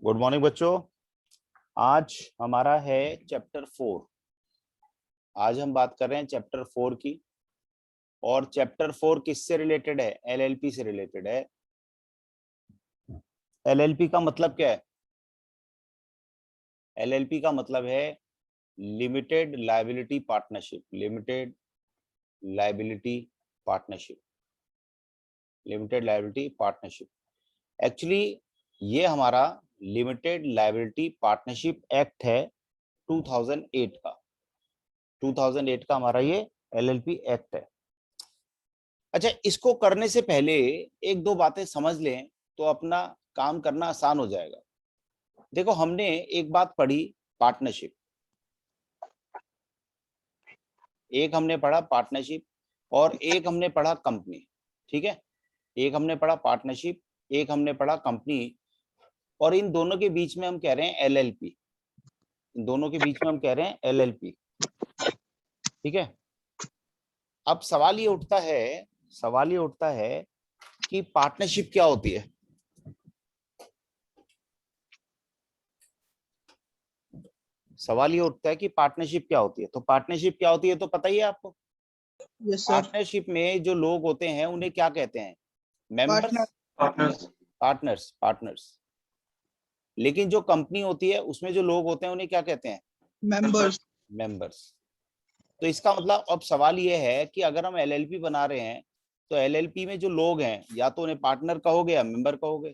Good morning बच्चों। आज हमारा है चैप्टर 4। आज हम बात कर रहे हैं चैप्टर 4 की। और चैप्टर 4 किससे रिलेटेड है? एलएलपी से रिलेटेड है। एलएलपी का मतलब क्या है? एलएलपी का मतलब है limited liability partnership. Limited liability partnership. Limited liability partnership. Actually ये हमारा लिमिटेड लायबिलिटी पार्टनरशिप एक्ट है 2008 का। 2008 का हमारा ये एलएलपी एक्ट है। अच्छा, इसको करने से पहले एक दो बातें समझ लें तो अपना काम करना आसान हो जाएगा। देखो, हमने एक बात पढ़ी, पार्टनरशिप। एक हमने पढ़ा पार्टनरशिप और एक हमने पढ़ा कंपनी। ठीक है, एक हमने पढ़ा पार्टनरशिप, एक हमने पढ़ा कंपनी। और इन दोनों के बीच में हम कह रहे हैं एलएलपी। इन दोनों के बीच में हम कह रहे हैं एलएलपी। ठीक है, अब सवाल ये उठता है कि पार्टनरशिप क्या होती है। सवाल ये उठता है कि पार्टनरशिप क्या होती है। तो पार्टनरशिप क्या होती है तो पता ही है आपको। Yes sir. पार्टनरशिप में जो लोग होते हैं उन्हें क्या कहते हैं? Members, partners. पार्टनर्स। लेकिन जो कंपनी होती है उसमें जो लोग होते हैं उन्हें क्या कहते हैं? मेंबर्स। मेंबर्स। तो इसका मतलब अब सवाल ये है कि अगर हम एलएलपी बना रहे हैं तो एलएलपी में जो लोग हैं या तो उन्हें पार्टनर कहोगे या मेंबर कहोगे।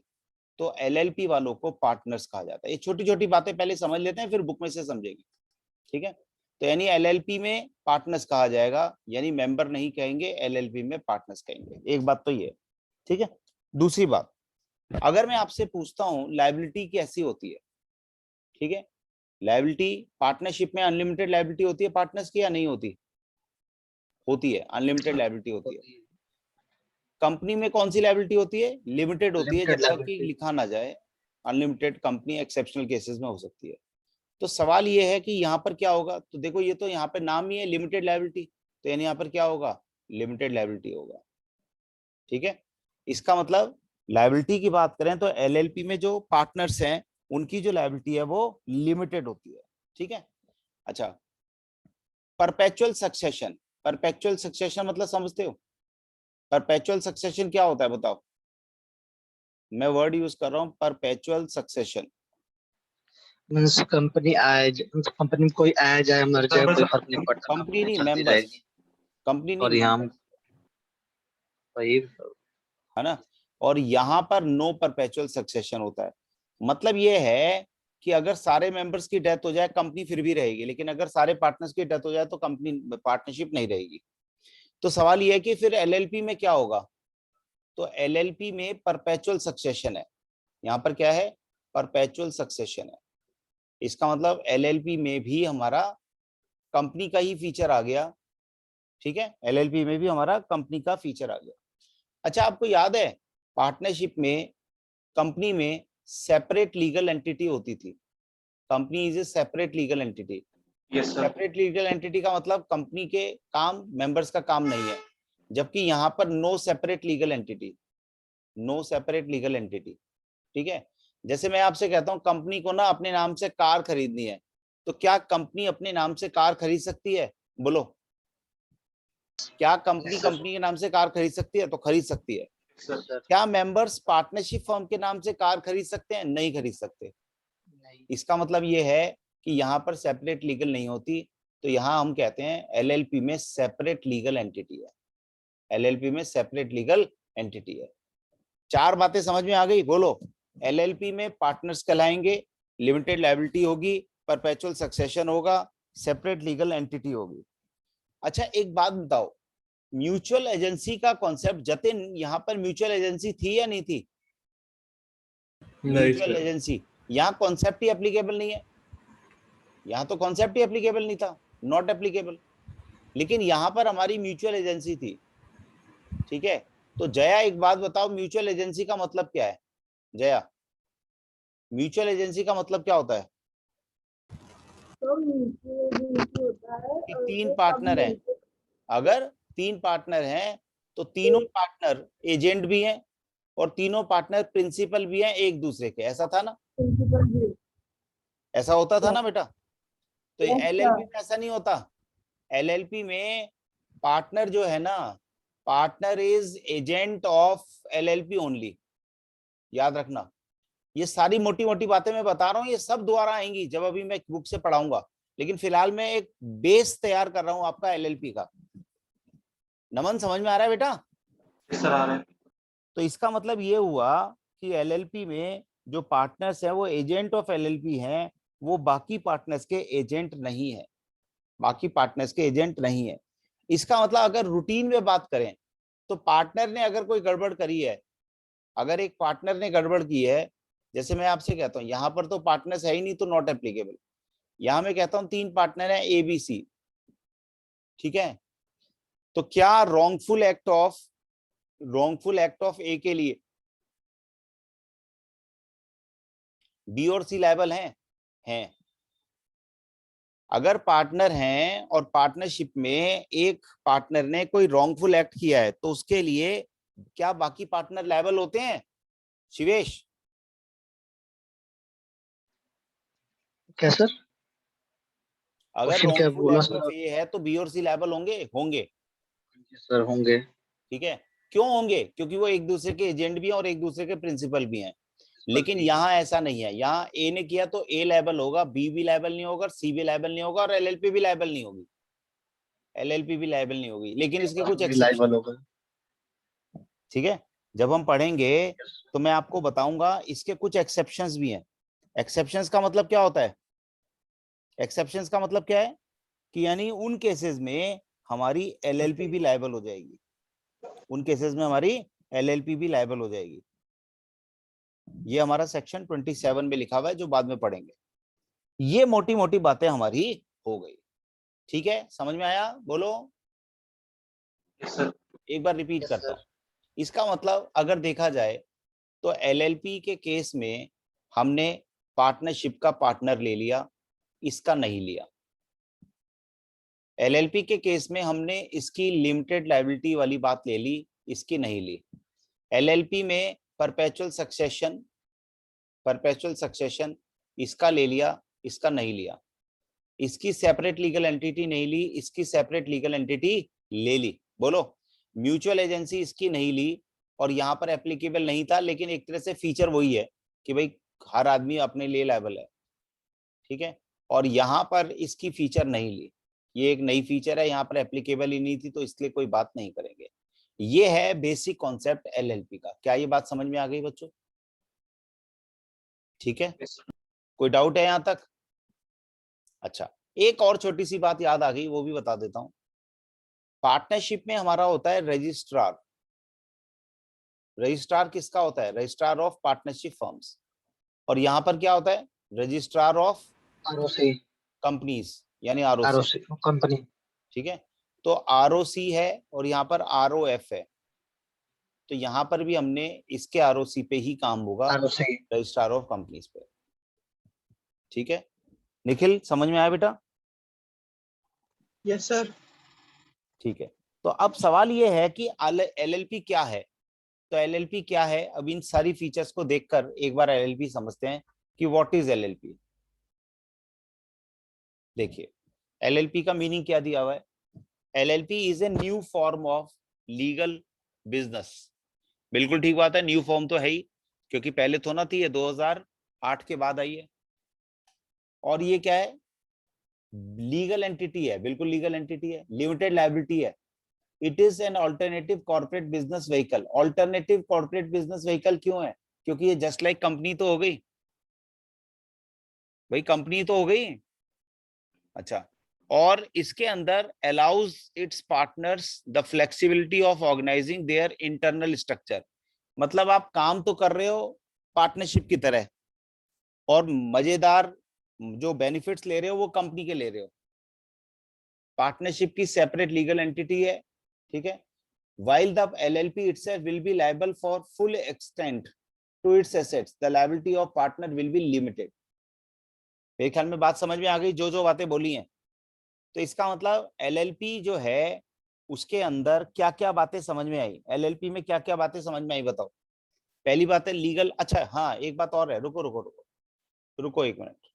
तो एलएलपी वालों को पार्टनर्स कहा जाता है। ये छोटी छोटी बातें पहले समझ लेते हैं, फिर बुक में से समझेंगे। ठीक है, तो यानी एलएलपी में पार्टनर्स कहा जाएगा, यानी मेंबर नहीं कहेंगे, एलएलपी में पार्टनर्स कहेंगे। एक बात तो ये। ठीक है, दूसरी बात, अगर मैं आपसे पूछता हूं लायबिलिटी कैसी होती है। ठीक है, लायबिलिटी पार्टनरशिप में अनलिमिटेड लायबिलिटी होती है पार्टनर्स की या नहीं होती? होती है, अनलिमिटेड लायबिलिटी होती है। कंपनी में कौन सी लायबिलिटी होती है? लिमिटेड होती है, जब तक कि लिखा ना जाए। अनलिमिटेड कंपनी एक्सेप्शनल केसेस में हो सकती है। तो सवाल ये है कि यहाँ पर क्या होगा। तो देखो, ये तो यहाँ पे नाम ही है लिमिटेड लायबिलिटी, तो यानी यहाँ पर क्या होगा? लिमिटेड लायबिलिटी होगा। ठीक है, इसका मतलब लायबिलिटी की बात करें तो एलएलपी में जो पार्टनर्स हैं उनकी जो लायबिलिटी है वो लिमिटेड होती है। ठीक है, अच्छा, परपेचुअल सक्सेशन। परपेचुअल सक्सेशन मतलब समझते हो? परपेचुअल सक्सेशन क्या होता है बताओ? मैं वर्ड यूज कर रहा हूँ, परपेचुअल सक्सेशन। मींस कंपनी आए, कंपनी में कोई आया जाए मर जाए कोई फर्क नहीं पड़ता, कंपनी कंपनी नहीं, चलती मेंबर्स। रहेगी। कंपनी नहीं, और यहाँ मेंबर्स। वही है ना। और यहाँ पर नो परपेचुअल सक्सेशन होता है। मतलब ये है कि अगर सारे मेंबर्स की डेथ हो जाए कंपनी फिर भी रहेगी, लेकिन अगर सारे पार्टनर्स की डेथ हो जाए तो कंपनी, पार्टनरशिप नहीं रहेगी। तो सवाल ये है कि फिर एलएलपी में क्या होगा। तो एलएलपी में परपेचुअल सक्सेशन है। यहाँ पर क्या है? परपेचुअल सक्सेशन है। इसका मतलब एलएलपी में भी हमारा कंपनी का ही फीचर आ गया। ठीक है, एलएलपी में भी हमारा कंपनी का फीचर आ गया। अच्छा, आपको याद है पार्टनरशिप में कंपनी में सेपरेट लीगल एंटिटी होती थी। Company is a separate legal entity. Separate legal entity का मतलब कंपनी के काम मेंबर्स का काम नहीं है। जबकि यहाँ पर no separate legal entity. No separate legal entity. ठीक है, जैसे मैं आपसे कहता हूँ कंपनी को ना अपने नाम से कार खरीदनी है, तो क्या कंपनी अपने नाम से कार खरीद सकती है? बोलो, क्या कंपनी कंपनी के नाम से कार खरीद सकती है? तो खरीद सकती है। सर क्या मेंबर्स पार्टनरशिप फर्म के नाम से कार खरीद सकते हैं? नहीं खरीद सकते। नहीं। इसका मतलब ये है कि यहाँ पर सेपरेट लीगल नहीं होती। तो यहाँ हम कहते हैं एलएलपी में सेपरेट लीगल एंटिटी है। एलएलपी में सेपरेट लीगल एंटिटी है। चार बातें समझ में आ गई? बोलो, एलएलपी में पार्टनर्स कहलाएंगे, लिमिटेड लायबिलिटी होगी, परपेचुअल सक्सेशन होगा, सेपरेट लीगल एंटिटी होगी। अच्छा, एक बात बताओ, म्यूचुअल एजेंसी का कॉन्सेप्ट, जतिन यहाँ पर म्यूचुअल एजेंसी थी या नहीं थी? म्यूचुअल एजेंसी, यहाँ कॉन्सेप्ट ही एप्लीकेबल नहीं है। यहाँ तो कॉन्सेप्ट ही एप्लीकेबल नहीं था, नॉट एप्लीकेबल। लेकिन यहाँ पर हमारी म्यूचुअल एजेंसी थी। ठीक है, तो जया एक बात बताओ, म्यूचुअल एजेंसी का मतलब क्या है? जया, म्यूचुअल एजेंसी का मतलब क्या होता है? तो म्यूचुअल एजेंसी होता है कि और तीन वो सब पार्टनर हैं। मिलकर। अगर तीन पार्टनर हैं तो तीनों पार्टनर एजेंट भी हैं और तीनों पार्टनर प्रिंसिपल भी हैं एक दूसरे के, ऐसा था ना? प्रिंसिपल भी। ऐसा होता था ना बेटा? तो Yes, एलएलपी sir. में ऐसा नहीं होता। एलएलपी में पार्टनर जो है ना, partner is agent of LLP only. याद रखना, ये सारी मोटी मोटी बातें मैं बता रहा हूँ, ये सब दोबारा आएंगी जब अभी मैं बुक से पढ़ाऊंगा, लेकिन फिलहाल मैं एक बेस तैयार कर रहा हूँ आपका एलएलपी का। नमन, समझ में आ रहा है बेटा? सर आ रहे हैं। तो इसका मतलब ये हुआ कि एलएलपी में जो पार्टनर्स हैं वो एजेंट ऑफ एलएलपी हैं, वो बाकी पार्टनर्स के एजेंट नहीं है, बाकी पार्टनर्स के एजेंट नहीं है। इसका मतलब अगर रूटीन में बात करें तो पार्टनर ने अगर कोई गड़बड़ करी है, अगर एक पार्टनर ने गड़बड़ की है, जैसे मैं आपसे कहता हूं यहां पर तो पार्टनर्स है ही नहीं तो नॉट एप्लीकेबल। यहां मैं कहता हूं 3 पार्टनर है ए बी सी, ठीक है? तो क्या रॉन्गफुल एक्ट ऑफ ए के लिए बी और सी लायबल हैं? अगर पार्टनर हैं और पार्टनरशिप में एक पार्टनर ने कोई रॉन्गफुल एक्ट किया है तो उसके लिए क्या बाकी पार्टनर लायबल होते हैं? शिवेश, क्या सर? अगर क्वेश्चन क्या रॉन्गफुल बोला एक्ट सर? ऑफ ए है तो बी और सी लायबल होंगे। सर होंगे। ठीक है, क्यों होंगे? क्योंकि वो एक दूसरे के एजेंट भी हैं और एक दूसरे के प्रिंसिपल भी हैं। लेकिन यहाँ ऐसा नहीं है, यहाँ ए ने किया तो ए लायबल होगा, बी भी लायबल नहीं होगा, सी भी लायबल नहीं होगा और एलएलपी भी लायबल नहीं होगी, लेकिन इसके कुछ लाइबल एक्सेप्शन। होगा। ठीक है, जब हम पढ़ेंगे तो मैं आपको बताऊंगा इसके कुछ एक्सेप्शंस भी हैं। एक्सेप्शंस का मतलब क्या होता है? एक्सेप्शंस का मतलब क्या है कि यानी उन केसेस में हमारी एलएलपी भी लायबल हो जाएगी, उन केसेस में हमारी एलएलपी भी लायबल हो जाएगी। ये हमारा सेक्शन 27 में लिखा हुआ है जो बाद में पढ़ेंगे। ये मोटी मोटी बातें हमारी हो गई। ठीक है, समझ में आया? बोलो, सर एक बार रिपीट करता हूं। इसका मतलब अगर देखा जाए तो एलएलपी के केस में हमने पार्टनरशिप का पार्टनर ले लिया, इसका नहीं लिया। एलएलपी के केस में हमने इसकी लिमिटेड लायबिलिटी वाली बात ले ली, इसकी नहीं ली। एलएलपी में परपेचुअल सक्सेशन इसका ले लिया, इसका नहीं लिया। इसकी सेपरेट लीगल एंटिटी नहीं ली, इसकी सेपरेट लीगल एंटिटी ले ली। बोलो, म्यूचुअल एजेंसी इसकी नहीं ली और यहाँ पर एप्लीकेबल नहीं था, लेकिन एक तरह से फीचर वही है कि भाई हर आदमी अपने लिए लायबल है। ठीक है, और यहाँ पर इसकी फीचर नहीं ली, ये एक नई फीचर है, यहाँ पर एप्लीकेबल ही नहीं थी तो इसलिए कोई बात नहीं करेंगे। ये है बेसिक कॉन्सेप्ट एलएलपी का। क्या ये बात समझ में आ गई बच्चों? ठीक है, कोई डाउट है यहाँ तक? अच्छा, एक और छोटी सी बात याद आ गई, वो भी बता देता हूं। पार्टनरशिप में हमारा होता है रजिस्ट्रार। रजिस्ट्रार किसका होता है? Registrar of partnership firms. और यहाँ पर क्या होता है? Registrar of ROC. कंपनीज, यानी आरओसी। ROC company. ठीक है, तो आरओसी है और यहाँ पर आरओएफ है, तो यहाँ पर भी हमने इसके आरओसी पे ही काम होगा, आरओसी। रजिस्ट्रार ऑफ कंपनीज पे। ठीक है, निखिल समझ में आया बेटा? Yes sir. ठीक है, तो अब सवाल ये है कि एलएलपी क्या है? तो एलएलपी क्या है, अब इन सारी फीचर्स को देखकर एक बार एलएलपी समझते हैं कि व्हाट इज एलएलपी। देखिए, एलएलपी का मीनिंग क्या दिया हुआ है? LLP is a new form of legal business. बिल्कुल ठीक बात है, न्यू फॉर्म तो है ही, क्योंकि पहले तो ना थी, ये 2008 के बाद आई है। और ये क्या है? लीगल एंटिटी है, बिल्कुल लीगल एंटिटी है, लिमिटेड लायबिलिटी है। It is an alternative corporate business vehicle. Alternative corporate business vehicle क्यों है? क्योंकि ये जस्ट लाइक कंपनी तो हो गई भाई, कंपनी तो हो गई। अच्छा, और इसके अंदर allows its partners the flexibility of organising their internal structure. मतलब आप काम तो कर रहे हो पार्टनरशिप की तरह और मजेदार जो बेनिफिट्स ले रहे हो वो कंपनी के ले रहे हो। पार्टनरशिप की सेपरेट लीगल एंटिटी है, ठीक है। While the LLP itself will be liable for full extent to its assets, the liability of partner will be limited. मेरे ख्याल में बात समझ में आ गई जो जो बातें बोली हैं। तो इसका मतलब एलएलपी जो है उसके अंदर क्या क्या बातें समझ में आई? एलएलपी में क्या क्या बातें समझ में आई बताओ? पहली बात है लीगल। अच्छा हाँ, एक बात और है, रुको रुको रुको रुको एक मिनट।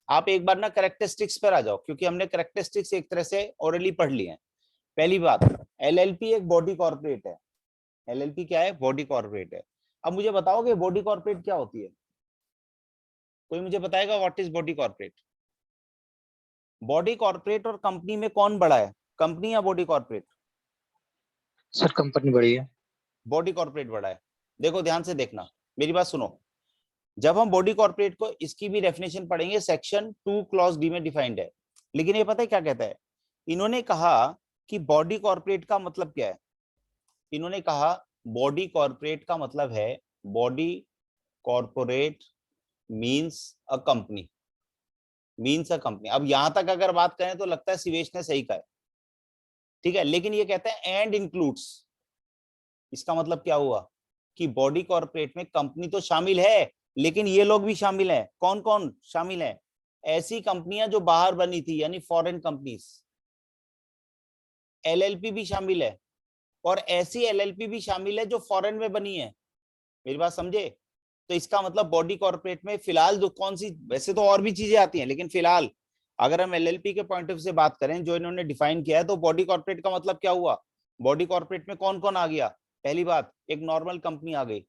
आप एक बार ना कैरेक्टरिस्टिक्स पर आ जाओ, क्योंकि हमने कैरेक्टरिस्टिक्स एक तरह से ओरली पढ़ लिए हैं। पहली बात, एलएलपी एक बॉडी कॉर्पोरेट है। एलएलपी क्या है? बॉडी कॉर्पोरेट है। अब मुझे बताओगे बॉडी कॉर्पोरेट क्या होती है? कोई मुझे बताएगा what is body corporate? Body corporate और कंपनी में कौन बड़ा है, कंपनी या बॉडी कॉर्पोरेट? सर कंपनी बड़ी है। बॉडी कॉर्पोरेट बड़ा है। देखो ध्यान से देखना, मेरी बात सुनो। जब हम बॉडी कॉर्पोरेट को, इसकी भी डेफिनेशन पढ़ेंगे, सेक्शन 2 क्लॉज डी में डिफाइंड है। लेकिन ये पता है क्या कहता है? इन्होंने कहा कि बॉडी कॉर्पोरेट का मतलब क्या है? इन्होंने कहा बॉडी कॉर्पोरेट का मतलब है, body corporate means a company, means a company. अब यहां तक अगर बात करें तो लगता है शिवेश ने सही कहा है, ठीक है। लेकिन ये कहते हैं एंड इंक्लूड्स। इसका मतलब क्या हुआ कि बॉडी कॉर्पोरेट में कंपनी तो शामिल है, लेकिन ये लोग भी शामिल हैं। कौन कौन शामिल है? ऐसी कंपनियां जो बाहर बनी थी, यानी फॉरेन कंपनीज। एलएलपी भी शामिल है, और ऐसी एलएलपी भी शामिल है जो फॉरेन में बनी है। मेरी बात समझे? तो इसका मतलब बॉडी कॉर्पोरेट में फिलहाल जो कौन सी, वैसे तो और भी चीजें आती हैं, लेकिन फिलहाल अगर हम एलएलपी के पॉइंट ऑफ व्यू से बात करें, जो इन्होंने डिफाइन किया है, तो बॉडी कॉर्पोरेट का मतलब क्या हुआ? बॉडी कॉर्पोरेट में कौन कौन आ गया? पहली बात, एक नॉर्मल कंपनी आ गई,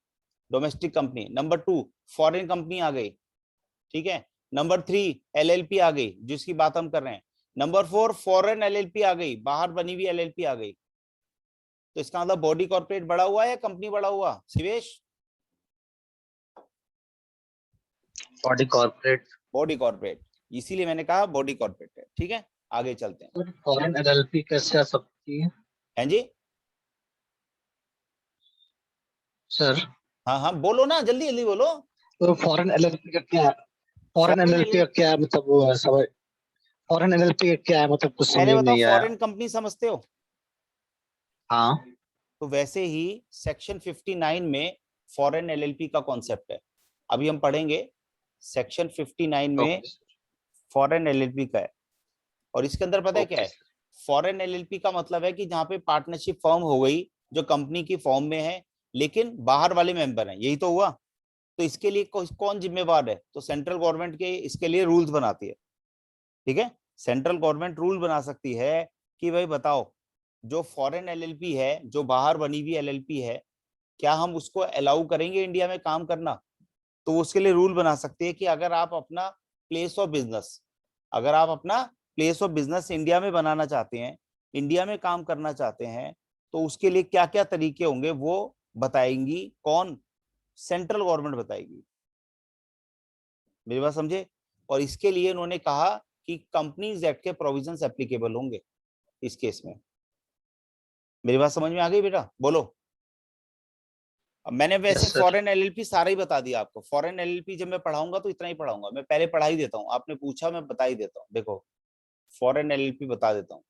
domestic company. Number 2, foreign company आ गई, ठीक है। नंबर 3, एलएलपी आ गई, जिसकी बात हम कर रहे हैं। नंबर 4, फॉरेन एलएलपी आ गई, बाहर बनी हुई एलएलपी आ गई। तो इसका मतलब बॉडी कॉर्पोरेट बड़ा हुआ या कंपनी बड़ा हुआ Shivesh? Body corporate. Body corporate, इसीलिए मैंने कहा बॉडी कॉर्पोरेट है, ठीक है। आगे चलते हैं। फॉरेन एलएलपी कैसे आ सकती है हैं जी? सर? हाँ हाँ बोलो ना, जल्दी जल्दी बोलो। तो फॉरेन एलएलपी का क्या, फॉरेन Foreign एलएलपी का क्या मतलब वो है सब? फॉरेन एलएलपी का क्या है मतलब, कुछ समझ पहले में बताओ, नहीं आया। फॉरेन कंपनी समझते हो? हाँ। तो वैसे ही सेक्शन 59 में फॉरेन एलएलपी का कॉन्सेप्ट है। अभी हम पढ़ेंगे सेक्शन 59 में ओके फॉरेन एलएलपी का है। और इसके अंदर पता है क्या ओके है? फॉरेन एलएलपी का मतलब है कि जहां पे पार्टनरशिप फॉर्म हो गई, जो कंपनी की फॉर्म में है, लेकिन बाहर वाले मेंबर हैं, यही तो हुआ। तो इसके लिए कौन जिम्मेवार है? तो सेंट्रल गवर्नमेंट के इसके लिए रूल्स बनाती है, ठीक है। सेंट्रल गवर्नमेंट रूल बना सकती है कि भाई बताओ, जो फॉरेन एलएलपी है, जो बाहर बनी हुई एलएलपी है, क्या हम उसको अलाउ करेंगे इंडिया में काम करना? तो वो उसके लिए रूल बना सकती है कि अगर आप अपना प्लेस ऑफ बिजनेस, अगर आप अपना प्लेस ऑफ बिजनेस इंडिया में बनाना चाहते हैं, इंडिया में काम करना चाहते हैं, तो उसके लिए क्या क्या तरीके होंगे वो बताएंगी। कौन? सेंट्रल गवर्नमेंट बताएगी। मेरी बात समझे? और इसके लिए उन्होंने कहा कि कंपनीज एक्ट के प्रोविजंस एप्लीकेबल होंगे इस केस में। मेरी बात समझ में आ गई बेटा? बोलो। अब मैंने वैसे यस सर। फॉरेन एलएलपी सारा ही बता दिया आपको। फॉरेन एलएलपी जब मैं पढ़ाऊंगा तो इतना ही पढ़ाऊंगा, मैं पहले पढ़ा ही देता हूँ। आपने पूछा, मैं बता ही देता हूँ। देखो, फॉरेन एलएलपी बता देता हूँ,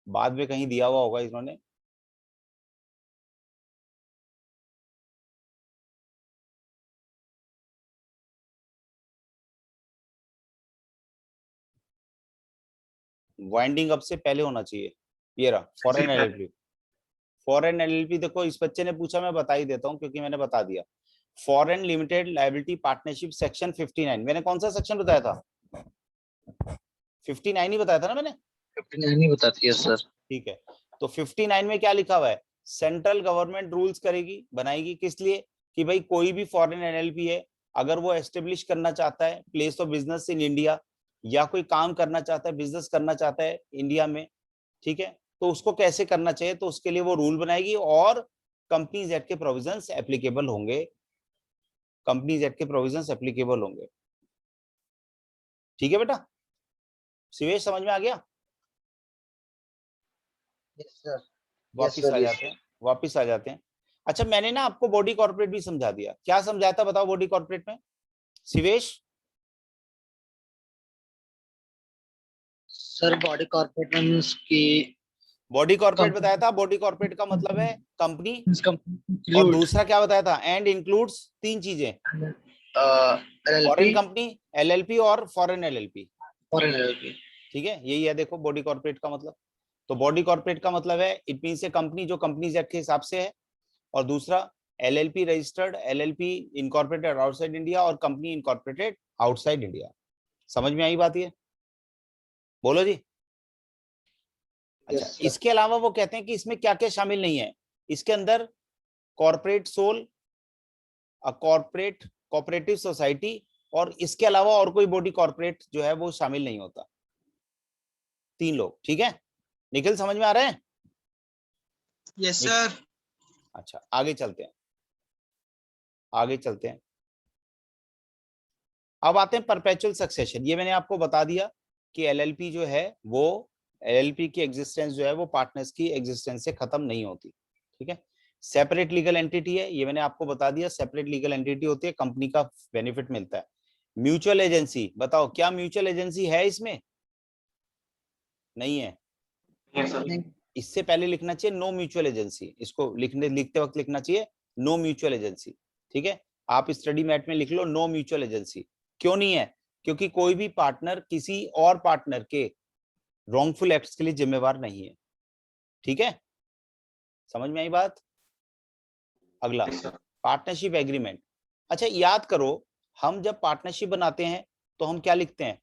बाद में कहीं दिया हुआ होगा इन्होंने। वाइंडिंग अप से पहले होना चाहिए। ये रहा फॉरेन एलएलपी। फॉरेन एलएलपी देखो, इस बच्चे ने पूछा, मैं बता ही देता हूँ क्योंकि मैंने बता दिया। Foreign limited liability partnership section 59। मैंने कौन सा सेक्शन बताया था? 59 ही बताया था ना मैंने? 59 नहीं बताती है सर। ठीक है। तो 59 में क्या लिखा हुआ है? सेंट्रल गवर्नमेंट रूल्स करेगी, बनाएगी, किस लिए? कि भाई कोई भी फॉरेन एलएलपी है, अगर वो एस्टेब्लिश करना चाहता है place of business in India, या कोई काम करना चाहता है, बिजनेस करना चाहता है इंडिया में, ठीक है, तो उसको कैसे करना चाहिए, तो उसके लिए वो रूल बनाएगी। और कंपनीज एक्ट के प्रोविजंस एप्लीकेबल होंगे, कंपनीज एक्ट के प्रोविजंस एप्लीकेबल होंगे। ठीक है बेटा? शिवेश समझ में आ गया? Yes sir. वापिस आ जाते हैं, वापिस आ जाते हैं। अच्छा, मैंने ना आपको बॉडी कॉर्पोरेट भी समझा दिया। क्या समझाया था बताओ बॉडी कॉर्पोरेट में Shivesh? Sir body corporate means की बॉडी कॉर्पोरेट बताया था। बॉडी कॉर्पोरेट का मतलब है कंपनी। और कंपनी दूसरा क्या बताया था? एंड इंक्लूड्स, 3 चीजें, फॉरेन एलएलपी कंपनी, एलएलपी और फॉरेन एलएलपी। Foreign LLP. ठीक है, यही है देखो बॉडी कॉर्पोरेट का मतलब। तो बॉडी कॉर्पोरेट का मतलब है इट मीन्स ए कंपनी जो कंपनीज एक्ट के हिसाब से है, और दूसरा LLP registered, LLP incorporated outside India और कंपनी इनकॉर्पोरेटेड आउटसाइड इंडिया। समझ में आई बात ये? बोलो जी। अच्छा, Yes, sir. इसके अलावा वो कहते हैं कि इसमें क्या क्या शामिल नहीं है। इसके अंदर corporate sole, corporate cooperative society, और इसके अलावा और कोई बॉडी कॉर्पोरेट जो है वो शामिल नहीं होता। 3 लोग, ठीक है निखिल, समझ में आ रहे हैं? Yes, sir. अच्छा, आगे चलते हैं, आगे चलते हैं। अब आते हैं परपेचुअल सक्सेशन। ये मैंने आपको बता दिया कि एलएलपी जो है वो, एलएलपी की एग्जिस्टेंस जो है वो पार्टनर्स की एग्जिस्टेंस से खत्म नहीं होती, ठीक है। सेपरेट लीगल एंटिटी है, ये मैंने आपको बता दिया, सेपरेट लीगल एंटिटी होती है, कंपनी का बेनिफिट मिलता है। म्यूचुअल एजेंसी, बताओ क्या म्यूचुअल एजेंसी है इसमें? नहीं है। Yes, sir. इससे पहले लिखना चाहिए नो म्यूचुअल एजेंसी, इसको लिखते वक्त लिखना चाहिए नो म्यूचुअल एजेंसी, ठीक है। आप स्टडी मैट में लिख लो नो म्यूचुअल एजेंसी। क्यों नहीं है? क्योंकि कोई भी पार्टनर किसी और पार्टनर के रॉन्गफुल एक्ट्स के लिए जिम्मेवार नहीं है, ठीक है, समझ में आई बात? अगला Yes, sir. Partnership agreement. अच्छा याद करो, हम जब पार्टनरशिप बनाते हैं तो हम क्या लिखते हैं?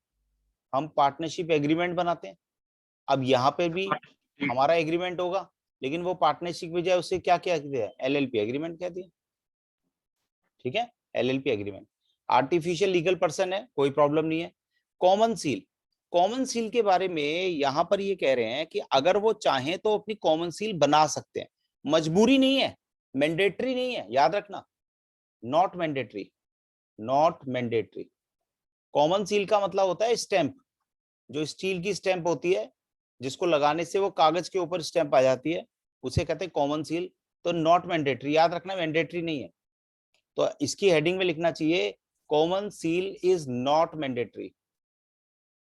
हम पार्टनरशिप एग्रीमेंट बनाते हैं। अब यहाँ पे भी हमारा एग्रीमेंट होगा, लेकिन वो पार्टनरशिप की बजाय उससे क्या क्या दिया? एलएलपी एग्रीमेंट कह दिया, ठीक है, LLP agreement. Artificial legal person है, कोई प्रॉब्लम नहीं है। कॉमन सील, कॉमन सील के बारे में यहां पर ये कह रहे हैं कि अगर वो चाहें तो अपनी कॉमन सील बना सकते हैं, मजबूरी नहीं है, मैंडेटरी नहीं है, याद रखना, not mandatory, not mandatory. Common seal का मतलब होता है स्टैंप, जो स्टील की स्टैंप होती है जिसको लगाने से वो कागज के ऊपर स्टैंप आ जाती है, उसे कहते हैं कॉमन सील। तो नॉट मैंडेटरी, याद रखना, मैंडेटरी नहीं है। तो इसकी हेडिंग में लिखना चाहिए common seal is not mandatory,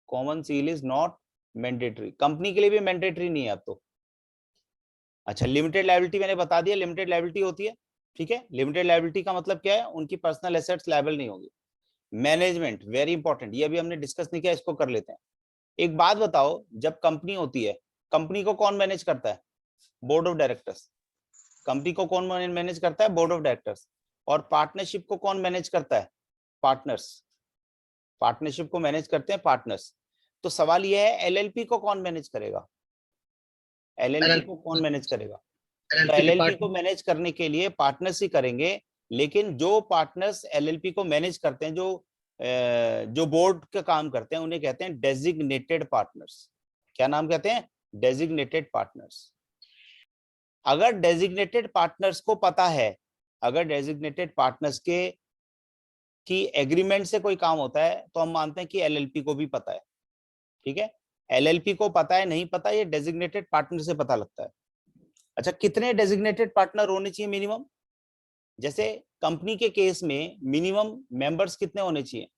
common seal is not mandatory. Company के लिए भी मैंडेटरी नहीं है अब तो। अच्छा, लिमिटेड लायबिलिटी मैंने बता दिया, लिमिटेड लायबिलिटी होती है, ठीक है। लिमिटेड लायबिलिटी का मतलब क्या है? उनकी पर्सनल एसेट्स लायबल नहीं होगी। मैनेजमेंट वेरी इंपॉर्टेंट, ये अभी हमने डिस्कस नहीं किया, इसको कर लेते हैं। एक बात बताओ, जब कंपनी होती है, कंपनी को कौन मैनेज करता है? Board of directors. कंपनी को कौन मैनेज करता है? Board of directors. और पार्टनरशिप को कौन मैनेज करता है? पार्टनर्स। पार्टनरशिप को मैनेज करते हैं पार्टनर्स। तो सवाल यह है एलएलपी को कौन मैनेज करेगा? एलएलपी को कौन मैनेज करेगा? तो एलएलपी को मैनेज करने के लिए पार्टनर्स ही करेंगे, लेकिन जो पार्टनर्स एलएलपी को मैनेज करते हैं, जो बोर्ड का काम करते हैं, उन्हें कहते हैं डेजिग्नेटेड पार्टनर्स। क्या नाम कहते हैं? Designated partners. अगर डेजिग्नेटेड पार्टनर्स को पता है, अगर डेजिग्नेटेड पार्टनर्स के की एग्रीमेंट से कोई काम होता है, तो हम मानते हैं कि एलएलपी को भी पता है, ठीक है। एलएलपी को पता है नहीं पता, ये डेजिग्नेटेड पार्टनर से पता लगता है। अच्छा, कितने डेजिग्नेटेड पार्टनर होने चाहिए मिनिमम? जैसे कंपनी के केस में मिनिमम मेंबर्स कितने होने चाहिए?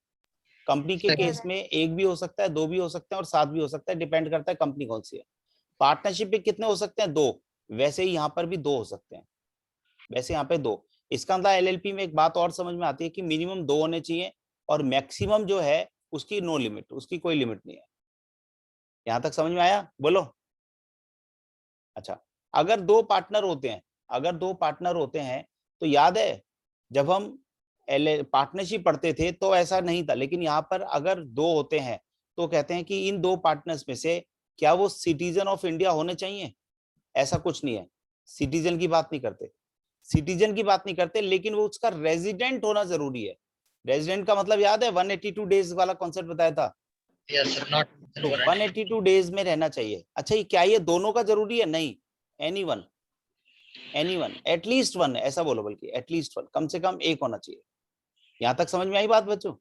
कंपनी के केस में 1 भी हो सकता है, 2 भी हो सकते हैं और 7 भी हो सकता है, डिपेंड करता है कंपनी कौन सी है। पार्टनरशिप में कितने हो सकते हैं? 2। वैसे ही यहाँ पर भी 2 हो सकते हैं, वैसे यहाँ पे 2। इसका मतलब एलएलपी में एक बात और समझ में आती है कि मिनिमम 2 होने चाहिए, और मैक्सिमम जो है उसकी नो लिमिट, उसकी कोई लिमिट नहीं है। यहां तक समझ में आया? बोलो। अच्छा, अगर 2 पार्टनर होते हैं, अगर 2 पार्टनर होते हैं, तो याद है जब हम पार्टनरशिप पढ़ते थे तो ऐसा नहीं था, लेकिन यहाँ पर अगर 2 होते हैं तो कहते हैं कि इन 2 पार्टनर्स में से क्या वो सिटीजन ऑफ इंडिया होने चाहिए? ऐसा कुछ नहीं है, सिटीजन की बात नहीं करते, सिटीजन की बात नहीं करते, लेकिन वो उसका रेजिडेंट होना जरूरी है। रेजिडेंट का मतलब याद है 182 डेज वाला कॉन्सेप्ट बताया था? Yes, sir. Not. तो 182 डेज में रहना चाहिए। अच्छा, ये क्या ये दोनों का जरूरी है? नहीं, एनीवन, एनीवन, एटलीस्ट 1, ऐसा बोलो, बल्कि एटलीस्ट 1, कम से कम 1 होना चाहिए। यहाँ तक समझ में आई बात बच्चों?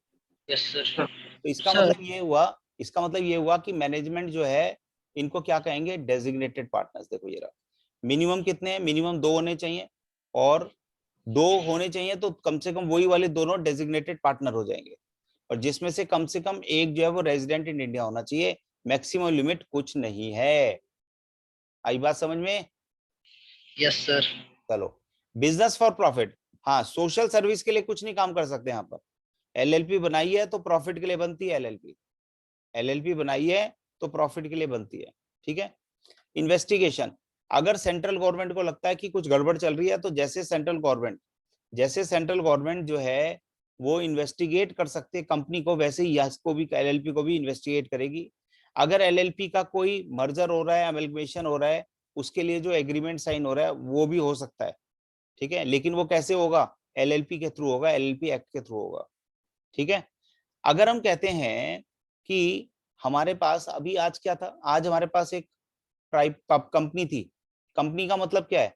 Yes, sir. तो इसका मतलब ये हुआ, इसका मतलब ये हुआ कि मैनेजमेंट जो है इनको क्या कहेंगे? Designated partners. देखो ये रहा, मिनिमम कितने हैं? मिनिमम 2 होने चाहिए, और 2 होने चाहिए तो कम से कम वही वाले दोनों डेजिग्नेटेड पार्टनर हो जाएंगे, और जिसमें से कम 1 जो है वो रेजिडेंट इन इंडिया होना चाहिए। मैक्सिमम लिमिट कुछ नहीं है। आई बात समझ में? Yes, sir. चलो, बिजनेस फॉर प्रॉफिट। हाँ, सोशल सर्विस के लिए कुछ नहीं काम कर सकते यहाँ पर। एलएलपी बनाई है तो प्रॉफिट के लिए बनती है। एलएलपी बनाई है तो प्रॉफिट के लिए बनती है। ठीक है। इन्वेस्टिगेशन, अगर सेंट्रल गवर्नमेंट को लगता है कि कुछ गड़बड़ चल रही है, तो जैसे सेंट्रल गवर्नमेंट जो है वो इन्वेस्टिगेट कर सकते हैं कंपनी को, वैसे ही यस को भी, एलएलपी को भी इन्वेस्टिगेट करेगी। अगर एलएलपी का कोई मर्जर हो रहा है, अमेलगमेशन हो रहा है, उसके लिए जो एग्रीमेंट साइन हो रहा है वो भी हो सकता है। ठीक है, लेकिन वो कैसे होगा? एलएलपी के थ्रू होगा, एलएलपी एक्ट के थ्रू होगा। ठीक है। अगर हम कहते हैं कि हमारे पास अभी आज क्या था, आज हमारे पास एक कंपनी थी। कंपनी का मतलब क्या है?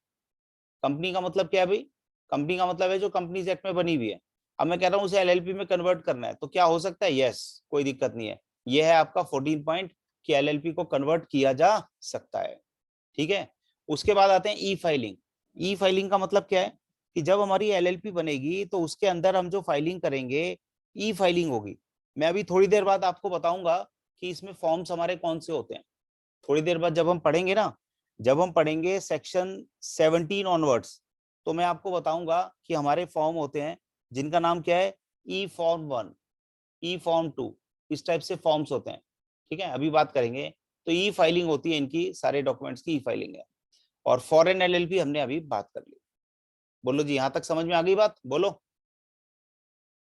कंपनी का मतलब क्या है भाई? कंपनी का मतलब है जो कंपनीज एक्ट में बनी हुई है। अब मैं कह रहा हूं उसे एलएलपी में कन्वर्ट करना है, तो क्या हो सकता है? यस, कोई दिक्कत नहीं है। यह है आपका 14 पॉइंट कि एलएलपी को कन्वर्ट किया जा सकता है। ठीक है। उसके बाद आते हैं ई फाइलिंग। ई फाइलिंग का मतलब क्या है कि जब हमारी एलएलपी बनेगी तो उसके अंदर हम जो फाइलिंग करेंगे ई फाइलिंग होगी। मैं अभी थोड़ी देर बाद आपको बताऊंगा कि इसमें फॉर्म्स हमारे कौन से होते हैं। थोड़ी देर बाद जब हम पढ़ेंगे ना, जब हम पढ़ेंगे सेक्शन 17 ऑनवर्ड्स, तो मैं आपको बताऊंगा कि हमारे फॉर्म होते हैं जिनका नाम क्या है, ई फॉर्म 1, ई फॉर्म 2, इस टाइप से फॉर्म्स होते हैं। ठीक है, अभी बात करेंगे। तो ई फाइलिंग होती है इनकी, सारे डॉक्यूमेंट्स की ई फाइलिंग है। और फॉरेन एलएलपी हमने अभी बात कर ली। बोलो जी, यहां तक समझ में आ गई बात? बोलो।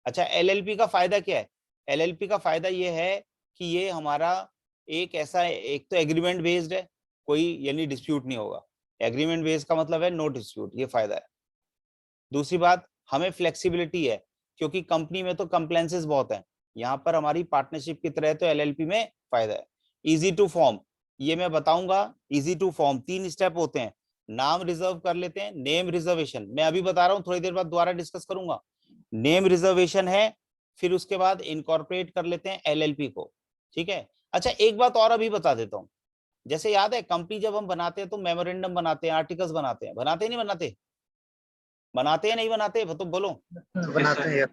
अच्छा, एलएलपी का फायदा क्या है? एलएलपी का फायदा ये है कि ये हमारा एक ऐसा, एक तो एग्रीमेंट बेस्ड है, कोई यानी डिस्प्यूट नहीं होगा। एग्रीमेंट बेस्ड का मतलब है नो डिस्प्यूट, ये फायदा है। दूसरी बात, हमें फ्लेक्सिबिलिटी है, क्योंकि कंपनी में तो कंप्लायंसेस बहुत हैं, यहाँ पर हमारी पार्टनरशिप की तरह, तो एलएलपी में फायदा है। इजी टू फॉर्म, ये मैं बताऊंगा। इजी टू फॉर्म 3 स्टेप होते हैं। नाम रिजर्व कर लेते हैं, नेम रिजर्वेशन, मैं अभी बता रहा हूँ, थोड़ी देर बाद दोबारा डिस्कस करूंगा। नेम रिजर्वेशन है, फिर उसके बाद इनकॉर्पोरेट कर लेते हैं एलएलपी को। ठीक है। अच्छा, एक बात और अभी बता देता हूँ। जैसे याद है, कंपनी जब हम बनाते हैं तो मेमोरेंडम बनाते हैं, आर्टिकल्स बनाते हैं, बनाते नहीं बनाते? बनाते हैं नहीं बनाते? तो बोलो। बनाते हैं।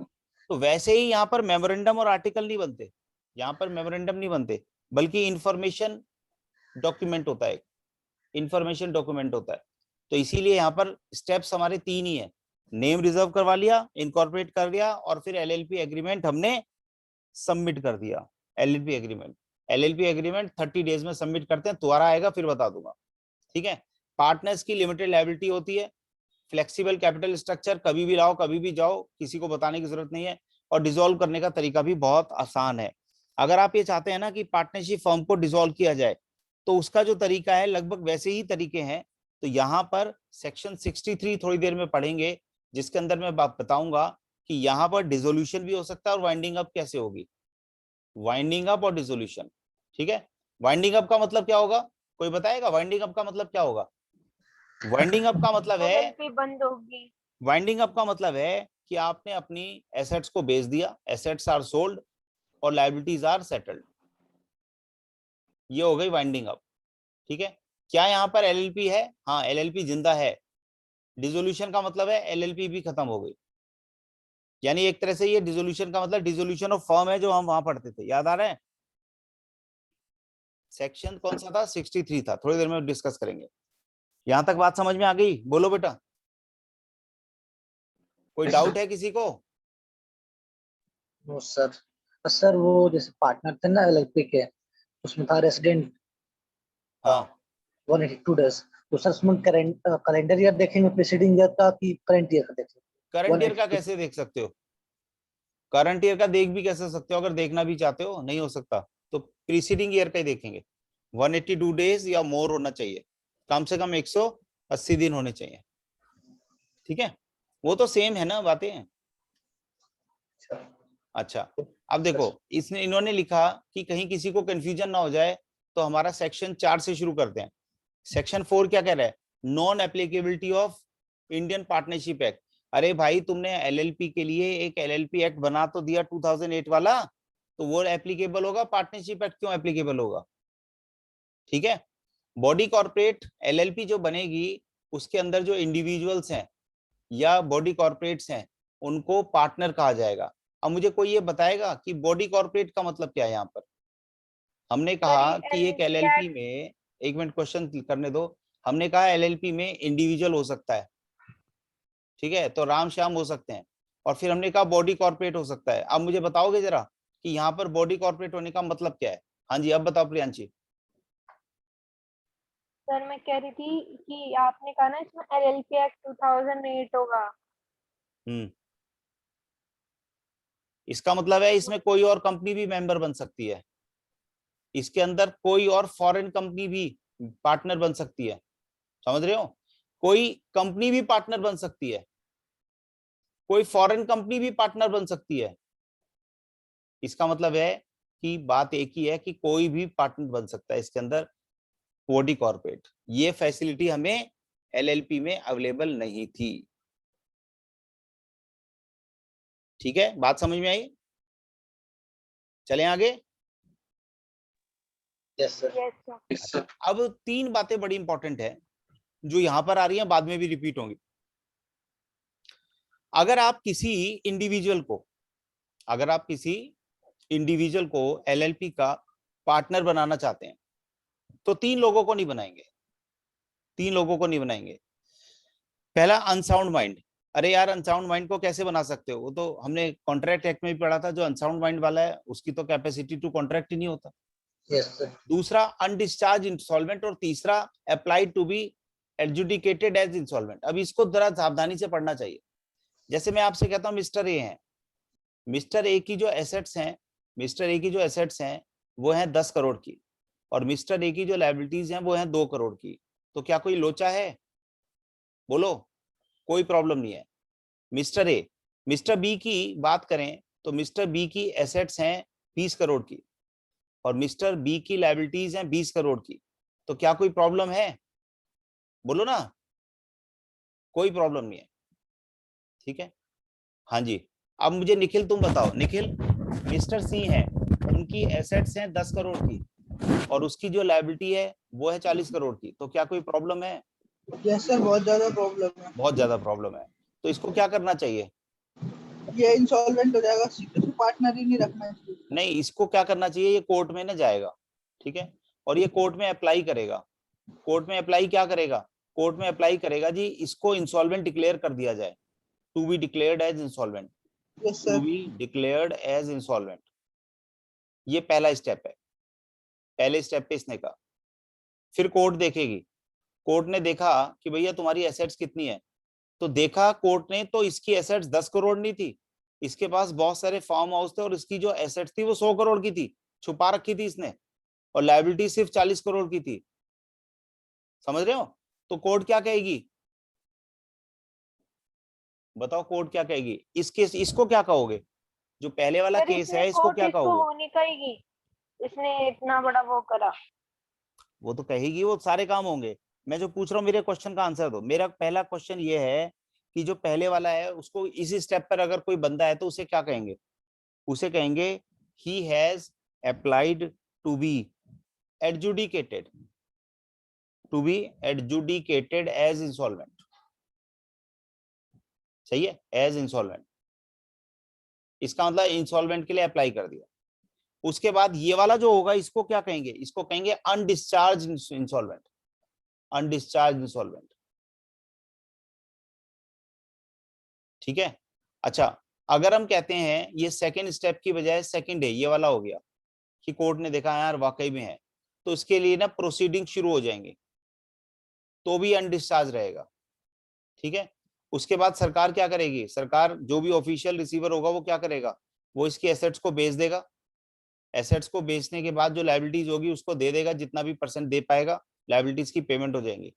तो वैसे ही यहाँ पर मेमोरेंडम और आर्टिकल नहीं बनते। यहाँ पर मेमोरेंडम नहीं बनते, बल्कि इंफॉर्मेशन डॉक्यूमेंट होता है, इंफॉर्मेशन डॉक्यूमेंट होता है। तो इसीलिए यहाँ पर स्टेप्स हमारे 3 ही है। नेम रिजर्व करवा लिया, इनकॉर्पोरेट कर लिया, और फिर एलएलपी एग्रीमेंट हमने सबमिट कर दिया। एलएलपी एग्रीमेंट 30 डेज में सबमिट करते हैं, दोबारा आएगा फिर बता दूंगा। ठीक है। पार्टनर्स की लिमिटेड लायबिलिटी होती है। फ्लेक्सिबल कैपिटल स्ट्रक्चर, कभी भी लाओ कभी भी जाओ, किसी को बताने की जरूरत नहीं है। और डिसॉल्व करने का तरीका भी बहुत आसान है। अगर आप ये चाहते हैं ना कि पार्टनरशिप फर्म को डिसॉल्व किया जाए, तो उसका जो तरीका है लगभग वैसे ही तरीके हैं। तो यहाँ पर सेक्शन 63 थोड़ी देर में पढ़ेंगे, जिसके अंदर मैं बताऊंगा कि यहाँ पर डिसोल्यूशन भी हो सकता है और वाइंडिंग अप कैसे होगी। वाइंडिंग अप और डिसोल्यूशन। ठीक है। वाइंडिंग अप का मतलब क्या होगा? कोई बताएगा वाइंडिंग अप का मतलब क्या होगा? वाइंडिंग अप का मतलब है, एलएलपी बंद होगी। वाइंडिंग अप का मतलब है कि आपने अपनी एसेट्स को बेच दिया, एसेट्स आर सोल्ड और लायबिलिटीज आर सेटल्ड, ये हो गई वाइंडिंग अप। ठीक है। क्या यहाँ पर एलएलपी है? हाँ, एलएलपी जिंदा है। डिसोल्यूशन का मतलब है एलएलपी भी खत्म हो गई। यानी एक तरह से ये डिसोल्यूशन का मतलब डिसोल्यूशन ऑफ फर्म है, जो हम वहां पढ़ते थे, याद आ रहा है? सेक्शन कौन सा था? 63 था, थोड़ी देर में डिस्कस करेंगे। यहां तक बात समझ में आ गई? बोलो बेटा। कोई डाउट है किसी को? No sir. सर वो जैसे पार्टनर थे ना एलएलपी के, उसमें था रेसिडेंट हाँ, 182 डेज। तो सर उसमें कैलेंडर ईयर देखेंगे प्रीसीडिंग ईयर का कि करंट ईयर का देखेंगे? करंट ईयर का 182 कैसे देख सकते हो? करंट ईयर का देख भी कैसे सकते हो? अगर देखना भी चाहते हो, नहीं हो सकता, तो प्रीसीडिंग ईयर का ही देखेंगे। 182 डेज या मोर होना चाहिए, कम से कम 180 दिन होने चाहिए। ठीक है, वो तो सेम है ना बातें। अच्छा, अब देखो, इसने इन्होंने लिखा कि कहीं किसी को कंफ्यूजन ना हो जाए, तो हमारा सेक्शन 4 से शुरू करते हैं। सेक्शन 4 क्या कह रहा है? Non applicability of Indian partnership act. अरे भाई, तुमने एलएलपी के लिए एक एलएलपी एक्ट बना तो दिया 2008 वाला, तो वो एप्लीकेबल होगा, पार्टनरशिप एक्ट क्यों एप्लीकेबल होगा? ठीक है। बॉडी कॉर्पोरेट एलएलपी जो बनेगी, उसके अंदर जो इंडिविजुअल्स हैं या बॉडी कॉर्पोरेट्स हैं, उनको पार्टनर कहा जाएगा। अब मुझे कोई ये बताएगा कि बॉडी कॉर्पोरेट का मतलब क्या है? यहाँ पर हमने कहा कि एक एलएलपी में, एक मिनट क्वेश्चन करने दो, हमने कहा एलएलपी में इंडिविजुअल हो सकता है, ठीक है, तो राम श्याम हो सकते हैं, और फिर हमने कहा बॉडी कॉर्पोरेट हो सकता है। अब मुझे बताओगे जरा कि यहाँ पर बॉडी कॉर्पोरेट होने का मतलब क्या है? हाँ जी, अब बताओ प्रियांशी। सर मैं कह रही थी कि आपने कहा ना इसमें LLP एक्ट 2008 होगा। इसका मतलब है इसमें कोई और कंपनी भी मेंबर बन सकती है, इसके अंदर कोई और फॉरेन कंपनी भी पार्टनर बन सकती है, समझ रहे हो? कोई कंपनी भी पार्टनर बन सकती है, कोई फॉरेन कंपनी भी पार्टनर बन सकती है। इसका मतलब है कि बात एक ही है कि कोई भी पार्टनर बन सकता है इसके अंदर, बॉडी कॉर्पोरेट। ये फैसिलिटी हमें LLP में अवेलेबल नहीं थी। ठीक है, बात समझ में आई? चलें आगे। Yes sir. Yes sir. Yes sir. अब 3 बातें बड़ी इंपॉर्टेंट है जो यहां पर आ रही हैं, बाद में भी रिपीट होंगी। अगर आप किसी इंडिविजुअल को LLP का पार्टनर बनाना चाहते हैं तो 3 लोगों को नहीं बनाएंगे, 3 लोगों को नहीं बनाएंगे। पहला, अनसाउंड माइंड। अरे यार, अनसाउंड माइंड को कैसे बना सकते हो? वो तो हमने कॉन्ट्रैक्ट एक्ट में भी पढ़ा था, जो अनसाउंड माइंड वाला है उसकी तो कैपेसिटी टू कॉन्ट्रैक्ट ही नहीं होता। Yes sir. दूसरा, अनडिस्चार्ज इंसॉल्वेंट। और तीसरा, applied to be adjudicated as insolvent. अब इसको जरा सावधानी से पढ़ना चाहिए। जैसे मैं आपसे कहता हूं मिस्टर ए है, मिस्टर ए की जो एसेट्स हैं वो हैं 10 करोड़ की, और मिस्टर ए की जो लायबिलिटीज हैं वो हैं 2 करोड़ की। तो क्या कोई लोचा है? बोलो, कोई प्रॉब्लम नहीं है। मिस्टर बी की बात करें तो मिस्टर बी की एसेट्स हैं 20 करोड़ की, और मिस्टर बी की लायबिलिटीज हैं 20 करोड़ की। तो क्या कोई प्रॉब्लम है? बोलो ना, कोई प्रॉब्लम नहीं है। ठीक है, हाँ जी। अब मुझे निखिल तुम बताओ, निखिल, मिस्टर सी है, उनकी एसेट्स हैं 10 करोड़ की, और उसकी जो लायबिलिटी है वो है 40 करोड़ की। तो क्या कोई प्रॉब्लम है? यस सर, बहुत ज्यादा प्रॉब्लम है। बहुत ज्यादा प्रॉब्लम है। तो इसको क्या करना चाहिए? ये इंसॉल्वेंट हो जाएगा, पार्टनर ही नहीं रखना चाहिए। नहीं, इसको क्या करना चाहिए, ये कोर्ट में ना जाएगा, ठीक है, और ये कोर्ट में अप्लाई करेगा। कोर्ट में अप्लाई क्या करेगा? कोर्ट में अप्लाई करेगा जी, इसको इंसॉल्वेंट डिक्लेयर कर दिया जाए, to be declared as insolvent, yes to sir. Be declared as insolvent. ये पहला स्टेप है, पहले स्टेप पे इसने कहा। फिर कोर्ट देखेगी, कोर्ट ने देखा कि भैया तुम्हारी एसेट्स कितनी है, तो देखा कोर्ट ने तो इसकी एसेट्स 10 करोड़ नहीं थी, इसके पास बहुत सारे फार्म हाउस थे, और इसकी जो एसेट्स थी वो 100 करोड़ की थी, छुपा रखी थी इसने, और लायबिलिटी सिर्फ 40 करोड़ की थी। समझ रहे हो? तो कोर्ट क्या कहेगी? बताओ, कोर्ट क्या कहेगी? इस केस इसको क्या कहोगे? जो पहले वाला सर केस इसने है, इसको कोर्ट क्या इसको कहोगे? होनी कहेगी, इसने इतना बड़ा वो करा। वो तो कहेगी, वो सारे काम होंगे। मैं जो पूछ रहा हूँ मेरे क्वेश्चन का आंसर दो। मेरा पहला क्वेश्चन ये है कि जो पहले वाला है उसको इसी स्टेप पर अगर कोई बंदा है तो उसे क्या कहेंगे? उसे कहेंगे he has applied to be adjudicated, to be adjudicated as insolvent. सही है, एज इंसॉल्वेंट। इसका मतलब इंसॉल्वेंट के लिए अप्लाई कर दिया। उसके बाद ये वाला जो होगा इसको क्या कहेंगे? इसको कहेंगे अनडिस्चार्ज इंसॉल्वेंट, अनडिस्चार्ज इंसॉल्वेंट। ठीक है, अच्छा, अगर हम कहते हैं ये सेकंड स्टेप की बजाय सेकंड है, ये वाला हो गया कि कोर्ट ने देखा यार वाकई में है, तो इसके लिए ना प्रोसीडिंग शुरू हो जाएंगे, तो भी अनडिस्चार्ज रहेगा। ठीक है, उसके बाद सरकार क्या करेगी? सरकार जो भी ऑफिशियल रिसीवर होगा वो क्या करेगा? वो इसकी एसेट्स को बेच देगा, एसेट्स को बेचने के बाद जो लायबिलिटीज होगी उसको दे देगा, जितना भी परसेंट दे पाएगा लायबिलिटीज की पेमेंट हो जाएंगी,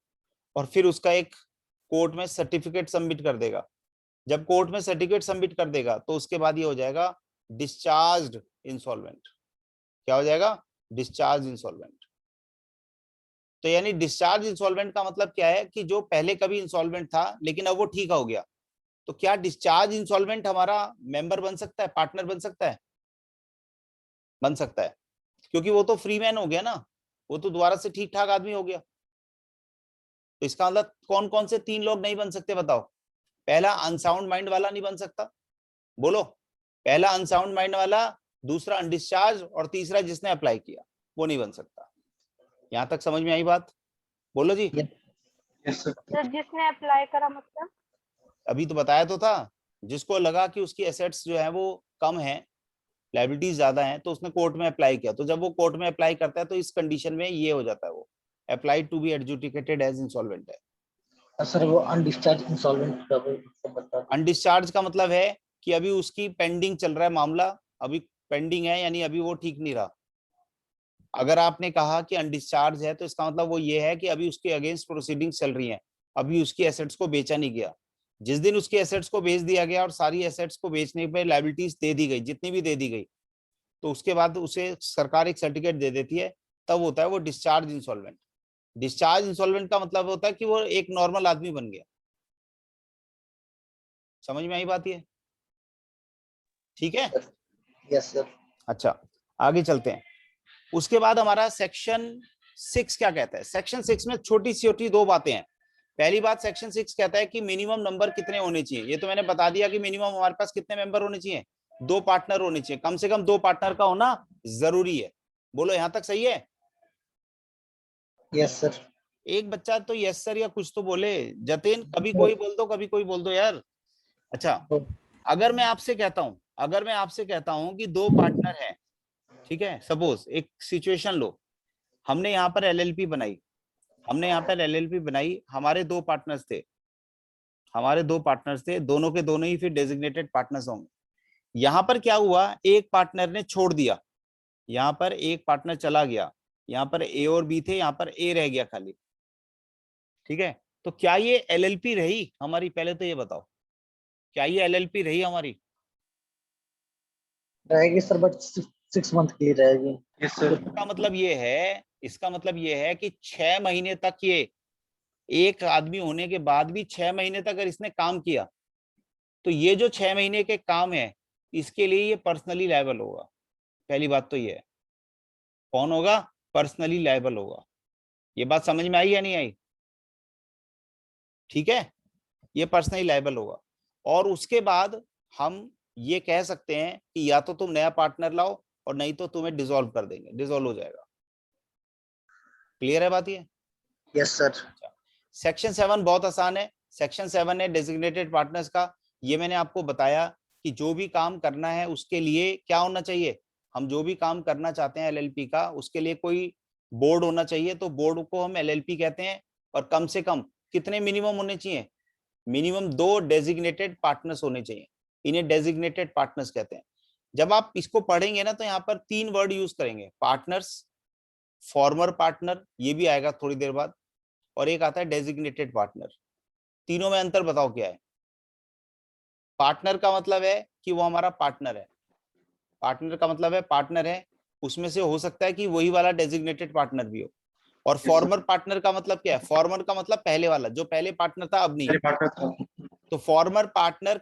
और फिर उसका एक कोर्ट में सर्टिफिकेट सबमिट कर देगा। जब कोर्ट में सर्टिफिकेट सबमिट कर देगा तो उसके बाद ये हो जाएगा डिस्चार्ज्ड इंसॉल्वेंट। क्या हो जाएगा? Discharge insolvent. तो यानी डिस्चार्ज इंसॉल्वेंट का मतलब क्या है कि जो पहले कभी इंसॉल्वेंट था लेकिन अब वो ठीक हो गया। तो क्या डिस्चार्ज इंसॉल्वेंट हमारा मेंबर बन सकता है, पार्टनर बन सकता है? बन सकता है, क्योंकि वो तो फ्री मैन हो गया ना, वो तो दोबारा से ठीक ठाक आदमी हो गया। तो इसका मतलब कौन कौन से 3 लोग नहीं बन सकते बताओ? पहला, अनसाउंड माइंड वाला नहीं बन सकता, बोलो। पहला अनसाउंड माइंड वाला, दूसरा अनडिस्चार्ज, और तीसरा जिसने अप्लाई किया वो नहीं बन सकता। यहां तक समझ में आई बात? बोलो जी। Yes sir. सर जिसने अप्लाई करा मतलब? अभी तो बताया तो था, जिसको लगा कि उसकी एसेट्स जो है वो कम है, लायबिलिटीज ज्यादा हैं, तो उसने कोर्ट में अप्लाई किया। तो जब वो कोर्ट में अप्लाई करता है तो इस कंडीशन में ये हो जाता है, वो applied to be adjudicated as insolvent है। सर वो अनडिस्चार्ज इंसॉल्वेंट का वो बता दो। अनडिस्चार्ज का मतलब है कि अभी उसकी पेंडिंग चल रहा है मामला, अभी पेंडिंग है, यानी अभी वो ठीक नहीं रहा। अगर आपने कहा कि अनडिस्चार्ज है तो इसका मतलब वो ये है कि अभी उसके अगेंस्ट प्रोसीडिंग चल रही हैं, अभी उसकी एसेट्स को बेचा नहीं गया। जिस दिन उसकी एसेट्स को बेच दिया गया और सारी एसेट्स को बेचने पे लायबिलिटीज दे दी गई, जितनी भी दे दी गई, तो उसके बाद उसे सरकार एक सर्टिफिकेट दे देती है, तब होता है वो डिस्चार्ज इंसॉल्वेंट। डिस्चार्ज इंसॉल्वेंट का मतलब होता है कि वो एक नॉर्मल आदमी बन गया। समझ में आई बात ये? ठीक है। Yes sir. अच्छा, आगे चलते हैं। उसके बाद हमारा सेक्शन 6 क्या कहता है? सेक्शन 6 में छोटी छोटी दो बातें हैं। पहली बात, सेक्शन 6 कहता है कि मिनिमम नंबर कितने होने चाहिए। ये तो मैंने बता दिया कि मिनिमम हमारे पास कितने मेंबर होने चाहिए, 2 पार्टनर होने चाहिए, कम से कम 2 पार्टनर का होना जरूरी है। बोलो यहां तक सही है? Yes sir. एक बच्चा तो यस सर या कुछ तो बोले। जतिन, कभी कोई बोल दो, कभी कोई बोल दो यार। अच्छा, अगर मैं आपसे कहता हूं कि 2 पार्टनर हैं, ठीक है, सपोज एक सिचुएशन लो, हमने यहाँ पर एलएलपी बनाई, हमारे 2 पार्टनर्स थे, दोनों के दोनों ही फिर डेजिग्नेटेड पार्टनर्स होंगे। यहाँ पर क्या हुआ, एक पार्टनर ने छोड़ दिया, यहाँ पर एक पार्टनर चला गया, यहाँ पर ए और बी थे, यहाँ पर ए रह गया खाली, ठीक है। तो क्या ये एलएलपी रही हमारी? पहले तो ये बताओ, क्या ये एलएलपी रही हमारी? रहेगी सर, बट 6 मंथ के लिए रहेगी। Yes sir. इसका मतलब ये है कि 6 महीने तक, ये एक आदमी होने के बाद भी 6 महीने तक अगर इसने काम किया, तो ये जो 6 महीने के काम है, इसके लिए ये पर्सनली लायबल होगा। पहली बात तो ये है, कौन होगा? पर्सनली लायबल होगा। ये बात समझ में आई या नहीं आई? ठीक है, ये पर्सनली लायबल होगा। और उसके बाद हम ये कह सकते हैं कि या तो तुम नया पार्टनर लाओ, और नहीं तो तुम्हें डिसॉल्व कर देंगे, डिसॉल्व हो जाएगा। क्लियर है बात ये? Yes sir. सेक्शन 7 बहुत आसान है। सेक्शन 7 है डेजिग्नेटेड पार्टनर्स का। ये मैंने आपको बताया कि जो भी काम करना है उसके लिए क्या होना चाहिए, हम जो भी काम करना चाहते हैं एलएलपी का, उसके लिए कोई बोर्ड होना चाहिए, तो बोर्ड को हम एलएलपी कहते हैं। और कम से कम कितने मिनिमम होने चाहिए? मिनिमम 2 डेजिग्नेटेड पार्टनर्स होने चाहिए, इन्हें डेजिग्नेटेड पार्टनर्स कहते हैं। जब आप इसको पढ़ेंगे ना, तो यहाँ पर 3 वर्ड यूज करेंगे, पार्टनर्स, फॉर्मर पार्टनर, ये भी आएगा थोड़ी देर बाद, और एक आता है डेजिग्नेटेड पार्टनर। तीनों में अंतर बताओ क्या है? पार्टनर का मतलब है कि वो हमारा पार्टनर है, पार्टनर है, उसमें से हो सकता है कि वही वाला डेजिग्नेटेड पार्टनर भी हो। और फॉर्मर पार्टनर का मतलब क्या है? फॉर्मर का मतलब पहले वाला, जो पहले पार्टनर था अब नहीं। मेरे पार्टनर था। तो farmer partner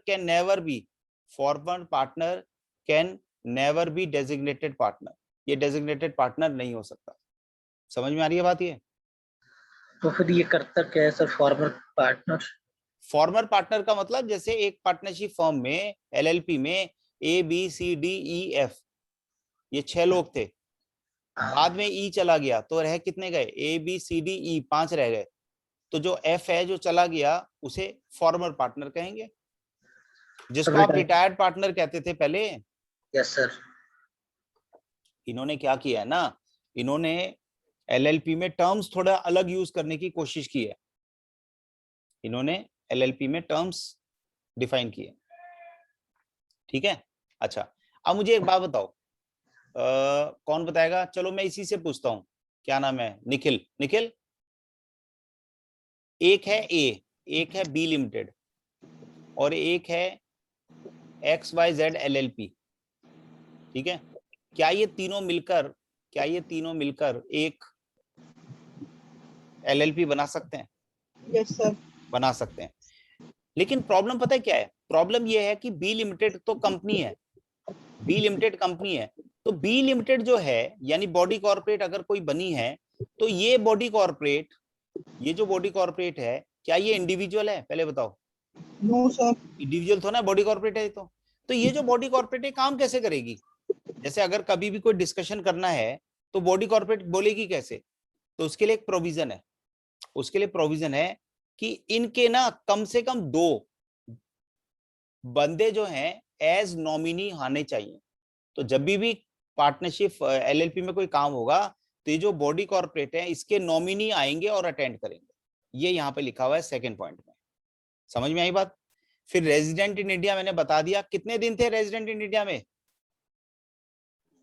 can never be designated partner, ये डेजिग्नेटेड पार्टनर नहीं हो सकता। समझ में आ रही है बात ये? तो फिर ये करता क्या है sir, farmer partner? Farmer partner का मतलब, जैसे एक पार्टनरशिप फर्म में, एलएलपी में ABCDEF, ये 6 लोग थे, बाद में ई चला गया, तो रह कितने गए? ABCDE, 5 रह गए। तो जो एफ है जो चला गया, उसे फॉर्मर पार्टनर कहेंगे, जिसको आप रिटायर्ड पार्टनर कहते थे पहले। Yes sir. इन्होंने क्या किया है ना, इन्होंने एलएलपी में टर्म्स थोड़ा अलग यूज करने की कोशिश की है, इन्होंने एलएलपी में टर्म्स डिफाइन किए। ठीक है। अच्छा, अब मुझे एक बात बताओ, कौन बताएगा? चलो मैं इसी से पूछता हूं, क्या नाम है? निखिल। एक है ए, एक है बी लिमिटेड, और एक है XYZ LLP, ठीक है। क्या ये तीनों मिलकर एक LLP बना सकते हैं? Yes sir. बना सकते हैं। लेकिन प्रॉब्लम पता है क्या है? प्रॉब्लम ये है कि बी लिमिटेड तो कंपनी है, तो बी लिमिटेड जो है, यानी बॉडी कॉर्पोरेट अगर कोई बनी है, तो ये जो बॉडी कॉर्पोरेट है, क्या ये इंडिविजुअल है? पहले बताओ। No sir. इंडिविजुअल तो ना, बॉडी कॉर्पोरेट है। तो ये जो बॉडी कॉर्पोरेट है काम कैसे करेगी? जैसे अगर कभी भी कोई डिस्कशन करना है, तो बॉडी कॉर्पोरेट बोलेगी कैसे? तो उसके लिए एक प्रोविजन है कि इनके ना कम से कम 2 बंदे जो हैं एज नॉमिनी आने चाहिए। तो जब भी पार्टनरशिप एलएलपी में कोई काम होगा तो ये जो बॉडी कॉर्पोरेट है इसके नॉमिनी आएंगे और अटेंड करेंगे, ये यहाँ पे लिखा हुआ है सेकंड पॉइंट में। समझ में आई बात? फिर रेजिडेंट इन इंडिया मैंने बता दिया, कितने दिन थे रेजिडेंट इन इंडिया में?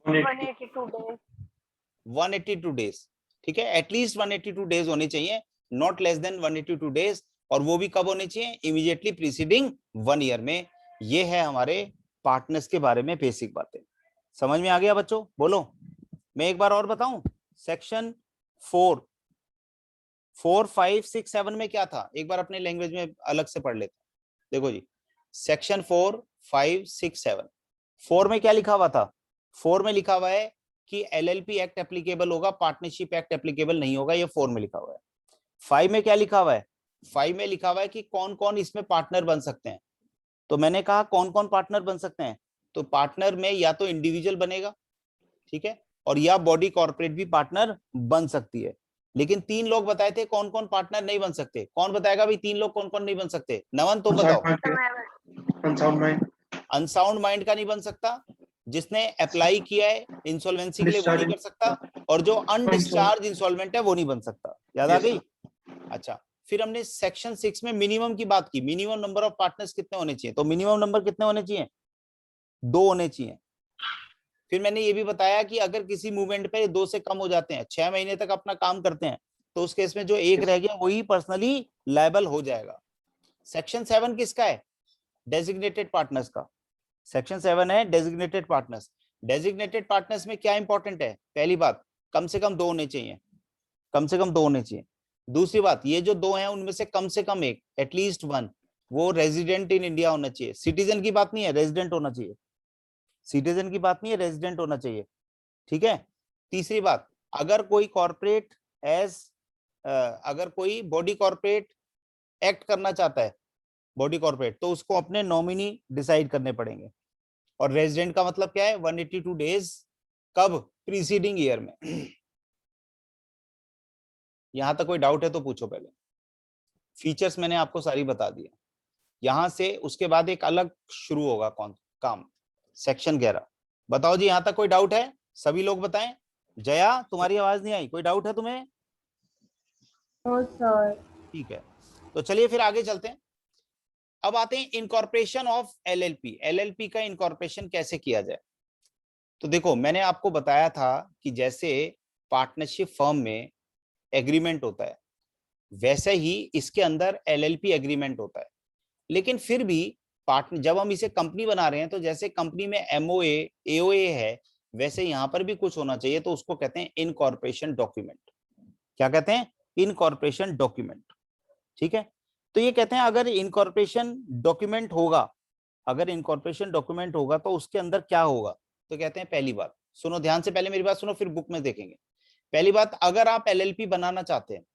182 days। 182 डेज, ठीक है, एटलीस्ट 182 डेज होने चाहिए, नॉट लेस देन 182 डेज। और वो भी कब होने चाहिए? इमीडिएटली प्रीसीडिंग 1 ईयर में। ये है हमारे पार्टनर्स के बारे में बेसिक बातें। समझ में आ गया बच्चों? बोलो। मैं एक बार और बताऊं, सेक्शन 4, 5, 6, 7 में क्या था, एक बार अपने लैंग्वेज में अलग से पढ़ लेते हैं। देखो जी, सेक्शन 4, 5, 6, 7, 4 में क्या लिखा हुआ था? 4 में लिखा हुआ है कि एलएलपी एक्ट एप्लीकेबल होगा, पार्टनरशिप एक्ट एप्लीकेबल नहीं होगा, ये 4 में लिखा हुआ है। 5 में क्या लिखा हुआ है? 5 में लिखा हुआ है कि कौन कौन इसमें पार्टनर बन सकते हैं। तो मैंने कहा कौन कौन पार्टनर बन सकते हैं, तो पार्टनर में या तो इंडिविजुअल बनेगा, ठीक है, और या बॉडी कॉर्पोरेट भी पार्टनर बन सकती है। लेकिन 3 लोग बताए थे कौन कौन पार्टनर नहीं बन सकते। कौन बताएगा भाई 3 लोग कौन कौन नहीं बन सकते? नवन तुम बताओ। अनसाउंड माइंड का नहीं बन सकता, जिसने अप्लाई किया है इंसॉल्वेंसी के लिए वो नहीं कर सकता, और जो अनडिस्चार्ज इंसॉल्वेंट है वो नहीं बन सकता। याद आ गई? अच्छा, फिर हमने सेक्शन 6 में मिनिमम की बात की, मिनिमम नंबर ऑफ पार्टनर्स कितने होने चाहिए, तो मिनिमम नंबर कितने होने चाहिए? 2 होने चाहिए। फिर मैंने ये भी बताया कि अगर किसी मूवमेंट पे 2 से कम हो जाते हैं, 6 महीने तक अपना काम करते हैं, तो उस केस में जो एक रह गया वही पर्सनली लायबल हो जाएगा। सेक्शन 7 किसका है? डेजिग्नेटेड पार्टनर्स का। सेक्शन 7 है डेजिग्नेटेड पार्टनर्स। डेजिग्नेटेड पार्टनर्स में क्या इंपॉर्टेंट है? पहली बात, कम से कम 2 होने चाहिए, कम से कम 2 होने चाहिए। दूसरी बात, ये जो 2 हैं उनमें से कम एक, एटलीस्ट 1, वो रेजिडेंट इन इंडिया होना चाहिए। सिटीजन की बात नहीं है, रेजिडेंट होना चाहिए। सिटीजन की बात नहीं है, रेजिडेंट होना चाहिए, ठीक है। तीसरी बात, अगर कोई कॉर्पोरेट अगर कोई बॉडी कॉर्पोरेट एक्ट करना चाहता है, बॉडी कॉर्पोरेट, तो उसको अपने नॉमिनी डिसाइड करने पड़ेंगे। और रेजिडेंट का मतलब क्या है? 182 डेज, कब? प्रीसीडिंग ईयर में। यहां तक कोई डाउट है तो पूछो पहले। फीचर्स मैंने आपको सारी बता दी है। यहां से उसके बाद एक अलग शुरू होगा कौन काम, सेक्शन 11। बताओ जी, यहां तक कोई डाउट है? सभी लोग बताएं। जया, तुम्हारी आवाज नहीं आई, कोई डाउट है तुम्हें? सर। ठीक है, तो चलिए फिर आगे चलते हैं। अब आते हैं इनकॉर्पोरेशन ऑफ एलएलपी। एलएलपी का इनकॉर्पोरेशन कैसे किया जाए? तो देखो, मैंने आपको बताया था कि जैसे पार्टनरशिप फर्म में एग्रीमेंट होता है, वैसे ही इसके अंदर एलएलपी एग्रीमेंट होता है। लेकिन फिर भी पार्टनर, जब हम इसे कंपनी बना रहे हैं, तो जैसे कंपनी में एमओए, एओए है, वैसे यहां पर भी कुछ होना चाहिए, तो उसको कहते हैं इनकॉर्पोरेशन डॉक्यूमेंट। क्या कहते हैं? इनकॉर्पोरेशन डॉक्यूमेंट, ठीक है। तो ये कहते हैं अगर इनकॉर्पोरेशन डॉक्यूमेंट होगा, अगर इनकॉर्पोरेशन डॉक्यूमेंट होगा तो उसके अंदर क्या होगा? तो कहते हैं, पहली बात सुनो ध्यान से, पहले मेरी बात सुनो फिर बुक में देखेंगे। पहली बात, अगर आप एलएलपी बनाना चाहते हैं,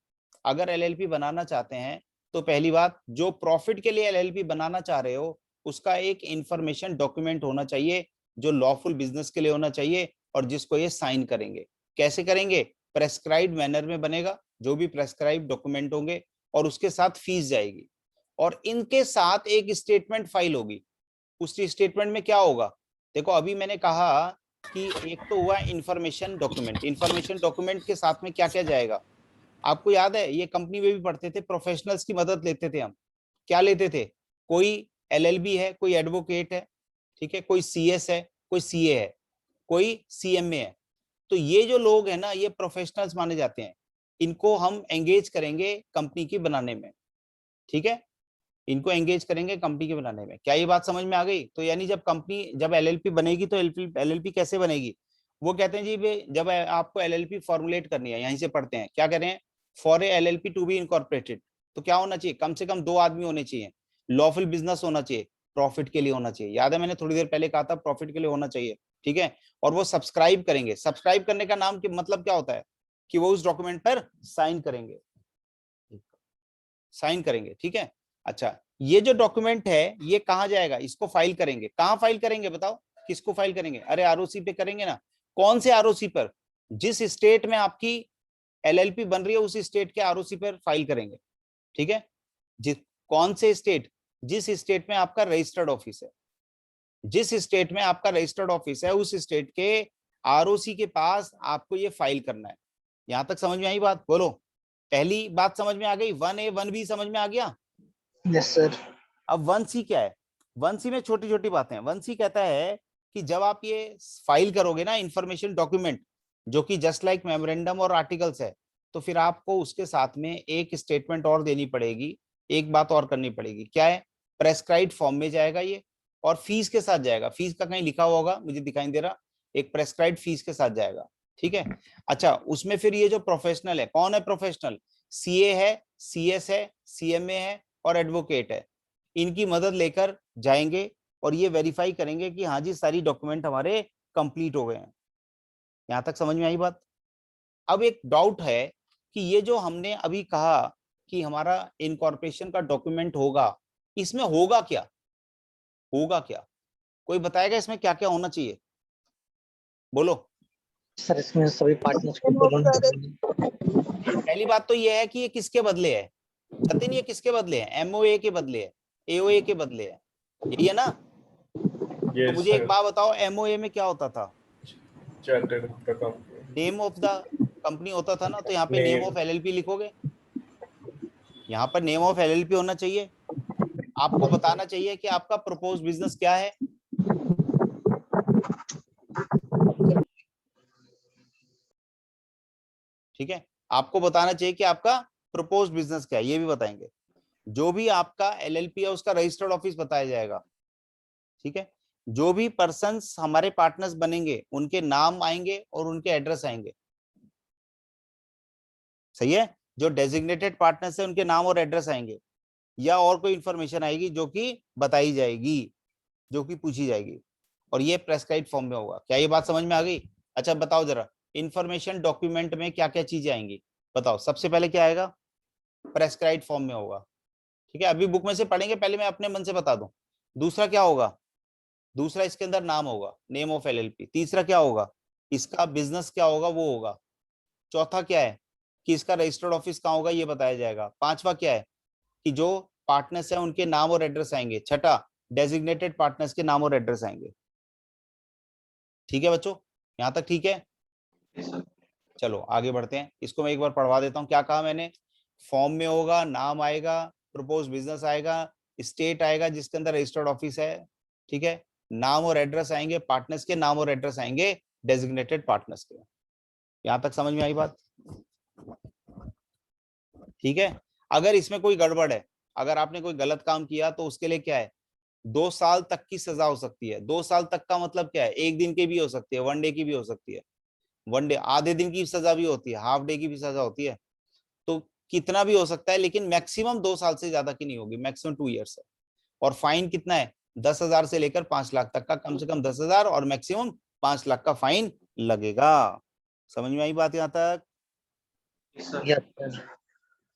अगर एलएलपी बनाना चाहते हैं, तो पहली बात, जो प्रॉफिट के लिए एलएलपी बनाना चाह रहे हो, उसका एक इंफॉर्मेशन डॉक्यूमेंट होना चाहिए, जो लॉफुल बिजनेस के लिए होना चाहिए, और जिसको ये साइन करेंगे। कैसे करेंगे? प्रेस्क्राइब्ड मैनर में बनेगा, जो भी प्रेस्क्राइब्ड डॉक्यूमेंट होंगे, और उसके साथ फीस जाएगी, और इनके साथ एक स्टेटमेंट फाइल होगी। उस स्टेटमेंट में क्या होगा? देखो, अभी मैंने कहा कि एक तो हुआ इंफॉर्मेशन डॉक्यूमेंट। इंफॉर्मेशन डॉक्यूमेंट के साथ में क्या क्या जाएगा? आपको याद है, ये कंपनी में भी पढ़ते थे, प्रोफेशनल्स की मदद लेते थे हम। क्या लेते थे? कोई एलएलबी है, कोई एडवोकेट है, ठीक है, कोई सीएस है, कोई सीए है, कोई सीएमए है। तो ये जो लोग हैं ना, ये प्रोफेशनल्स माने जाते हैं। इनको हम एंगेज करेंगे कंपनी की बनाने में, ठीक है, इनको एंगेज करेंगे कंपनी के बनाने में। क्या ये बात समझ में आ गई? तो यानी जब एलएलपी बनेगी, तो एलएलपी कैसे बनेगी? वो कहते हैं जी, जब आपको एलएलपी फॉर्मुलेट करनी है, यहीं से पढ़ते हैं, क्या कह रहे हैं? For a LLP to be incorporated, तो क्या होना चाहिए? कम से कम 2 आदमी होने चाहिए, लॉफुल बिजनेस होना चाहिए, प्रॉफिट के लिए होना चाहिए। याद है, मैंने थोड़ी देर पहले कहा था प्रॉफिट के लिए होना चाहिए, ठीक है। और वो सब्सक्राइब करेंगे। सब्सक्राइब करने का नाम मतलब क्या होता है? कि वो उस डॉक्यूमेंट पर साइन करेंगे, साइन करेंगे, ठीक है। अच्छा, ये जो डॉक्यूमेंट है, ये कहाँ जाएगा? इसको फाइल करेंगे। कहाँ फाइल करेंगे बताओ? किसको फाइल करेंगे? अरे आरओसी पे करेंगे ना। कौन से आरओसी पर? जिस स्टेट में आपकी एलएलपी बन रही है, उस स्टेट के आरओसी पर फाइल करेंगे, ठीक है। कौन से स्टेट? जिस स्टेट में आपका रजिस्टर्ड ऑफिस है, जिस स्टेट में आपका रजिस्टर्ड ऑफिस है उस स्टेट के आरओसी के पास आपको ये फाइल करना है। यहां तक समझ में आई बात? बोलो, पहली बात समझ में आ गई? 1A 1B समझ में आ गया? Yes sir. अब 1C क्या है? 1C में छोटी छोटी बातें। 1C कहता है कि जब आप ये फाइल करोगे ना इंफॉर्मेशन डॉक्यूमेंट, जो कि जस्ट लाइक मेमोरेंडम और आर्टिकल्स है, तो फिर आपको उसके साथ में एक स्टेटमेंट और देनी पड़ेगी, एक बात और करनी पड़ेगी। क्या है? प्रेस्क्राइब्ड फॉर्म में जाएगा ये, और फीस के साथ जाएगा। फीस का कहीं लिखा हुआ होगा, मुझे दिखाई दे रहा, एक प्रेस्क्राइब्ड फीस के साथ जाएगा। ठीक है। अच्छा, उसमें फिर ये जो प्रोफेशनल है, कौन है प्रोफेशनल? सीए है, सीएस है, सीएमए है और एडवोकेट है। इनकी मदद लेकर जाएंगे और ये वेरीफाई करेंगे कि हाँ जी सारी डॉक्यूमेंट हमारे कंप्लीट हो गए हैं। यहां तक समझ में आई बात? अब एक डाउट है कि ये जो हमने अभी कहा कि हमारा इनकॉर्पोरेशन का डॉक्यूमेंट होगा, इसमें होगा क्या? होगा क्या? कोई बताएगा इसमें क्या क्या होना चाहिए? बोलो। सर इसमें सभी पार्टनर्स को Name of बोलना the चाहिए। पहली बात तो ये है कि ये किसके बदले है सतिन? ये किसके बदले है? एमओए के बदले है, एओए के बदले है, यही है ना? तो मुझे एक बात बताओ, एमओए में क्या होता था? नेम ऑफ द कंपनी होता था ना, तो यहाँ पे नेम ऑफ एलएलपी लिखोगे, यहाँ पर नेम ऑफ एलएलपी होना चाहिए। आपको बताना चाहिए कि आपका प्रपोज बिजनेस क्या है। ठीक है, आपको बताना चाहिए कि आपका प्रपोज बिजनेस क्या है, ये भी बताएंगे। जो भी आपका एलएलपी है उसका रजिस्टर्ड ऑफिस बताया जाएगा। ठीक है, जो भी पर्सन्स हमारे पार्टनर्स बनेंगे उनके नाम आएंगे और उनके एड्रेस आएंगे। सही है? जो डेजिग्नेटेड पार्टनर्स है उनके नाम और एड्रेस आएंगे, या और कोई इंफॉर्मेशन आएगी जो कि बताई जाएगी, जो कि पूछी जाएगी, और ये प्रेस्क्राइब्ड फॉर्म में होगा। क्या ये बात समझ में आ गई? अच्छा बताओ जरा, इंफॉर्मेशन डॉक्यूमेंट में क्या क्या चीजें आएंगी बताओ। सबसे पहले क्या आएगा? प्रेस्क्राइब्ड फॉर्म में होगा। ठीक है, अभी बुक में से पढ़ेंगे, पहले मैं अपने मन से बता दूं। दूसरा क्या होगा? दूसरा इसके अंदर नाम होगा, नेम ऑफ एलएलपी। तीसरा क्या होगा? इसका बिजनेस क्या होगा, वो होगा। चौथा क्या है? कि इसका रजिस्टर्ड ऑफिस कहाँ होगा, ये बताया जाएगा। पांचवा क्या है? कि जो पार्टनर्स हैं उनके नाम और एड्रेस आएंगे। छठा, डेजिग्नेटेड पार्टनर्स के नाम और एड्रेस आएंगे। ठीक है बच्चों, यहां तक ठीक है? Yes, sir. चलो आगे बढ़ते हैं। इसको मैं एक बार पढ़वा देता हूँ। क्या कहा मैंने? फॉर्म में होगा, नाम आएगा, प्रपोज बिजनेस आएगा, स्टेट आएगा जिसके अंदर रजिस्टर्ड ऑफिस है। ठीक है, नाम और एड्रेस आएंगे, पार्टनर्स के नाम और एड्रेस आएंगे, डेजिग्नेटेड पार्टनर्स के। यहां तक समझ में आई बात? ठीक है। अगर इसमें कोई गड़बड़ है, अगर आपने कोई गलत काम किया, तो उसके लिए क्या है? 2 साल तक की सजा हो सकती है। 2 साल तक का मतलब क्या है? 1 दिन की भी हो सकती है, 1 डे की भी हो सकती है। 1 डे, आधे दिन की सजा भी होती है, हाफ डे की भी सजा होती है। तो कितना भी हो सकता है, लेकिन मैक्सिमम 2 साल से ज्यादा की नहीं होगी, मैक्सिमम 2 ईयर्स है। और फाइन कितना है? 10,000 से लेकर 5 लाख तक का, कम से कम 10,000 और मैक्सिमम 5 लाख का फाइन लगेगा। समझ में आई बात यहां तक? Yes, sir. Yes sir.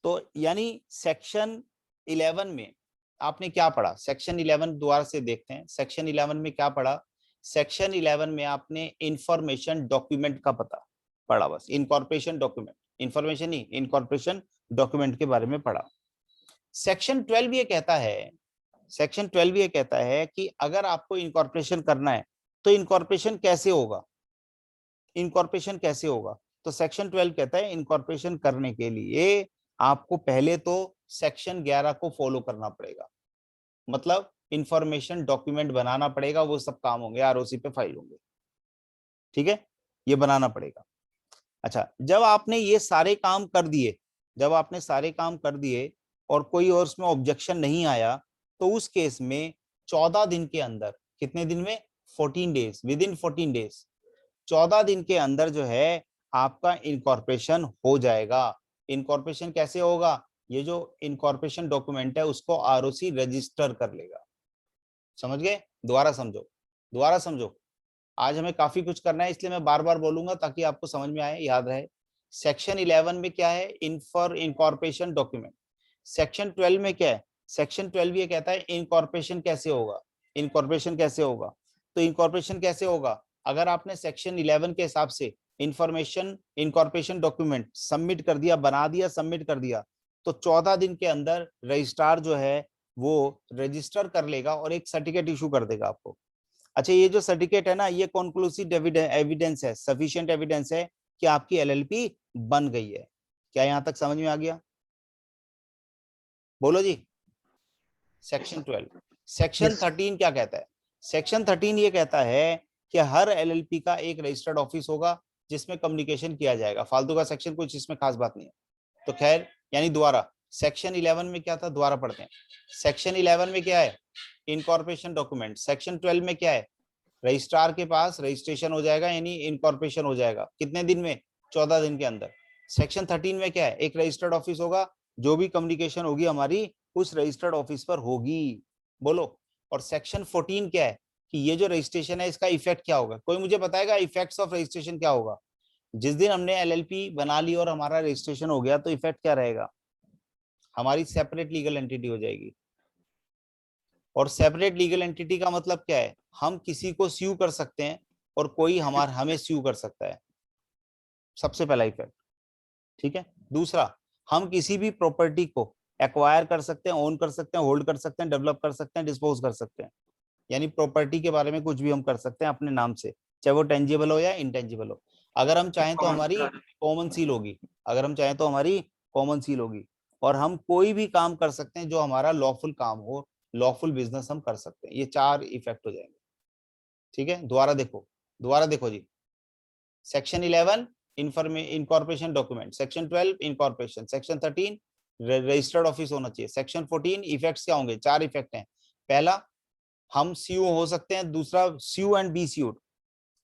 तो यानी सेक्शन 11 में आपने क्या पढ़ा? सेक्शन 11 दोबारा से देखते हैं। सेक्शन 11 में क्या पढ़ा? सेक्शन 11 में आपने इंफॉर्मेशन डॉक्यूमेंट का पता पढ़ा, बस इनकॉर्पोरेशन डॉक्यूमेंट, इंफॉर्मेशन नहीं, इनकॉर्पोरेशन डॉक्यूमेंट के बारे में पढ़ा। सेक्शन 12 ये कहता है, सेक्शन 12 ये कहता है कि अगर आपको इनकॉर्पोरेशन करना है तो इनकॉर्पोरेशन कैसे होगा? इनकॉर्पोरेशन कैसे होगा? तो सेक्शन 12 कहता है इनकॉर्पोरेशन करने के लिए आपको पहले तो सेक्शन 11 को फॉलो करना पड़ेगा। मतलब इंफॉर्मेशन डॉक्यूमेंट बनाना पड़ेगा, वो सब काम होंगे, आरओसी पे फाइल होंगे। ठीक है, ये बनाना पड़ेगा। अच्छा, जब आपने ये सारे काम कर दिए, जब आपने सारे काम कर दिए और कोई और उसमें ऑब्जेक्शन नहीं आया, तो उस केस में 14 दिन के अंदर, कितने दिन में? 14 डेज, विद इन 14 डेज, 14 दिन के अंदर जो है आपका इनकॉर्पोरेशन हो जाएगा। इनकॉर्पोरेशन कैसे होगा? ये जो इनकॉर्पोरेशन डॉक्यूमेंट है उसको आरओसी रजिस्टर कर लेगा। समझ गए? दोबारा समझो, दोबारा समझो। आज हमें काफी कुछ करना है, इसलिए मैं बार बार बोलूंगा ताकि आपको समझ में आए, याद रहे। सेक्शन 11 में क्या है? Incorporation document. सेक्शन 12 में क्या है? सेक्शन 12 ये कहता है इनकॉर्पोरेशन कैसे होगा। इनकॉर्पोरेशन कैसे होगा? तो इनकॉर्पोरेशन कैसे होगा? अगर आपने सेक्शन 11 के हिसाब से इंफॉर्मेशन इनकॉर्पोरेशन डॉक्यूमेंट सबमिट कर दिया, बना दिया, सबमिट कर दिया, तो 14 दिन के अंदर रजिस्ट्रार जो है वो रजिस्टर कर लेगा और एक सर्टिफिकेट इशू कर देगा आपको। अच्छा, ये जो सर्टिफिकेट है ना, ये कॉन्क्लूसिव एविडेंस है, सफिशिएंट एविडेंस है कि आपकी एलएलपी बन गई है। क्या यहां तक समझ में आ गया? बोलो जी। सेक्शन 12। Section Yes. 13 क्या कहता है? सेक्शन 13 ये कहता है कि हर एलएलपी का एक रजिस्टर्ड ऑफिस होगा जिसमें कम्युनिकेशन किया जाएगा। फालतू का सेक्शन कुछ इसमें खास बात नहीं है। तो खैर, यानी दोबारा सेक्शन 11 में क्या था, दोबारा पढ़ते हैं। सेक्शन 11 में क्या है? Incorporation document. सेक्शन 12 में क्या है? रजिस्ट्रार के पास रजिस्ट्रेशन हो जाएगा, यानी इनकॉर्पोरेशन हो जाएगा। कितने दिन में? 14 दिन के अंदर। सेक्शन 13 में क्या है? एक रजिस्टर्ड ऑफिस होगा, जो भी कम्युनिकेशन होगी हमारी उस रजिस्टर्ड ऑफिस पर होगी। बोलो। और सेक्शन 14 क्या है? कि ये जो रजिस्ट्रेशन है इसका इफेक्ट क्या होगा? कोई मुझे बताएगा इफेक्ट्स ऑफ रजिस्ट्रेशन क्या होगा? जिस दिन हमने एलएलपी बना ली और हमारा रजिस्ट्रेशन हो गया तो इफेक्ट क्या रहेगा? हमारी सेपरेट लीगल एंटिटी हो जाएगी। और सेपरेट लीगल एंटिटी का मतलब क्या है? हम किसी को स्यू कर सकते हैं और कोई हमें स्यू कर सकता है। सबसे पहला इफेक्ट। ठीक है। दूसरा, हम किसी भी प्रॉपर्टी को एक्वायर कर सकते हैं, ओन कर सकते हैं, होल्ड कर सकते हैं, डेवलप कर सकते हैं, डिस्पोज कर सकते हैं। यानी प्रॉपर्टी के बारे में कुछ भी हम कर सकते हैं अपने नाम से, चाहे वो टेंजिबल हो या इंटेंजिबल हो। अगर हम चाहें तो हमारी कॉमन सील होगी। अगर हम चाहें तो हमारी कॉमन सील होगी। और हम कोई भी काम कर सकते हैं जो हमारा लॉफुल काम हो, लॉफुल बिजनेस हम कर सकते हैं। ये 4 इफेक्ट हो जाएंगे। ठीक है, दोबारा देखो जी। Section 11 incorporation document, section 12 incorporation, section 13 registered office होना चाहिए, सेक्शन 14 इफेक्ट्स क्या होंगे? 4 इफेक्ट हैं। पहला, हम सीयू हो सकते हैं। दूसरा, sue and be sued,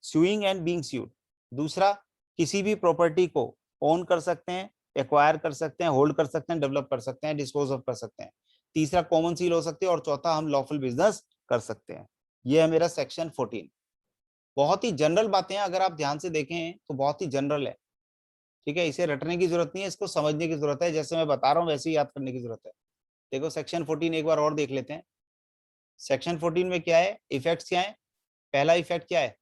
suing and being sued. दूसरा, किसी भी प्रॉपर्टी को ओन कर सकते हैं, एक्वायर कर सकते हैं, होल्ड कर सकते हैं, डेवलप कर सकते हैं, डिस्पोज ऑफ कर सकते हैं। तीसरा, कॉमन सील हो सकती है। और चौथा, हम लॉफुल बिजनेस कर सकते हैं। ये है मेरा सेक्शन 14। बहुत ही जनरल बातें हैं, अगर आप ध्यान से देखें तो बहुत ही जनरल है। ठीक है, इसे रटने की जरूरत नहीं है, इसको समझने की जरूरत है। जैसे मैं बता रहा हूँ वैसे ही याद करने की जरूरत है। देखो, सेक्शन 14 एक बार और देख लेते हैं। सेक्शन 14 में क्या है? इफेक्ट्स क्या है? पहला इफेक्ट क्या है?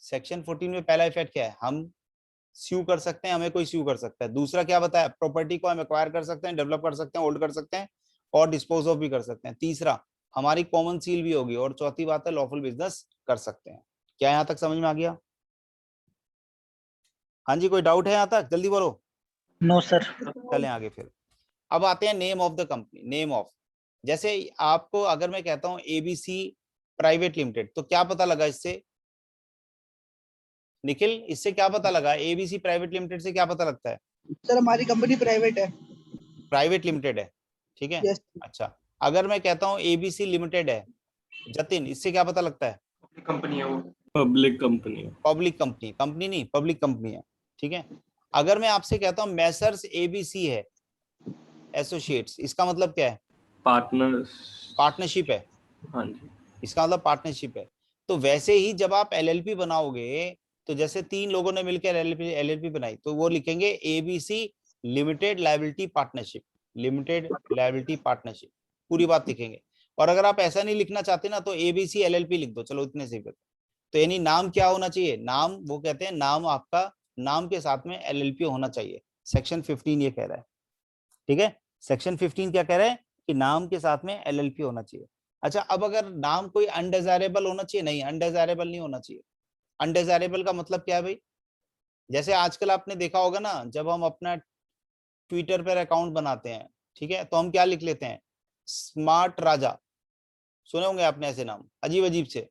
सेक्शन 14 में पहला इफेक्ट क्या है? हम स्यू कर सकते हैं, हमें कोई स्यू कर सकता है। दूसरा क्या बताया? प्रॉपर्टी को हम एक्वायर कर सकते हैं, डेवलप कर सकते हैं, होल्ड कर सकते हैं और डिस्पोज ऑफ भी कर सकते हैं। तीसरा, हमारी कॉमन सील भी होगी। और चौथी बात है, लॉफुल बिजनेस कर सकते हैं। क्या यहां तक समझ में आ गया? हाँ जी, कोई डाउट है यहां तक? जल्दी बोलो। No, sir. चलें आगे फिर। अब आते हैं name of the company. Name of, जैसे आपको अगर मैं कहता हूं एबीसी प्राइवेट लिमिटेड, तो क्या पता लगा इससे? निखिल, इससे क्या पता लगा? एबीसी प्राइवेट लिमिटेड से क्या पता लगता है? सर हमारी कंपनी प्राइवेट है। प्राइवेट लिमिटेड है। ठीक है। यस। अच्छा, अगर मैं कहता हूं एबीसी लिमिटेड है, जतिन, इससे क्या पता लगता है? कंपनी है वो। पब्लिक कंपनी है। पब्लिक कंपनी, कंपनी नहीं, पब्लिक कंपनी है। ठीक है। अगर मैं आपसे कहता हूं मैसर्स एबीसी है एसोसिएट्स, इसका मतलब क्या है? पार्टनर। पार्टनरशिप है। हाँ जी। इसका मतलब पार्टनरशिप है। तो वैसे ही जब आप एलएलपी बनाओगे, तो जैसे 3 लोगों ने मिलकर एलएलपी बनाई, तो वो लिखेंगे ABC limited liability partnership, limited liability partnership, पूरी बात लिखेंगे। और अगर आप ऐसा नहीं लिखना चाहते ना, तो एबीसी एलएलपी लिख दो, चलो इतने से। तो यानी नाम क्या होना चाहिए? नाम, वो कहते हैं नाम आपका, नाम के साथ में एलएलपी होना चाहिए। सेक्शन 15 ये कह रहा है। ठीक है, सेक्शन 15 क्या कह रहा है? कि नाम के साथ में एलएलपी होना चाहिए। अच्छा, अब अगर नाम कोई अनडिजायरेबल होना चाहिए? नहीं, अनडिजायरेबल नहीं होना चाहिए। अनडिजायरेबल का मतलब क्या है भाई? जैसे आजकल आपने देखा होगा ना, जब हम अपना ट्विटर पर अकाउंट बनाते हैं, ठीक है, तो हम क्या लिख लेते हैं? स्मार्ट राजा। सुने होंगे आपने ऐसे नाम, अजीब अजीब से।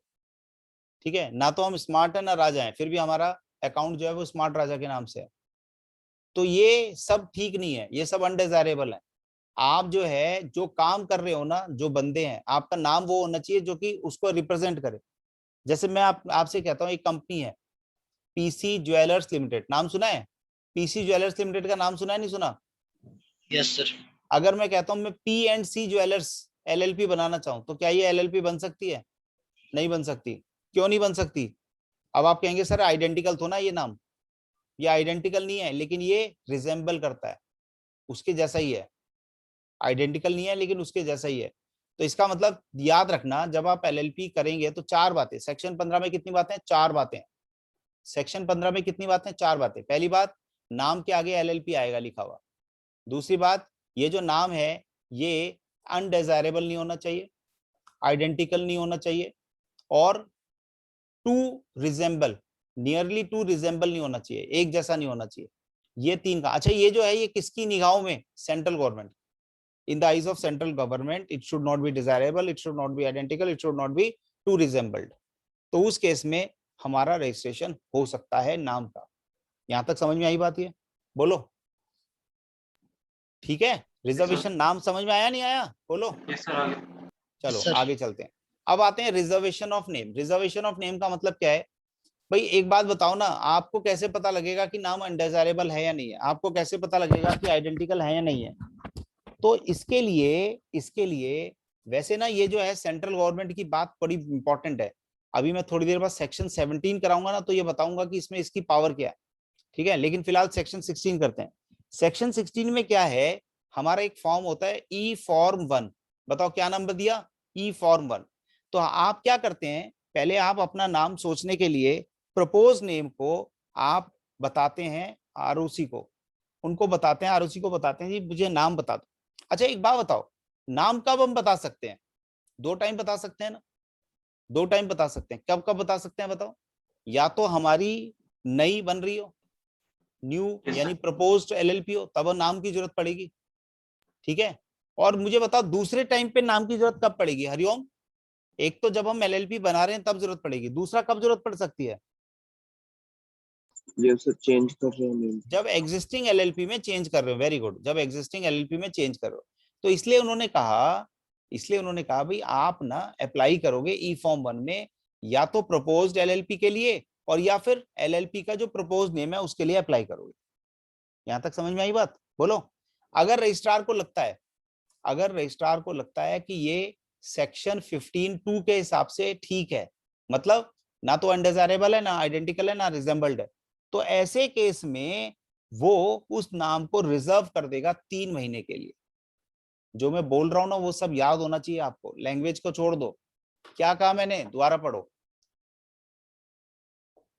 ठीक है ना, तो हम स्मार्ट है ना राजा है, फिर भी हमारा अकाउंट जो है वो स्मार्ट राजा के नाम से है। तो ये सब ठीक नहीं है, ये सब अनडिजायरेबल है। आप जो है, जो काम कर रहे हो ना, जो बंदे हैं, आपका नाम वो होना चाहिए जो कि उसको रिप्रेजेंट करे। जैसे मैं आपसे कहता हूँ, एक कंपनी है पीसी ज्वेलर्स लिमिटेड, नाम सुना है? पीसी ज्वेलर्स लिमिटेड का नाम सुना है, नहीं सुना? Yes, sir. अगर मैं कहता हूँ मैं P and C jewellers LLP बनाना चाहूँ, तो क्या ये एलएलपी बन सकती है? नहीं बन सकती। क्यों नहीं बन सकती? अब आप कहेंगे सर आइडेंटिकल तो ना ये नाम। ये आइडेंटिकल नहीं है, लेकिन ये रिजेंबल करता है, उसके जैसा ही है। आइडेंटिकल नहीं है लेकिन उसके जैसा ही है। तो इसका मतलब याद रखना, जब आप एलएलपी करेंगे तो 4 बातें। सेक्शन 15 में कितनी बातें? 4 बातें। सेक्शन 15 में कितनी बातें? 4 बातें। पहली बात, नाम के आगे एलएलपी आएगा लिखा हुआ। दूसरी बात, ये जो नाम है ये अनडिजायरेबल नहीं होना चाहिए, आइडेंटिकल नहीं होना चाहिए, और too resemble, nearly too resemble नहीं होना चाहिए, एक जैसा नहीं होना चाहिए। ये 3 का। अच्छा ये जो है ये किसकी निगाहों में? Central government. In the eyes of central government it should not be desirable, it should not be identical, it should not be too resembled. तो उस केस में हमारा रजिस्ट्रेशन हो सकता है नाम का। यहां तक समझ में आई बात? ये बोलो ठीक है। रिजर्वेशन नाम समझ में आया नहीं आया? बोलो। यस सर आगे। चलो सर। आगे चलते हैं। अब आते हैं reservation of name. Reservation of name का मतलब क्या है भाई? एक बात बताओ ना, आपको कैसे पता लगेगा कि नाम अनडिजायरेबल है या नहीं है? आपको कैसे पता लगेगा कि आइडेंटिकल है या नहीं है? तो इसके लिए वैसे ना ये जो है सेंट्रल गवर्नमेंट की बात बड़ी इंपॉर्टेंट है। अभी मैं थोड़ी देर बाद सेक्शन 17 कराऊंगा ना, तो ये बताऊंगा कि इसमें इसकी पावर क्या है, ठीक है। लेकिन फिलहाल सेक्शन 16 करते हैं। सेक्शन 16 में क्या है? हमारा एक फॉर्म होता है ई फॉर्म 1। बताओ क्या नंबर दिया? ई फॉर्म 1। तो आप क्या करते हैं, पहले आप अपना नाम सोचने के लिए प्रपोज नेम को आप बताते हैं आरओसी को, उनको बताते हैं, आरओसी को बताते हैं जी मुझे नाम बता दो। अच्छा एक बात बताओ, नाम कब हम बता सकते हैं? 2 टाइम बता सकते हैं ना? 2 टाइम बता सकते हैं। कब कब बता सकते हैं बताओ? या तो हमारी नई बन रही हो, न्यू Yes, यानी sir. प्रपोज्ड एलएलपी हो, तब नाम की जरूरत पड़ेगी, ठीक है। और मुझे बताओ दूसरे टाइम पे नाम की जरूरत कब पड़ेगी? हरिओम, एक तो जब हम एलएलपी बना रहे हैं तब जरूरत पड़ेगी, दूसरा कब जरूरत पड़ सकती है? ये सर चेंज कर रहे हैं नेम। जब एग्जिस्टिंग एलएलपी में चेंज कर रहे हो। वेरी गुड, जब एग्जिस्टिंग एलएलपी में चेंज कर रहे हो। तो इसलिए उन्होंने कहा भाई आप ना अप्लाई करोगे ई फॉर्म 1 में या तो प्रपोज्ड एलएलपी के लिए और या फिर एलएलपी का जो प्रपोज नेम है उसके लिए अप्लाई करोगे। यहां तक समझ में आई बात? बोलो। अगर रजिस्ट्रार को लगता है कि ये सेक्शन 15(2) के हिसाब से ठीक है, मतलब ना तो अनडिजायरेबल है, ना आइडेंटिकल है, ना रिजेंबल्ड है, तो ऐसे केस में वो उस नाम को रिजर्व कर देगा 3 महीने के लिए। जो मैं बोल रहा हूं ना वो सब याद होना चाहिए आपको, लैंग्वेज को छोड़ दो। क्या कहा मैंने? दोबारा पढ़ो।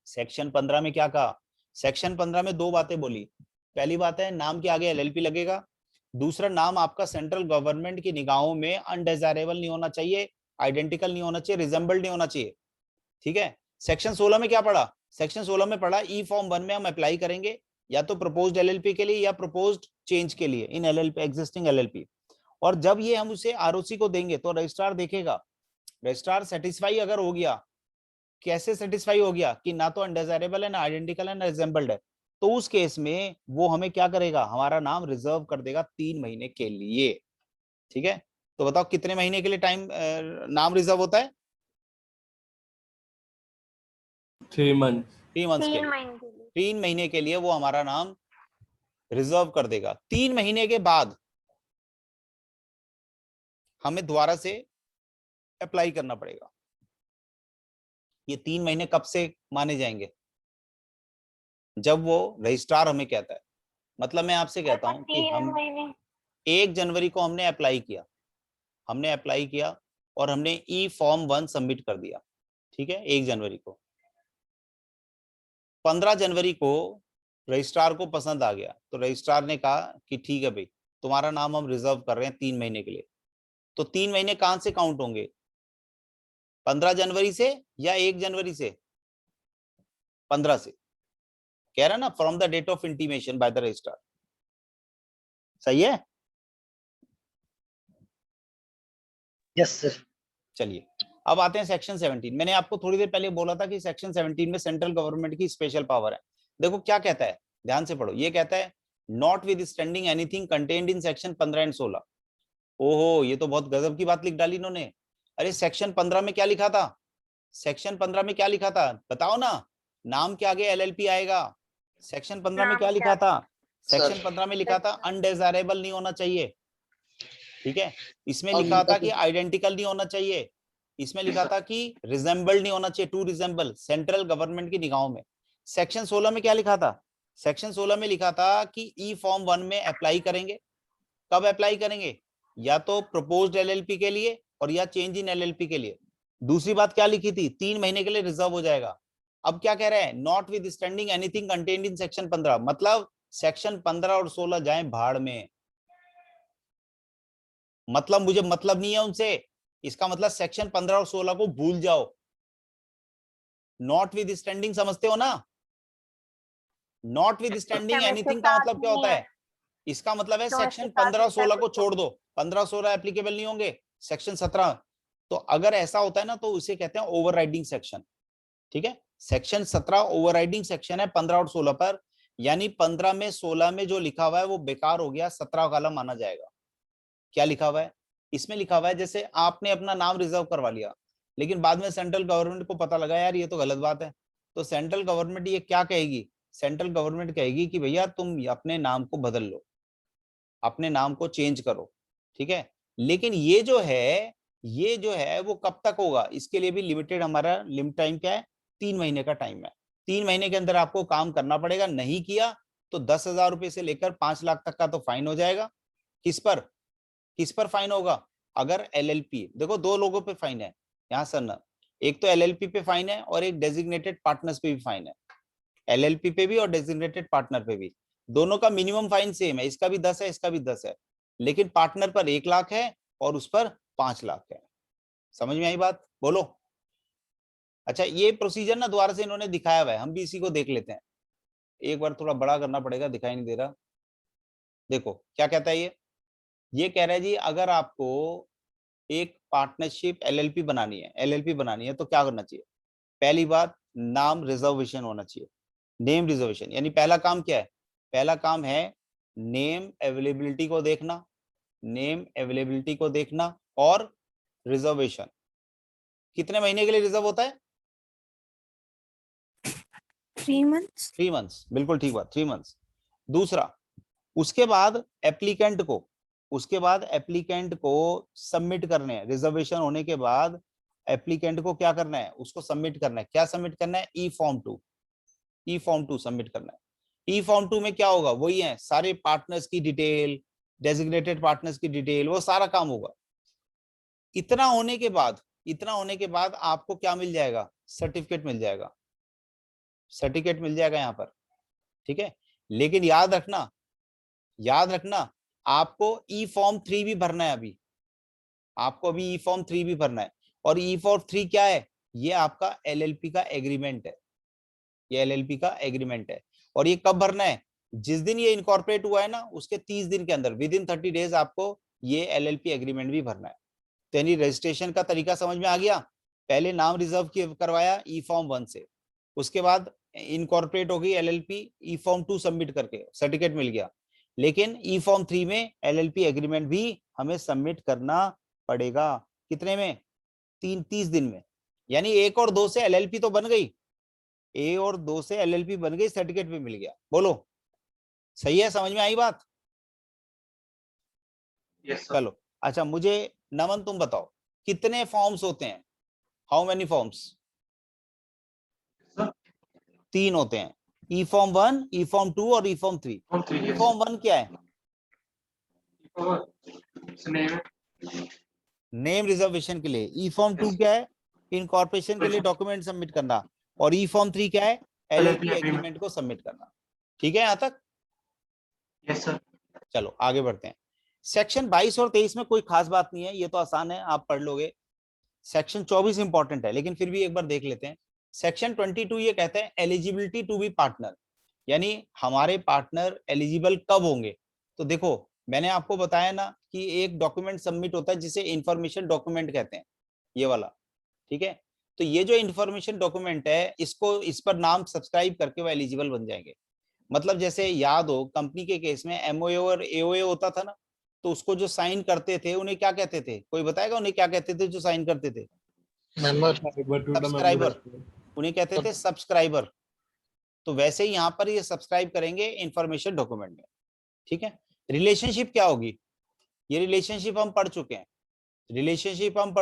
सेक्शन 15 में क्या कहा? सेक्शन 15 में 2 बातें बोली। पहली बात है नाम के आगे एलएलपी लगेगा। दूसरा, नाम आपका सेंट्रल गवर्नमेंट की निगाहों में अनडिजायरेबल नहीं होना चाहिए, आइडेंटिकल नहीं होना चाहिए, रिजेंबल्ड नहीं होना चाहिए, ठीक है। सेक्शन 16 में क्या पढ़ा? सेक्शन 16 में पढ़ा ई फॉर्म 1 में हम अप्लाई करेंगे या तो प्रपोज्ड एलएलपी के लिए या प्रपोज्ड चेंज के लिए इन एलएलपी, एग्जिस्टिंग एलएलपी। और जब ये हम उसे आरओसी को देंगे तो रजिस्ट्रार देखेगा, रजिस्ट्रार सेटिस्फाई अगर हो गया, कैसे सेटिस्फाई हो गया कि ना तो अनडिजायरेबल है, ना आइडेंटिकल है, ना रिजेंबल्ड है, तो उस केस में वो हमें क्या करेगा? हमारा नाम रिजर्व कर देगा 3 महीने के लिए, ठीक है। तो बताओ कितने महीने के लिए टाइम नाम रिजर्व होता है? 3 मंथ। 3 मंथ्स के 3 लिए। महीने के लिए। 3 महीने के लिए वो हमारा नाम रिजर्व कर देगा। 3 महीने के बाद हमें दोबारा से अप्लाई करना पड़ेगा। ये 3 महीने कब से माने जाएंगे? जब वो रजिस्ट्रार हमें कहता है। मतलब मैं आपसे कहता हूं कि 3 हम महीने 1 जनवरी को हमने अप्लाई किया और हमने ई फॉर्म 1 सबमिट कर दिया, ठीक है, 1 जनवरी को। 15 जनवरी को रजिस्ट्रार को पसंद आ गया, तो रजिस्ट्रार ने कहा कि ठीक है भाई तुम्हारा नाम हम रिजर्व कर रहे हैं 3 महीने के लिए। तो 3 महीने कहां से काउंट होंगे? 15 जनवरी से या 1 जनवरी से? 15 से। कह रहा ना, from the date of intimation by the registrar. सही है? Yes sir. चलिए अब आते हैं सेक्शन 17। मैंने आपको थोड़ी देर पहले बोला था कि सेक्शन 17 में सेंट्रल गवर्नमेंट की स्पेशल पावर है। देखो क्या कहता है, ध्यान से पढ़ो। ये कहता है not with standing anything contained in section 15 and 16। ओहो, ये तो बहुत गजब की बात लिख डाली इन्होंने। अरे सेक्शन 15 में क्या लिखा था? सेक्शन 15 में क्या लिखा था बताओ ना? नाम के आगे एलएलपी आएगा। सेक्शन 15 में नाम क्या क्या? लिखा था? Section sir. 15 में लिखा था अनडिजायरेबल नहीं होना चाहिए, ठीक है। इसमें और लिखा था कि मतलब आइडेंटिकल नहीं होना चाहिए, इसमें लिखा था कि रिजेंबल्ड नहीं होना चाहिए, टू रिजेंबल, सेंट्रल गवर्नमेंट की निगाहों में। सेक्शन 16 में क्या लिखा था? सेक्शन 16 में लिखा था कि ई फॉर्म 1 में अप्लाई करेंगे। कब अप्लाई करेंगे? या तो प्रपोज्ड एलएलपी के लिए और या चेंज इन एलएलपी के लिए। दूसरी बात क्या लिखी थी? 3 महीने के लिए रिजर्व हो जाएगा। अब क्या कह रहे हैं? Not with standing anything contained in section 15। मतलब सेक्शन 15 और 16 जाएं भाड़ में। मतलब मुझे मतलब नहीं है उनसे, इसका मतलब सेक्शन 15 और 16 को भूल जाओ। नॉट विद स्टैंडिंग समझते हो ना? नॉट विद स्टैंडिंग समय के एनीथिंग का साथ मतलब क्या नहीं होता है, है? इसका मतलब है समय के सेक्शन साथ 15-16 को effect छोड़ दो, 15-16 एप्लीकेबल नहीं होंगे, सेक्शन 17। तो अगर ऐसा होता है ना, तो उसे कहते हैं ओवरराइडिंग सेक्शन। ठीक है, सेक्शन 17 ओवरराइडिंग सेक्शन है 15 और 16 पर, यानी 15 में 16 में जो लिखा हुआ है वो बेकार हो गया, 17 वाला माना जाएगा। क्या लिखा हुआ है इसमें? लिखा हुआ है जैसे आपने अपना नाम रिजर्व करवा लिया, लेकिन बाद में सेंट्रल गवर्नमेंट को पता लगा यार ये तो गलत बात है, तो सेंट्रल गवर्नमेंट ये क्या कहेगी? सेंट्रल गवर्नमेंट कहेगी कि भैया तुम अपने नाम को बदल लो, अपने नाम को चेंज करो। ठीक है, लेकिन ये जो है वो कब तक होगा? इसके लिए भी लिमिटेड, हमारा लिमिट टाइम क्या है? 3 महीने का टाइम है। 3 महीने के अंदर आपको काम करना पड़ेगा, नहीं किया तो 10,000 रुपए से लेकर 5 लाख तक का तो फाइन हो जाएगा। किस पर फाइन होगा? अगर एलएलपी, देखो 2 लोगों पे फाइन है यहाँ सर, एक तो एलएलपी पे फाइन है और एक डेजिग्नेटेड पार्टनर्स पे भी फाइन है। एलएलपी पे भी और डेजिग्नेटेड पार्टनर पे भी, दोनों का मिनिमम फाइन सेम है, इसका भी 10 है, इसका भी 10 है, लेकिन पार्टनर पर 1 लाख है और उस पर 5 लाख है। समझ में आई बात? बोलो। अच्छा, ये प्रोसीजर ना दोबारा से इन्होंने दिखाया हुआ है, हम भी इसी को देख लेते हैं। एक बार थोड़ा बड़ा करना पड़ेगा, दिखाई नहीं दे रहा। देखो क्या कहता है ये कह रहा है जी, अगर आपको एक पार्टनरशिप एलएलपी बनानी है तो क्या करना चाहिए? पहली बात, नाम रिजर्वेशन होना चाहिए। नेम रिजर्वेशन, यानी पहला काम क्या है? पहला काम है नेम अवेलेबिलिटी को देखना, और रिजर्वेशन कितने महीने के लिए रिजर्व होता है? 3 months। 3 मंथ्स, बिल्कुल ठीक बात, 3 मंथ्स। दूसरा, उसके बाद एप्लीकेंट को सबमिट करने हैं, रिजर्वेशन होने के बाद एप्लीकेंट को क्या करना है? उसको सबमिट करना है। क्या सबमिट करना है? ई फॉर्म 2 सबमिट करना है। ई फॉर्म 2 में क्या होगा? वही है, सारे पार्टनर्स की डिटेल, डेजिग्नेटेड पार्टनर्स की डिटेल, वो सारा काम होगा। इतना होने के बाद आपको क्या मिल जाएगा? सर्टिफिकेट मिल जाएगा, यहाँ पर। ठीक है, लेकिन याद रखना आपको ई फॉर्म 3 भी भरना है। आपको अभी ई फॉर्म 3 भी भरना है, और ई फॉर्म 3 क्या है? ये आपका एलएलपी का एग्रीमेंट है। और ये कब भरना है? जिस दिन ये इनकॉर्पोरेट हुआ है ना, उसके 30 दिन के अंदर, विद इन 30 डेज आपको ये एलएलपी एग्रीमेंट भी भरना है। तो यानी रजिस्ट्रेशन का तरीका समझ में आ गया। पहले नाम रिजर्व करवाया ई फॉर्म 1 से, उसके बाद इनकॉर्पोरेट हो गई एलएलपी, ई फॉर्म 2 सबमिट करके सर्टिफिकेट मिल गया, लेकिन ई फॉर्म 3 में एलएलपी एग्रीमेंट भी हमें सबमिट करना पड़ेगा। कितने में? 30 दिन में। यानी 1 और 2 से एलएलपी तो बन गई, ए और 2 से एलएलपी बन गई, सर्टिफिकेट भी मिल गया। बोलो सही है? समझ में आई बात? Yes sir. चलो, अच्छा मुझे नमन तुम बताओ, कितने फॉर्म्स होते हैं? How many forms? 3 होते हैं, ई फॉर्म 1, ई फॉर्म 2 और ई फॉर्म 3। ई फॉर्म 1 क्या है? नेम रिजर्वेशन के लिए। ई फॉर्म 2 क्या है? इनकॉर्पोरेशन के लिए डॉक्यूमेंट सबमिट करना। और ई फॉर्म 3 क्या है? एलएलपी एग्रीमेंट को सबमिट करना। ठीक है यहाँ तक? Yes sir. चलो आगे बढ़ते हैं। सेक्शन 22 और 23 में कोई खास बात नहीं है, ये तो आसान है, आप पढ़ लोगे। सेक्शन 24 इंपॉर्टेंट है, लेकिन फिर भी एक बार देख लेते हैं। सेक्शन 22 ये कहते हैं एलिजिबिलिटी टू बी पार्टनर, यानी हमारे पार्टनर एलिजिबल कब होंगे? तो देखो मैंने आपको बताया ना कि एक डॉक्यूमेंट सबमिट होता है जिसे इंफॉर्मेशन डॉक्यूमेंट कहते हैं, ये वाला। ठीक है, तो ये जो इंफॉर्मेशन डॉक्यूमेंट है, इस पर नाम सब्सक्राइब करके वो एलिजिबल बन जाएंगे। मतलब जैसे याद हो कंपनी के केस में एमओए और एओए होता था ना, तो उसको जो साइन करते थे उन्हें क्या कहते थे? कोई बताएगा उन्हें क्या कहते थे जो साइन करते थे? मेंबर। सब्सक्राइबर, उन्हें कहते थे सब्सक्राइबर। तो वैसे ही यहाँ पर ये सब्सक्राइब करेंगे इंफॉर्मेशन डॉक्यूमेंट में। ठीक है, रिलेशनशिप क्या होगी? ये रिलेशनशिप हम पढ़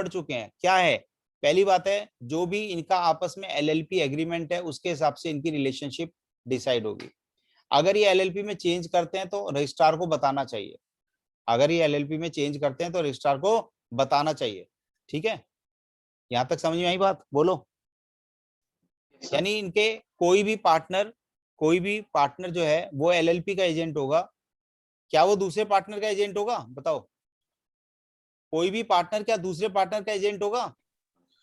चुके हैं। क्या है? पहली बात है, जो भी इनका आपस में एलएलपी एग्रीमेंट है उसके हिसाब से इनकी रिलेशनशिप डिसाइड होगी। अगर ये एलएलपी में चेंज करते हैं तो रजिस्ट्रार को बताना चाहिए। ठीक है, यहां तक समझ में आई बात? बोलो। यानी इनके कोई भी पार्टनर जो है वो एलएलपी का एजेंट होगा। क्या वो दूसरे पार्टनर का एजेंट होगा? बताओ, कोई भी पार्टनर क्या दूसरे पार्टनर का एजेंट होगा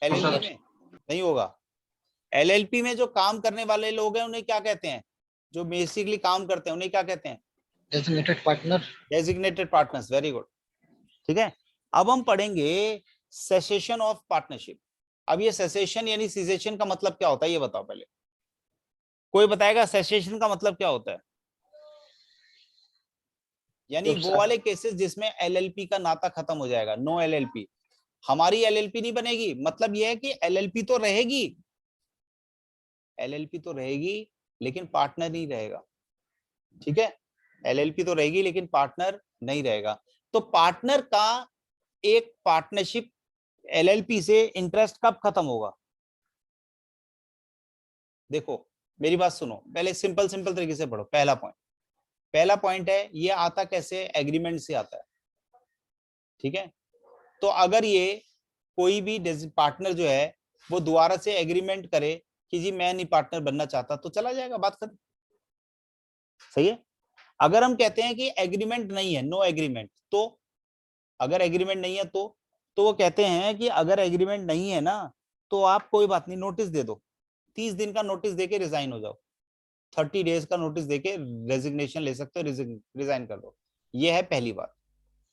एलएलपी में? नहीं होगा। एलएलपी में जो काम करने वाले लोग हैं उन्हें क्या कहते हैं, जो बेसिकली काम करते हैं उन्हें क्या कहते हैं, designated partner. Designated partners. Very good, ठीक है। अब हम पढ़ेंगे सेसेशन ऑफ पार्टनरशिप। अब ये सेसेशन यानी सीजेशन का मतलब क्या होता है ये बताओ पहले, कोई बताएगा सेसेशन का मतलब क्या होता है? यानी वो वाले केसेस जिसमें एलएलपी का नाता खत्म हो जाएगा, नो एलएलपी, हमारी एलएलपी नहीं बनेगी, मतलब ये है कि एलएलपी तो रहेगी, एलएलपी तो रहेगी लेकिन पार्टनर नहीं रहेगा, ठीक है। एलएलपी तो रहेगी लेकिन पार्टनर नहीं रहेगा। तो पार्टनर का एक पार्टनरशिप एलएलपी से इंटरेस्ट कब खत्म होगा? देखो मेरी बात सुनो, पहले सिंपल सिंपल तरीके से पढ़ो। पहला पॉइंट है ये आता कैसे, एग्रीमेंट से आता है, ठीक है। तो अगर ये कोई भी पार्टनर जो है वो दोबारा से एग्रीमेंट करे कि जी मैं नहीं पार्टनर बनना चाहता, तो चला जाएगा, बात खत्म, सही है। अगर हम कहते हैं कि एग्रीमेंट नहीं है, नो एग्रीमेंट, तो अगर एग्रीमेंट नहीं है तो वो कहते हैं कि अगर एग्रीमेंट नहीं है ना तो आप कोई बात नहीं, नोटिस दे दो, 30 दिन का नोटिस देके रिजाइन हो जाओ, 30 डेज का नोटिस देके रेजिग्नेशन ले सकते हो, रिजाइन कर दो। ये है पहली बात।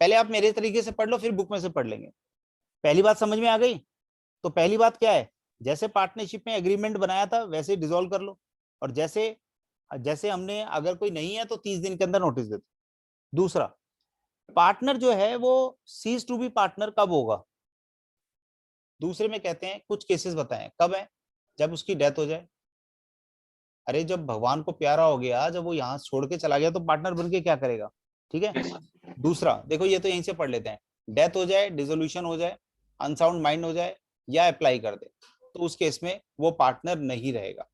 पहले आप मेरे तरीके से पढ़ लो, फिर बुक में से पढ़ लेंगे। पहली बात समझ में आ गई? तो पहली बात क्या है, जैसे पार्टनरशिप में एग्रीमेंट बनाया था वैसे डिसॉल्व कर लो, और जैसे जैसे हमने अगर कोई नहीं है तो 30 दिन के अंदर नोटिस दे दो। दूसरा, पार्टनर जो है वो सीज टू बी पार्टनर कब होगा? दूसरे में कहते हैं कुछ केसेस बताएं कब है, जब उसकी डेथ हो जाए। अरे जब भगवान को प्यारा हो गया, जब वो यहाँ छोड़ के चला गया तो पार्टनर बन के क्या करेगा, ठीक है। दूसरा देखो, ये तो यहीं से पढ़ लेते हैं, डेथ हो जाए, डिसोल्यूशन हो जाए, अनसाउंड माइंड हो जाए या अप्लाई कर दे, तो उस केस में वो पार्टनर नहीं रहेगा।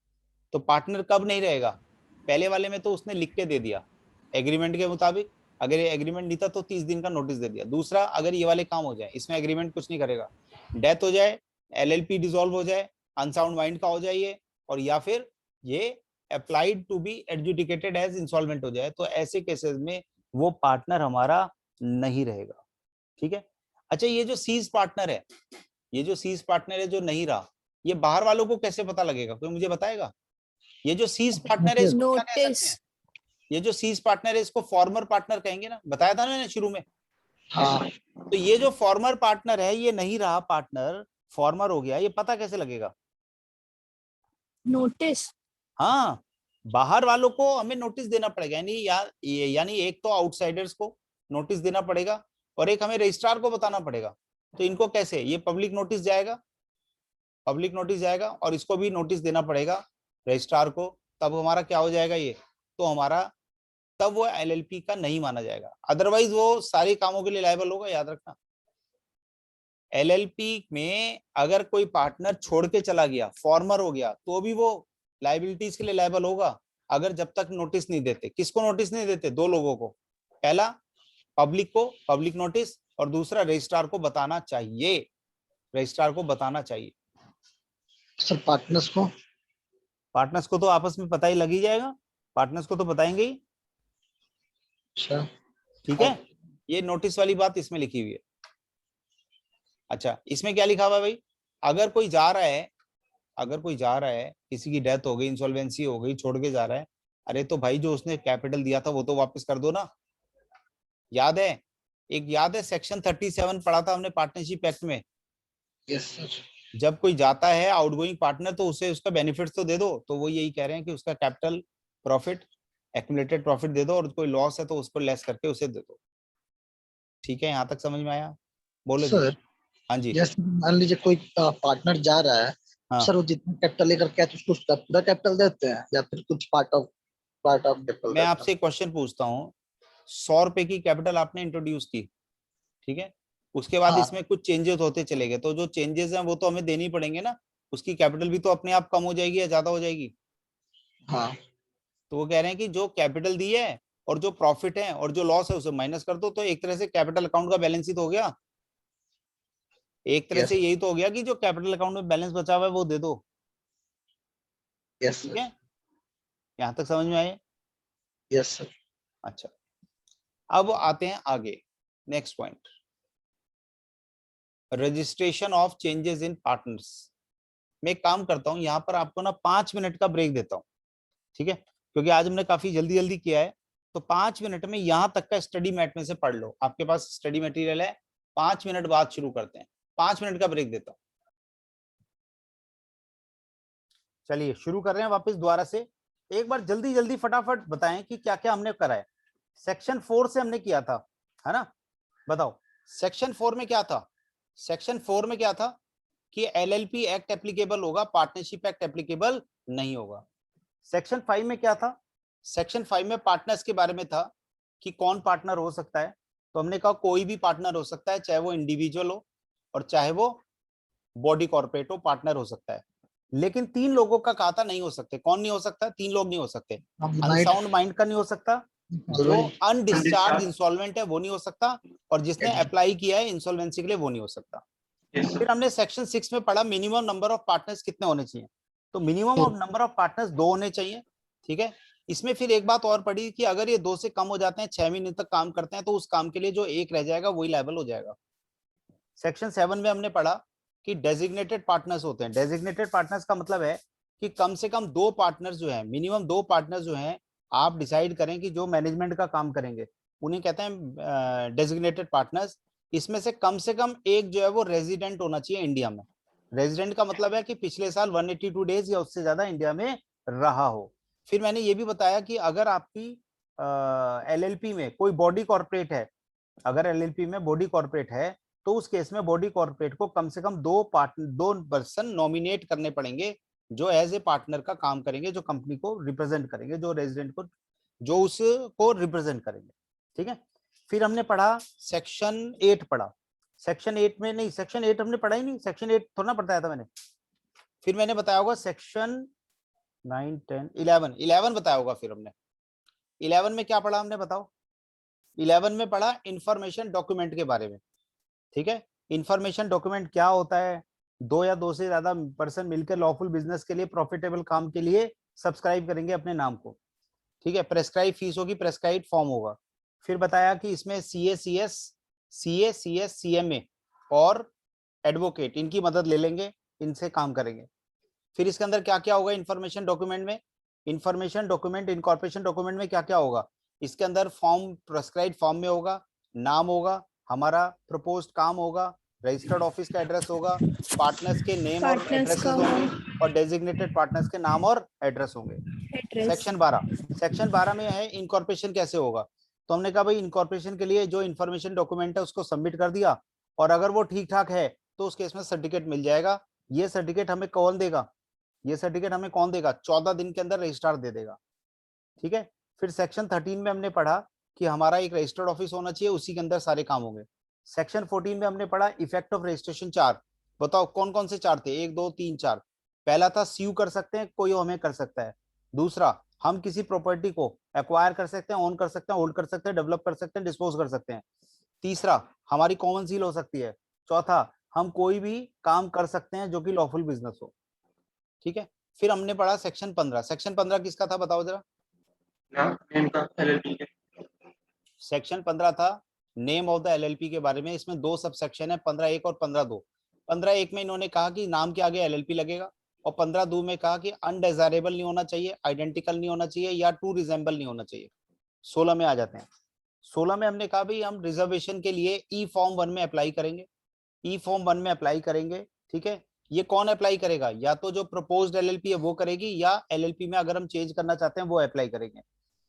तो पार्टनर कब नहीं रहेगा? पहले वाले में तो उसने लिख के दे दिया एग्रीमेंट के मुताबिक, अगर ये एग्रीमेंट नहीं था तो 30 दिन का नोटिस दे दिया। दूसरा, अगर ये वाले काम हो जाए, इसमें एग्रीमेंट कुछ नहीं करेगा, डेथ हो जाए, एलएलपी डिसॉल्व हो जाए, अनसाउंड माइंड का हो जाए ये, और या फिर ये applied to be adjudicated as insolvent हो जाए, तो ऐसे केसेस में वो पार्टनर हमारा नहीं रहेगा, ठीक है। अच्छा, ये जो सीज पार्टनर है, ये जो सीज पार्टनर है जो नहीं रहा, ये बाहर वालों को कैसे पता लगेगा, कोई मुझे बताएगा? ये जो सीज पार्टनर है इसको क्या कह सकते हैं? ये जो सीज पार्टनर है इसको फॉर्मर पार्टनर कहेंगे ना, बताया था ना मैंने शुरू में। हाँ, तो ये जो फॉर्मर पार्टनर है ये नहीं रहा पार्टनर, फॉर्मर हो गया, ये पता कैसे लगेगा? नोटिस। हाँ, बाहर वालों को हमें नोटिस देना पड़ेगा, यानी एक तो आउटसाइडर्स को नोटिस देना पड़ेगा और एक हमें रजिस्ट्रार को बताना पड़ेगा। तो इनको कैसे, ये पब्लिक नोटिस जाएगा, पब्लिक नोटिस जाएगा और इसको भी नोटिस देना पड़ेगा रजिस्ट्रार को, तब हमारा क्या हो जाएगा ये, तो हमारा तब वो एलएलपी का नहीं माना जाएगा, अदरवाइज वो सारे कामों के लिए लायबल होगा। याद रखना, एलएलपी में अगर कोई पार्टनर छोड़ के चला गया, फॉर्मर हो गया, तो भी वो लायबिलिटीज के लिए लायबल होगा, अगर जब तक नोटिस नहीं देते। किसको नोटिस नहीं देते? दो लोगों को, पहला पब्लिक को पब्लिक नोटिस, और दूसरा रजिस्ट्रार को बताना चाहिए, रजिस्ट्रार को बताना चाहिए। सर पार्टनर्स को? पार्टनर्स को तो आपस में पता ही लग ही जाएगा, पार्टनर्स को तो बताएंगे ही, अच्छा, ठीक है। ये नोटिस वाली बात इसमें लिखी हुई है। अच्छा, इसमें क्या लिखा हुआ है भाई, अगर कोई जा रहा है, अगर कोई जा रहा है, किसी की डेथ हो गई, इंसॉल्वेंसी हो गई, छोड़ के जा रहा है, अरे तो भाई जो उसने कैपिटल दिया था वो तो वापस कर दो ना। याद है, एक याद है सेक्शन 37 पढ़ा था हमने पार्टनरशिप एक्ट में, यस सर। जब कोई जाता है आउटगोइंग पार्टनर तो उसे उसका बेनिफिट तो दे दो, तो वो यही कह रहे हैं कि उसका कैपिटल प्रॉफिट, एक्यूमुलेटेड प्रॉफिट दे दो, और कोई लॉस है तो उसको लेस करके उसे दे दो। ठीक है, यहाँ तक समझ में आया? बोलो जी। सर हाँ जी। जैसे मान लीजिए कोई पार्टनर जा रहा है, हाँ, सर वो जितना कैपिटल लेकर के आए तो उसको उसका पूरा कैपिटल देते हैं या फिर कुछ पार्ट ऑफ कैपिटल मैं देते हैं? आपसे एक क्वेश्चन पूछता हूँ, 100 रुपए की कैपिटल आपने इंट्रोड्यूस की, ठीक है, उसके बाद हाँ इसमें कुछ चेंजेस होते चले गए, तो जो चेंजेस हैं वो तो हमें देनी पड़ेंगे ना, उसकी कैपिटल भी तो अपने आप कम हो जाएगी या ज्यादा हो जाएगी? हाँ। तो वो कह रहे हैं कि जो कैपिटल दी है और जो प्रॉफिट है और जो लॉस है उसे माइनस कर दो, तो एक तरह से कैपिटल अकाउंट का बैलेंस ही तो हो गया, एक तरह यस से यही तो हो गया कि जो कैपिटल अकाउंट में बैलेंस बचा हुआ है वो दे दो, यस ठीक सर। है। यहाँ तक समझ में आए? Yes sir. अच्छा, अब आते हैं आगे, next point, registration of changes in partners मैं एक काम करता हूँ, यहाँ पर आपको ना 5 मिनट का ब्रेक देता हूँ, ठीक है, क्योंकि आज हमने काफी जल्दी जल्दी किया है। तो 5 मिनट में यहाँ तक का स्टडी मैट में से पढ़ लो, आपके पास स्टडी मटेरियल है। 5 मिनट बाद शुरू करते हैं, 5 मिनट का ब्रेक देता हूँ। चलिए शुरू कर रहे हैं वापस दोबारा से। एक बार जल्दी जल्दी फटाफट बताएं कि क्या क्या हमने करा है। सेक्शन 4 से हमने किया था, है ना? बताओ सेक्शन 4 में क्या था? सेक्शन 4 में क्या था कि एलएलपी एक्ट एप्लीकेबल होगा, पार्टनरशिप एक्ट एप्लीकेबल नहीं होगा। सेक्शन 5 में क्या था? सेक्शन 5 में पार्टनर्स के बारे में था कि कौन पार्टनर हो सकता है। तो हमने कहा कोई भी पार्टनर हो सकता है, चाहे वो इंडिविजुअल हो और चाहे वो बॉडी कॉर्पोरेट हो, पार्टनर हो सकता है। लेकिन 3 लोगों का कहा था नहीं हो सकते। कौन नहीं हो सकता? 3 लोग नहीं हो सकते। अनसाउंड माइंड का नहीं हो सकता, जो अनडिस्चार्ज इंसॉल्वेंट है वो नहीं हो सकता, और जिसने अप्लाई किया है इंसॉल्वेंसी के लिए वो नहीं हो सकता। फिर हमने सेक्शन 6 में पढ़ा मिनिमम नंबर ऑफ पार्टनर्स कितने होने चाहिए। तो minimum of number of partners 2 होने चाहिए, ठीक है। इसमें फिर एक बात और पढ़ी कि अगर ये 2 से कम हो जाते हैं, 6 महीने तक काम करते हैं, तो उस काम के लिए जो एक रह जाएगा वही लायबल हो जाएगा। सेक्शन 7 में हमने पढ़ा कि डेजिग्नेटेड पार्टनर्स होते हैं। डेजिग्नेटेड पार्टनर्स का मतलब है कि कम से कम 2 पार्टनर्स जो है, मिनिमम 2 पार्टनर्स जो हैं, आप डिसाइड करें कि जो मैनेजमेंट का काम करेंगे उन्हें कहते हैं डेजिग्नेटेड पार्टनर्स। इसमें से कम एक जो है वो रेजिडेंट होना चाहिए इंडिया में। रेजिडेंट का मतलब है कि पिछले साल 182 डेज या उससे ज्यादा इंडिया में रहा हो। फिर मैंने ये भी बताया कि अगर आपकी एलएलपी में कोई बॉडी कॉर्पोरेट है, अगर एलएलपी में बॉडी कॉर्पोरेट है, तो उस केस में बॉडी कॉर्पोरेट को कम से कम 2 पर्सन नॉमिनेट करने पड़ेंगे जो एज ए पार्टनर का काम करेंगे, जो कंपनी को रिप्रेजेंट करेंगे, जो रेजिडेंट को, जो उसको रिप्रेजेंट करेंगे, ठीक है। फिर हमने पढ़ा सेक्शन 8 पढ़ा। सेक्शन 8 में नहीं, सेक्शन 8 हमने पढ़ा ही नहीं, सेक्शन 8 थोड़ा ना बताया था मैंने। फिर मैंने बताया होगा सेक्शन 9, 10, 11 बताया होगा। फिर हमने 11 में क्या पढ़ा हमने, बताओ। 11 में पढ़ा इंफॉर्मेशन डॉक्यूमेंट के बारे में, ठीक है। इंफॉर्मेशन डॉक्यूमेंट क्या होता है? 2 या 2 से ज्यादा पर्सन मिलकर लॉफुल बिजनेस के लिए, प्रॉफिटेबल काम के लिए सब्सक्राइब करेंगे अपने नाम को, ठीक है। प्रेस्क्राइब फीस होगी, प्रेस्क्राइब फॉर्म होगा। फिर बताया कि इसमें सीए, सीएमए और एडवोकेट, इनकी मदद ले लेंगे, इनसे काम करेंगे। फिर इसके अंदर क्या क्या होगा इंफॉर्मेशन डॉक्यूमेंट में? इंफॉर्मेशन डॉक्यूमेंट, इनकॉर्पोरेशन डॉक्यूमेंट में क्या क्या होगा? इसके अंदर फॉर्म, प्रेस्क्राइब फॉर्म में होगा, नाम होगा, हमारा प्रपोज्ड काम होगा, रजिस्टर्ड ऑफिस का एड्रेस होगा, पार्टनर्स के नेम और एड्रेसेस होंगे, और डेजिग्नेटेड पार्टनर्स के नाम और एड्रेस होंगे। सेक्शन 12 में है इनकॉर्पोरेशन कैसे होगा। तो हमने कहा भाई इनकॉर्पोरेशन के लिए जो इन्फॉर्मेशन डॉक्यूमेंट है उसको सबमिट कर दिया, और अगर वो ठीक ठाक है तो उस केस में सर्टिफिकेट मिल जाएगा। ये सर्टिफिकेट हमें कौन देगा? ये सर्टिफिकेट हमें कौन देगा? 14 दिन के अंदर रजिस्ट्रार दे देगा, ठीक है। फिर सेक्शन 13 में हमने पढ़ा कि हमारा एक रजिस्टर्ड ऑफिस होना चाहिए, उसी के अंदर सारे काम होंगे। सेक्शन 14 में हमने पढ़ा इफेक्ट ऑफ रजिस्ट्रेशन 4। बताओ कौन कौन से 4 थे? 1, 2, 3, 4। पहला था स्यू कर सकते हैं, कोई हमें कर सकता है। दूसरा, हम किसी प्रॉपर्टी को एक्वायर कर सकते हैं, ओन कर सकते हैं, होल्ड कर सकते हैं, डेवलप कर सकते हैं, डिस्पोज कर सकते हैं। तीसरा, हमारी कॉमन सील हो सकती है। चौथा, हम कोई भी काम कर सकते हैं जो कि लॉफुल बिजनेस हो, ठीक है। फिर हमने पढ़ा सेक्शन 15। सेक्शन 15 किसका था बताओ जरा? नेम का एलएलपी के। सेक्शन 15 था नेम ऑफ द एलएलपी के बारे में। इसमें 2 सब सेक्शन है, 15(1) और 15(2). 15(1) में इन्होंने कहा कि नाम के आगे एलएलपी लगेगा, और 15(2) में कहा कि अनडिजायरेबल नहीं होना चाहिए, आइडेंटिकल नहीं होना चाहिए, या टू रिजेंबल नहीं होना चाहिए। 16 में आ जाते हैं। 16 में हमने कहा भाई हम रिजर्वेशन के लिए ई फॉर्म 1 में अप्लाई करेंगे। ई फॉर्म 1 में अप्लाई करेंगे, ठीक है। ये कौन अप्लाई करेगा? या तो जो प्रपोज्ड एलएलपी है वो करेगी, या एलएलपी में अगर हम चेंज करना चाहते हैं वो अप्लाई करेंगे,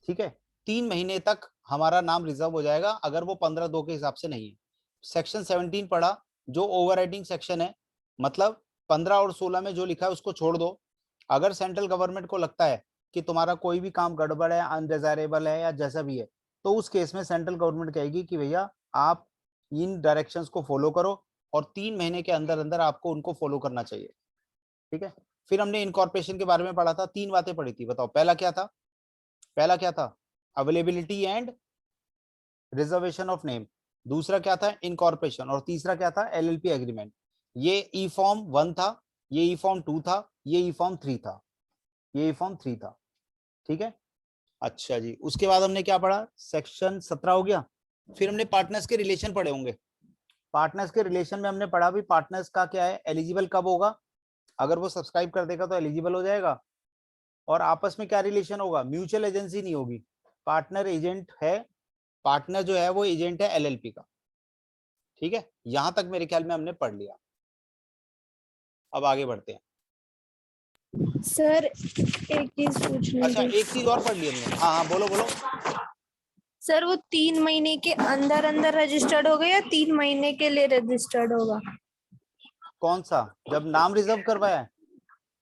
ठीक है। 3 महीने तक हमारा नाम रिजर्व हो जाएगा, अगर वो 15(2) के हिसाब से नहीं है। सेक्शन 17 पढ़ा, जो ओवरराइडिंग सेक्शन है, मतलब 15 और 16 में जो लिखा है उसको छोड़ दो। अगर सेंट्रल गवर्नमेंट को लगता है कि तुम्हारा कोई भी काम गड़बड़ है, अनडिजायरेबल है, या जैसा भी है, तो उस केस में सेंट्रल गवर्नमेंट कहेगी कि भैया आप इन डायरेक्शंस को फॉलो करो, और 3 महीने के अंदर अंदर आपको उनको फॉलो करना चाहिए, ठीक है। फिर हमने इनकॉर्पोरेशन के बारे में पढ़ा था। 3 बातें पढ़ी थी, बताओ पहला क्या था? पहला क्या था? Availability and reservation of name. दूसरा क्या था? इनकॉर्पोरेशन। और तीसरा क्या था? LLP agreement. ये ई फॉर्म 1 था, ये ई फॉर्म 2 था, ये ई फॉर्म 3 था, ये ई फॉर्म 3 था, ठीक है। अच्छा जी, उसके बाद हमने क्या पढ़ा? सेक्शन 17 हो गया। फिर हमने पार्टनर्स के रिलेशन पढ़े होंगे। पार्टनर्स के रिलेशन में हमने पढ़ा भी पार्टनर्स का क्या है, एलिजिबल कब होगा, अगर वो सब्सक्राइब कर देगा तो एलिजिबल हो जाएगा। और आपस में क्या रिलेशन होगा, म्यूचुअल एजेंसी नहीं होगी, पार्टनर एजेंट है, पार्टनर जो है वो एजेंट है एलएलपी का। ठीक है, यहां तक मेरे ख्याल में हमने पढ़ लिया। अब आगे बढ़ते हैं। सर एक चीज पूछनी अच्छा, थी। एक चीज और पढ़ ली हमने। हाँ हाँ, बोलो बोलो। सर वो 3 महीने के अंदर अंदर रजिस्टर्ड होगा या 3 महीने के लिए रजिस्टर्ड होगा? कौन सा? जब नाम रिजर्व करवाया है,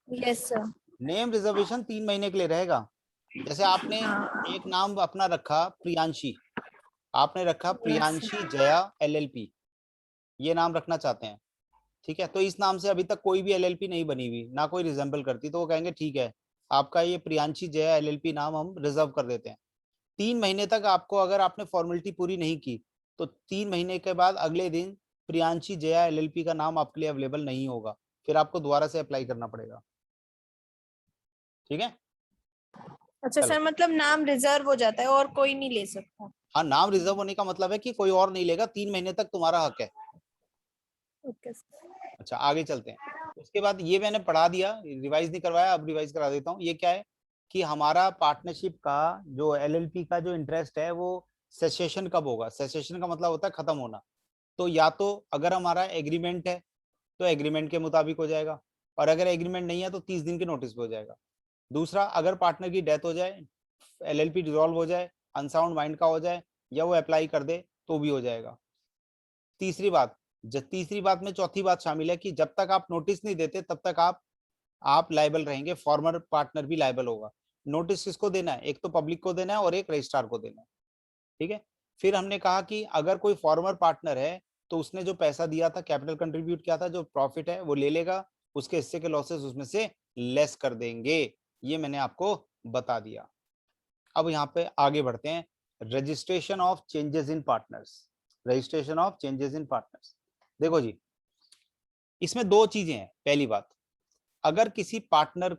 यस सर। नेम रिजर्वेशन 3 महीने के लिए रहेगा। जैसे आपने एक नाम अपना रखा प्रियांशी, आपने रखा प्रियांशी जया एलएलपी, ये नाम रखना चाहते हैं, ठीक है, तो इस नाम से अभी तक कोई भी एलएलपी नहीं बनी हुई, ना कोई रिजेंबल करती, तो वो कहेंगे ठीक है, आपका ये प्रियांशी जया एलएलपी नाम हम रिजर्व कर देते हैं। 3 महीने तक आपको, अगर आपने फॉर्मेलिटी पूरी नहीं की तो 3 महीने के बाद अगले दिन प्रियांशी जया एलएलपी का नाम आपके लिए अवेलेबल नहीं होगा, फिर आपको दोबारा से अप्लाई करना पड़ेगा। ठीक है। अच्छा चलो। सर, मतलब नाम रिजर्व हो जाता है और कोई नहीं ले सकता? हाँ, नाम रिजर्व होने का मतलब है कि कोई और नहीं लेगा, 3 महीने तक तुम्हारा हक है। Okay sir. अच्छा, आगे चलते हैं। उसके बाद ये मैंने पढ़ा दिया, रिवाइज नहीं करवाया, अब रिवाइज करा देता हूँ। ये क्या है कि हमारा पार्टनरशिप का जो एलएलपी का जो इंटरेस्ट है वो सेसेशन कब होगा, सेसेशन का मतलब होता है खत्म होना। तो या तो अगर हमारा एग्रीमेंट है तो एग्रीमेंट के मुताबिक हो जाएगा, और अगर एग्रीमेंट नहीं है तो 30 दिन के नोटिस पे हो जाएगा। दूसरा, अगर पार्टनर की डेथ हो जाए, एलएलपी डिसॉल्व हो जाए, अनसाउंड माइंड का हो जाए, या वो अप्लाई कर दे तो भी हो जाएगा। तीसरी बात में चौथी बात शामिल है कि जब तक आप नोटिस नहीं देते तब तक आप लायबल रहेंगे, फॉर्मर पार्टनर भी लायबल होगा। नोटिस किसको देना है? एक तो पब्लिक को देना है और एक रजिस्ट्रार को देना है। ठीक है। फिर हमने कहा कि अगर कोई फॉर्मर पार्टनर है तो उसने जो पैसा दिया था, कैपिटल कंट्रीब्यूट किया था, जो प्रॉफिट है वो ले लेगा, उसके हिस्से के लॉसेस उसमें से लेस कर देंगे। ये मैंने आपको बता दिया। अब यहाँ पे आगे बढ़ते हैं। Registration of changes in partners, registration of changes in partners. देखो जी, इसमें दो चीजें हैं। पहली बात, अगर किसी पार्टनर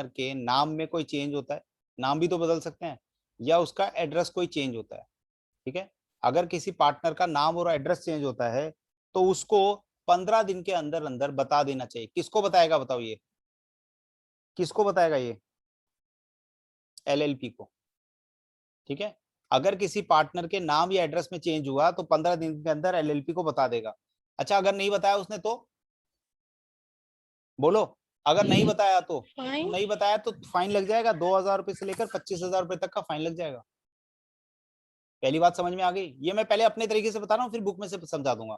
के नाम में कोई चेंज होता है, नाम भी तो बदल सकते हैं, या उसका एड्रेस कोई चेंज होता है, ठीक है, अगर किसी पार्टनर का नाम और एड्रेस चेंज होता है तो उसको 15 दिन के अंदर अंदर बता देना चाहिए। किसको बताएगा बताओ, ये किसको बताएगा? ये एलएलपी को। ठीक है, अगर किसी पार्टनर के नाम या एड्रेस में चेंज हुआ तो 15 दिन के अंदर एलएलपी को बता देगा। अच्छा, अगर नहीं बताया उसने तो बोलो, अगर नहीं बताया तो फाइन लग जाएगा। 2,000 रुपए से लेकर 25,000 रुपए तक का फाइन लग जाएगा। पहली बात समझ में आ गई? ये मैं पहले अपने तरीके से बता रहा हूँ, फिर बुक में से समझा दूंगा।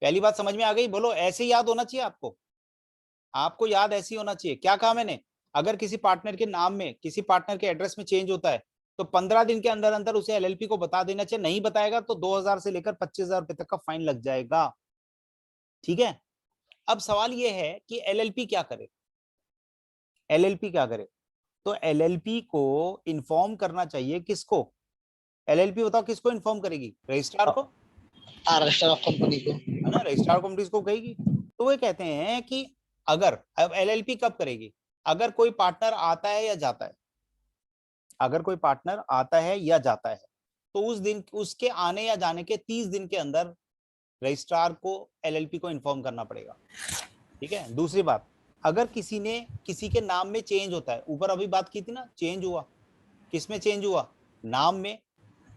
पहली बात समझ में आ गई? बोलो, ऐसे याद होना चाहिए आपको याद ऐसी होना चाहिए। क्या कहा मैंने? अगर किसी पार्टनर के नाम में, किसी पार्टनर के एड्रेस में चेंज होता है तो 15 दिन के अंदर अंदर उसे एलएलपी को बता देना चाहिए। नहीं बताएगा तो 2,000 से लेकर 25,000 रुपए तक का फाइन लग जाएगा। ठीक है। अब सवाल यह है कि एलएलपी क्या करे? एलएलपी क्या करे? तो एलएलपी को इन्फॉर्म करना चाहिए किसको? एलएलपी बताओ किसको इन्फॉर्म करेगी? रजिस्ट्रार को, रजिस्टर ऑफ कंपनी को, है ना, रजिस्ट्रार कंपनी को कहेगी। तो वो कहते हैं कि अगर, अब एलएलपी कब करेगी? अगर कोई पार्टनर आता है या जाता है, अगर कोई पार्टनर आता है या जाता है तो उस दिन, उसके आने या जाने के 30 दिन के अंदर रजिस्ट्रार को एलएलपी को इन्फॉर्म करना पड़ेगा। ठीक है। दूसरी बात, अगर किसी के नाम में चेंज होता है, ऊपर अभी बात की थी ना, चेंज हुआ, किसमें चेंज हुआ? नाम में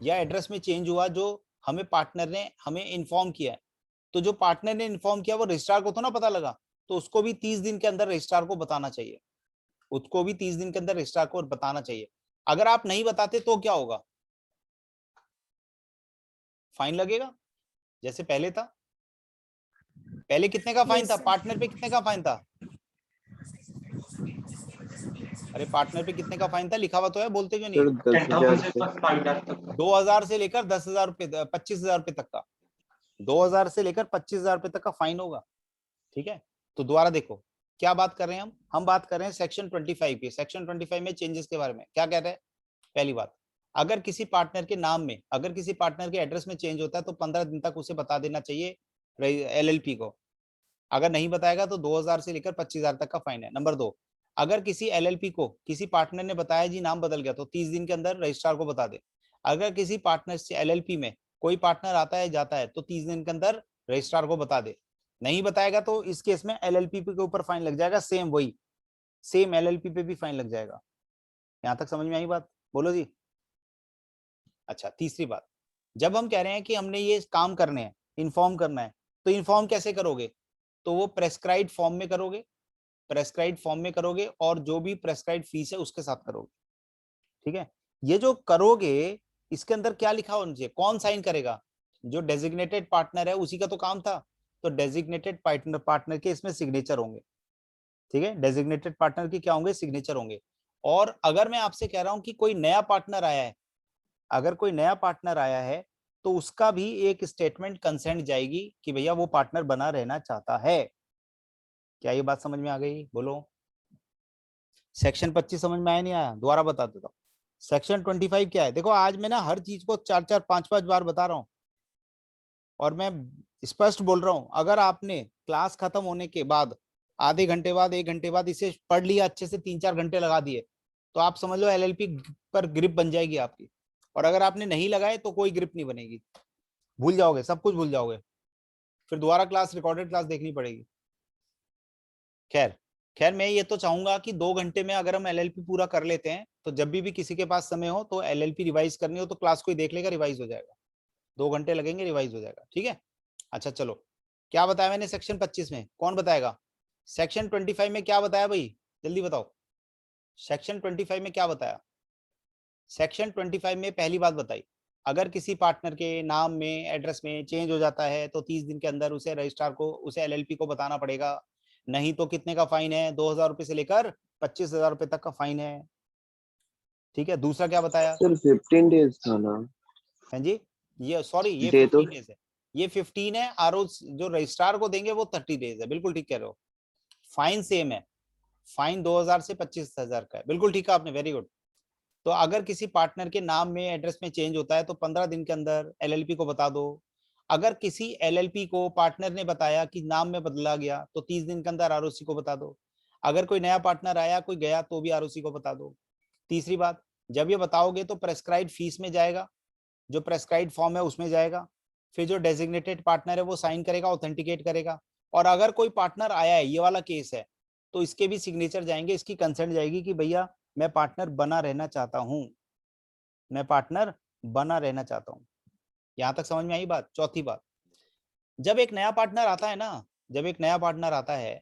या एड्रेस में चेंज हुआ, जो हमें पार्टनर ने हमें इन्फॉर्म किया है। तो जो पार्टनर ने इन्फॉर्म किया वो रजिस्ट्रार को तो ना पता लगा, तो उसको भी 30 दिन के अंदर रजिस्ट्रार को बताना चाहिए। उसको भी 30 दिन के अंदर रजिस्ट्रार को बताना चाहिए। अगर आप नहीं बताते तो क्या होगा? फाइन लगेगा, जैसे पहले था। पहले कितने का फाइन था? पार्टनर पे कितने का फाइन था? अरे पार्टनर पे कितने का फाइन था? लिखा हुआ तो है, बोलते क्यों नहीं? 10,000 से 5,000 तक 2,000 से लेकर 10,000 रुपए, 25,000 रुपए तक का, 2,000 से लेकर 25,000 रुपए तक का फाइन होगा। ठीक है। तो दोबारा देखो क्या बात कर रहे हैं हम बात कर रहे हैं सेक्शन 25 की। सेक्शन 25 में चेंजेस के बारे में क्या कह रहे हैं? पहली बात, अगर किसी पार्टनर के नाम में, अगर किसी पार्टनर के एड्रेस में चेंज होता है तो 15 दिन तक उसे बता देना चाहिए एलएलपी को। अगर नहीं बताएगा तो 2,000 से लेकर 25,000 तक का फाइन है। नंबर 2, अगर किसी एलएलपी को किसी पार्टनर ने बताया जी नाम बदल गया, तो 30 दिन के अंदर रजिस्ट्रार को बता दे। अगर किसी पार्टनर से एलएलपी में कोई पार्टनर आता है जाता है तो 30 दिन के अंदर रजिस्ट्रार को बता दे। नहीं बताएगा तो इस केस में एलएलपी के ऊपर फाइन लग जाएगा, सेम वही, सेम एलएलपी पे भी फाइन लग जाएगा। यहां तक समझ में आई बात? बोलो जी। अच्छा, तीसरी बात, जब हम कह रहे हैं कि हमने ये काम करने हैं, इन्फॉर्म करना है, तो इन्फॉर्म कैसे करोगे? तो वो प्रेस्क्राइब्ड फॉर्म में करोगे, प्रेस्क्राइब्ड फॉर्म में करोगे, और जो भी प्रेस्क्राइब्ड फीस है उसके साथ करोगे। ठीक है, ये जो करोगे इसके अंदर क्या लिखा होना चाहिए, कौन साइन करेगा? जो डेजिग्नेटेड पार्टनर है उसी का तो काम था, तो डेजिग्नेटेड पार्टनर के इसमें सिग्नेचर होंगे। ठीक है, डेजिग्नेटेड पार्टनर के क्या होंगे? सिग्नेचर होंगे। और अगर मैं आपसे कह रहा हूं कि कोई नया पार्टनर आया है, अगर कोई नया पार्टनर आया है तो उसका भी एक स्टेटमेंट कंसेंट जाएगी कि भैया वो पार्टनर बना रहना चाहता है। क्या ये बात समझ में आ गई? बोलो। सेक्शन 25 समझ में आया नहीं आया? दोबारा बता देता हूँ। सेक्शन 25 क्या है? देखो आज मैं ना हर चीज को 4-4 5-5 बार बता रहा हूँ और मैं स्पष्ट बोल रहा हूँ। अगर आपने क्लास खत्म होने के बाद आधे घंटे बाद 1 घंटे बाद इसे पढ़ लिया, अच्छे से 3-4 घंटे लगा दिए, तो आप समझ लो एलएलपी पर ग्रिप बन जाएगी आपकी। और अगर आपने नहीं लगाए तो कोई ग्रिप नहीं बनेगी, भूल जाओगे, सब कुछ भूल जाओगे, फिर दोबारा क्लास, रिकॉर्डेड क्लास देखनी पड़ेगी। खैर खैर, मैं ये तो चाहूंगा कि 2 घंटे में अगर हम एलएलपी पूरा कर लेते हैं, तो जब भी किसी के पास समय हो तो एलएलपी रिवाइज करनी हो तो क्लास को ही देख लेगा, रिवाइज हो जाएगा। 2 घंटे लगेंगे, रिवाइज हो जाएगा। ठीक है, अच्छा चलो, क्या बताया मैंने सेक्शन 25 में? कौन बताएगा? सेक्शन 25 में क्या बताया भाई, जल्दी बताओ। सेक्शन 25 में क्या बताया? सेक्शन 25 में पहली बात बताई, अगर किसी पार्टनर के नाम में, एड्रेस में चेंज हो जाता है तो 30 दिन के अंदर उसे रजिस्ट्रार को, उसे एलएलपी को बताना पड़ेगा, नहीं तो कितने का फाइन है? 2,000 रुपए से लेकर 25,000 रुपए तक का फाइन है। ठीक है, दूसरा क्या बताया? सर 15 डेज था ना? हाँ जी, ये सॉरी, ये डे तो 15 डेज है, ये 15 है। आरओ जो रजिस्ट्रार को देंगे वो 30 डेज है, बिल्कुल ठीक कह रहे हो। फाइन सेम है, फाइन 2,000 से 25,000 का है, बिल्कुल ठीक है आपने, वेरी गुड। तो अगर किसी पार्टनर के नाम में, एड्रेस में चेंज होता है तो 15 दिन के अंदर एलएलपी को बता दो। अगर किसी एलएलपी को पार्टनर ने बताया कि नाम में बदला गया तो 30 दिन के अंदर आरओसी को बता दो। अगर कोई नया पार्टनर आया, कोई गया, तो भी आरओसी को बता दो। तीसरी बात, जब ये बताओगे तो प्रेस्क्राइब्ड फीस में जाएगा, जो प्रेस्क्राइब्ड फॉर्म है उसमें जाएगा, फिर जो डेजिग्नेटेड पार्टनर है वो साइन करेगा, ऑथेंटिकेट करेगा। और अगर कोई पार्टनर आया है, ये वाला केस है, तो इसके भी सिग्नेचर जाएंगे, इसकी कंसेंट जाएगी कि भैया मैं पार्टनर बना रहना चाहता हूं, मैं पार्टनर बना रहना चाहता हूं। यहां तक समझ में आई बात? चौथी बात, जब एक नया पार्टनर आता है ना, जब एक नया पार्टनर आता है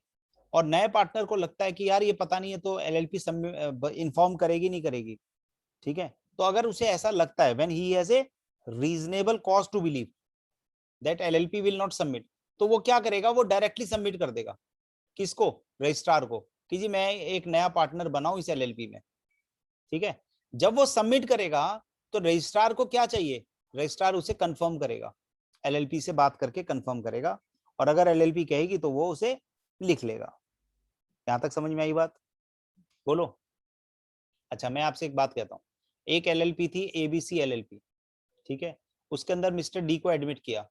और नए पार्टनर को लगता है कि यार ये पता नहीं है तो एलएलपी इन्फॉर्म करेगी नहीं करेगी, ठीक है, तो अगर उसे ऐसा लगता है, when he has a reasonable cause to believe that LLP will not submit, तो वो क्या करेगा? वो डायरेक्टली सबमिट कर देगा। किसको? रजिस्ट्रार को, कि जी मैं एक नया पार्टनर बनाऊं इस एलएलपी में। ठीक है, जब वो सबमिट करेगा तो रजिस्ट्रार को क्या चाहिए? रजिस्ट्रार उसे कंफर्म करेगा, एलएलपी से बात करके कंफर्म करेगा, और अगर एलएलपी कहेगी तो वो उसे लिख लेगा। यहां तक समझ में आई बात? बोलो। अच्छा, मैं आपसे एक बात कहता हूं, एक एलएलपी थी एबीसी एलएलपी, ठीक है, उसके अंदर मिस्टर डी को एडमिट किया,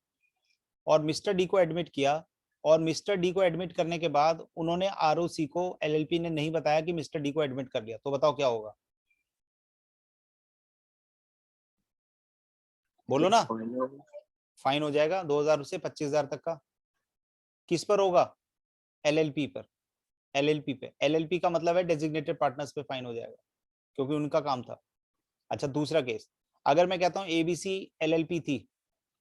और मिस्टर डी को एडमिट किया, और मिस्टर डी को एडमिट करने के बाद उन्होंने आरओसी को, एलएलपी ने नहीं बताया कि मिस्टर डी को एडमिट कर लिया, तो बताओ क्या होगा? बोलो ना। फाइन हो जाएगा 2,000 से 25,000 तक का। किस पर होगा? एलएलपी पर, एलएलपी पे। एलएलपी का मतलब है डेजिग्नेटेड पार्टनर्स पे फाइन हो जाएगा, क्योंकि उनका काम था। अच्छा, दूसरा केस, अगर मैं कहता हूं एबीसी एलएलपी थी,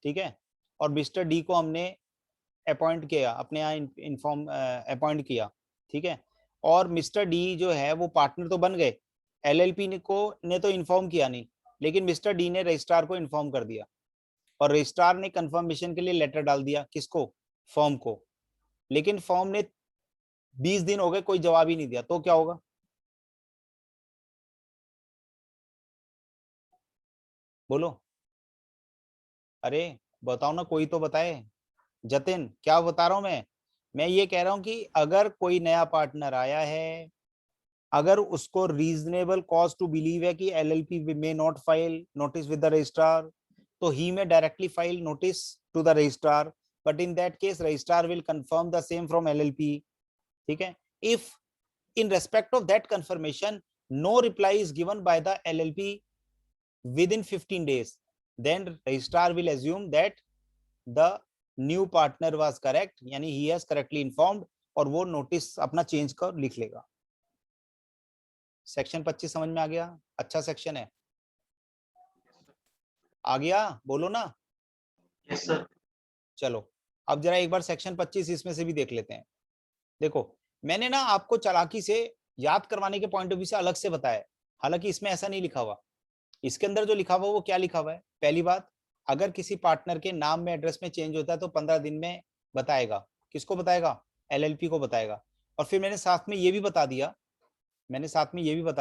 ठीक है, और मिस्टर डी को हमने अपॉइंट किया, अपने यहाँ इन्फॉर्म अपॉइंट किया, ठीक है, और मिस्टर डी जो है वो पार्टनर तो बन गए, एलएलपी ने तो इन्फॉर्म किया नहीं, लेकिन मिस्टर डी ने रजिस्ट्रार को इन्फॉर्म कर दिया, और रजिस्ट्रार ने कंफर्मेशन के लिए लेटर डाल दिया, किसको? फॉर्म को, लेकिन फॉर्म ने 20 दिन हो गए कोई जवाब ही नहीं दिया, तो क्या होगा? बोलो, अरे बताओ ना, कोई तो बताए। जतिन, क्या बता रहा हूं मैं ये कह रहा हूं कि अगर कोई नया पार्टनर आया है, अगर उसको रीजनेबल कॉज टू बिलीव है कि LLP may not file notice with the registrar, तो he may directly file notice to the registrar, but in that case registrar will confirm the same from LLP. ठीक है, if in respect of that confirmation no reply is given by the LLP within 15 days, then registrar will assume that the new partner was correct, यानी he has correctly informed, और वो notice अपना change कर लिख लेगा। Section 25 समझ में आ गया? अच्छा सेक्शन है, आ गया? बोलो ना। Yes sir. चलो अब जरा एक बार सेक्शन 25 इसमें से भी देख लेते हैं। देखो मैंने ना आपको चालाकी से याद करवाने के पॉइंट ऑफ व्यू से अलग से बताया, हालांकि इसमें ऐसा नहीं लिखा हुआ। इसके अंदर जो लिखा हुआ वो क्या लिखा हुआ है? पहली बात, अगर किसी पार्टनर के नाम में एड्रेस में चेंज होता है तो 15 दिन में बताएगा। किसको बताएगा? एलएलपी को बताएगा। और फिर मैंने साथ में ये भी बता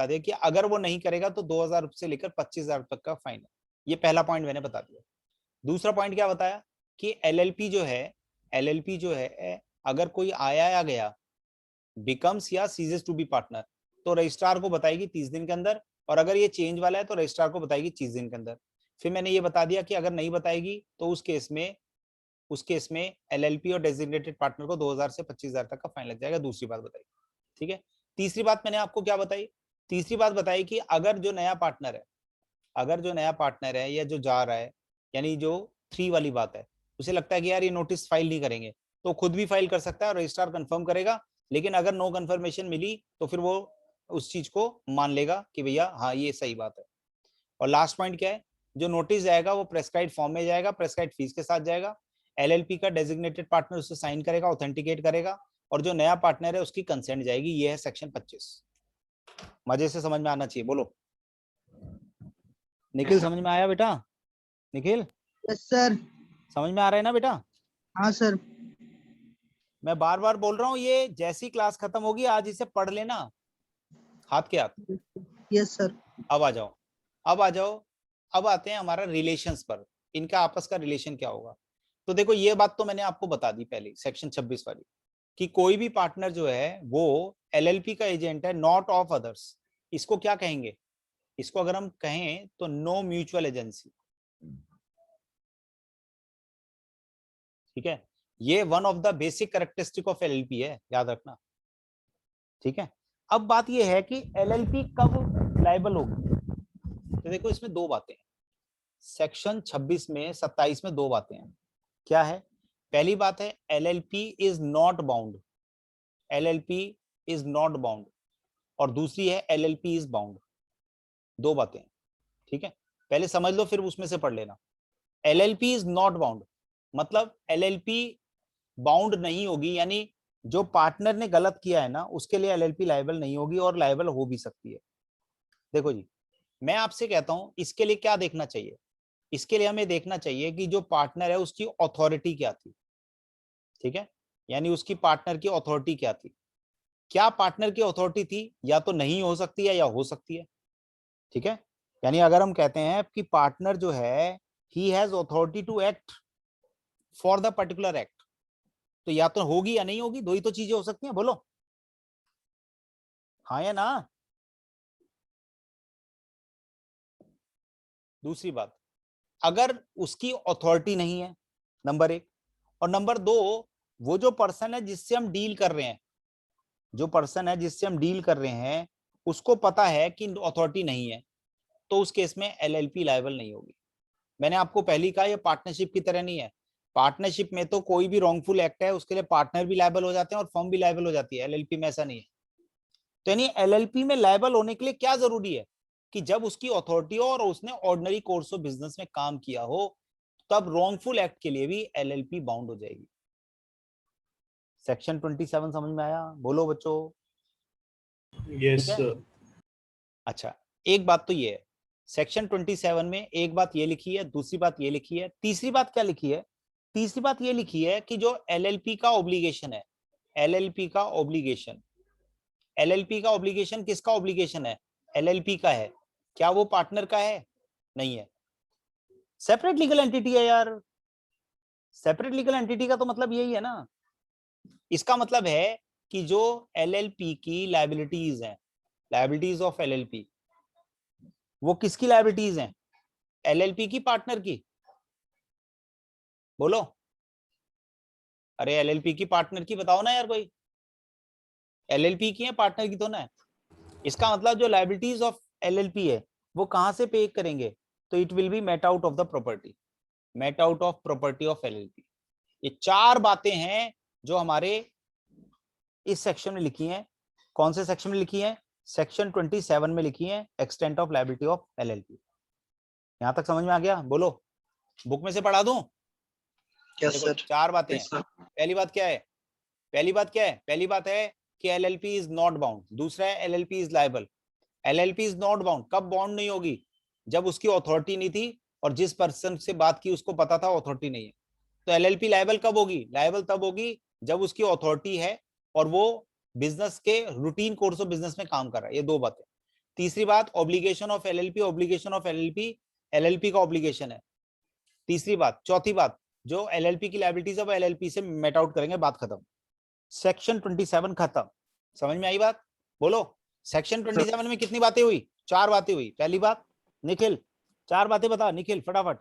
दिया कि अगर वो नहीं करेगा तो 2000 से लेकर 25,000 तक का फाइन है। ये पहला पॉइंट मैंने बता दिया। दूसरा पॉइंट क्या बताया कि एलएलपी जो है अगर कोई आया या गया, बिकम्स या सीजेस टू बी पार्टनर, तो रजिस्ट्रार को बताएगी 30 दिन के अंदर, और अगर ये चेंज वाला है तो रजिस्ट्रार को बताएगी 30 दिन के अंदर। फिर मैंने ये बता दिया कि अगर नहीं बताएगी तो उस केस में एलएलपी और डेजिग्नेटेड पार्टनर को 2000 से 25,000 तक का फाइन लग जाएगा। दूसरी बात बताई, ठीक है। तीसरी बात मैंने आपको क्या बताई? तीसरी बात बताई कि अगर जो नया पार्टनर है या जो जा रहा है, यानी जो 3 वाली बात है, उसे लगता है कि यार ये नोटिस फाइल नहीं करेंगे, तो खुद भी फाइल कर सकता है और रजिस्ट्रार कंफर्म करेगा। लेकिन अगर नो कंफर्मेशन मिली तो फिर वो उस चीज को मान लेगा कि भैया हाँ ये सही बात है। और लास्ट पॉइंट क्या है? जो नोटिस जाएगा वो प्रेस्क्राइब्ड फॉर्म में जाएगा, प्रेस्क्राइब्ड फीस के साथ जाएगा। एलएलपी का डेजिग्नेटेड पार्टनर उसे साइन करेगा, ऑथेंटिकेट करेगा, और जो नया पार्टनर है उसकी कंसेंट जाएगी। ये है सेक्शन 25। मजे से समझ में आना चाहिए, बोलो। निखिल समझ में आया बेटा? Nikhil yes sir. समझ में आ रहा है ना बेटा? हाँ सर। मैं बार बार बोल रहा हूँ, ये जैसी क्लास खत्म होगी आज इसे पढ़ लेना हाथ के हाथ। Yes sir. अब आ जाओ। अब आते हैं हमारा रिलेशंस पर, इनका आपस का रिलेशन क्या होगा। तो देखो ये बात तो मैंने आपको बता दी पहले, सेक्शन 26 वाली, कि कोई भी पार्टनर जो है वो एलएलपी का एजेंट है, नॉट ऑफ अदर्स। इसको क्या कहेंगे? इसको अगर हम कहें तो नो म्यूचुअल एजेंसी, ठीक है। ये one of the basic characteristic of LLP है, याद रखना, ठीक है। अब बात ये है कि एलएलपी कब लायबल होगी। तो देखो इसमें दो बातें हैं, सेक्शन 26 में 27 में दो बातें हैं। क्या है? पहली बात है एलएलपी इज नॉट बाउंड, और दूसरी है एलएलपी इज बाउंड। दो बातें, ठीक है। पहले समझ लो फिर उसमें से पढ़ लेना। एलएलपी इज नॉट बाउंड मतलब एलएलपी बाउंड नहीं होगी, यानी जो पार्टनर ने गलत किया है ना उसके लिए एलएलपी लायबल नहीं होगी, और लायबल हो भी सकती है। देखो जी, मैं आपसे कहता हूं इसके लिए क्या देखना चाहिए? इसके लिए हमें देखना चाहिए कि जो पार्टनर है उसकी अथॉरिटी क्या थी, ठीक है। यानी उसकी पार्टनर की अथॉरिटी क्या थी। क्या पार्टनर की अथॉरिटी थी? या तो नहीं हो सकती है या हो सकती है, ठीक है। यानी अगर हम कहते हैं कि पार्टनर जो है he has authority to act for the particular act, तो या तो होगी या नहीं होगी, दो ही तो चीजें हो सकती हैं, बोलो हाँ या ना। दूसरी बात, अगर उसकी अथॉरिटी नहीं है, नंबर एक, और नंबर दो, वो जो पर्सन है जिससे हम डील कर रहे हैं उसको पता है कि अथॉरिटी नहीं है, तो उस केस में एलएलपी लायबल नहीं होगी। मैंने आपको पहले कहा ये पार्टनरशिप की तरह नहीं है। पार्टनरशिप में तो कोई भी रॉन्गफुल एक्ट है उसके लिए पार्टनर भी लायबल हो जाते हैं और फर्म भी लायबल हो जाती है, एलएलपी में ऐसा नहीं है। तो यानी एलएलपी में लायबल होने के लिए क्या जरूरी है कि जब उसकी अथॉरिटी हो और उसने ऑर्डिनरी कोर्स ऑफ बिजनेस में काम किया हो, तब रॉन्गफुल एक्ट के लिए भी एलएलपी बाउंड हो जाएगी। सेक्शन 27 समझ में आया? बोलो बच्चों। Yes sir. अच्छा, एक बात तो ये है, सेक्शन 27 में एक बात ये लिखी है, दूसरी बात ये लिखी है, तीसरी बात क्या लिखी है? तीसरी बात ये लिखी है कि जो एलएलपी का ऑब्लिगेशन है, एलएलपी का ऑब्लिगेशन किसका ऑब्लिगेशन है? एलएलपी का है। क्या वो पार्टनर का है? नहीं है, सेपरेट लीगल एंटिटी है यार। सेपरेट लीगल एंटिटी का तो मतलब यही है ना। इसका मतलब है कि जो एलएलपी की लायबिलिटीज हैं, लायबिलिटीज ऑफ एलएलपी, वो किसकी लायबिलिटीज हैं? एलएलपी की, पार्टनर की? बोलो, अरे एलएलपी की, पार्टनर की? बताओ ना यार कोई। एलएलपी की है, पार्टनर की तो ना है। इसका मतलब जो लायबिलिटीज ऑफ एलएलपी है वो कहां से पे करेंगे? तो it will be met out of the property, met out of property of LLP. ये 4 बातें हैं जो हमारे इस सेक्शन में लिखी हैं। कौन से सेक्शन में लिखी हैं? सेक्शन 27 में लिखी हैं, extent of liability of LLP. यहां तक समझ में आ गया? बोलो, बुक में से पढ़ा दूं? यस देखो, सर। 4 बातें हैं। Yes, sir. पहली बात क्या है? पहली बात क्या है? पहली बात है कि एलएलपी इज नॉट बाउंड। दूसरा है LLP is liable. LLP is not bound कब बाउंड नहीं होगी? जब उसकी अथॉरिटी नहीं थी और जिस पर्सन से बात की उसको पता था अथॉरिटी नहीं है। तो एलएलपी लायबल कब होगी? लायबल तब होगी जब उसकी अथॉरिटी है और वो बिजनेस के रूटीन कोर्स ऑफ बिजनेस में काम कर रहा है। ये 2 बातें। तीसरी बात, obligation of LLP. Obligation of LLP, LLP का ऑब्लिगेशन है। तीसरी बात। चौथी बात, जो एलएलपी की लायबिलिटीज है वो एलएलपी से मेट आउट करेंगे, बात खत्म। सेक्शन 27 खत्म। समझ में आई बात? बोलो, सेक्शन 27 में कितनी बातें हुई? 4 बातें हुई। पहली बात, निखिल 4 बातें बता। निखिल फटाफट।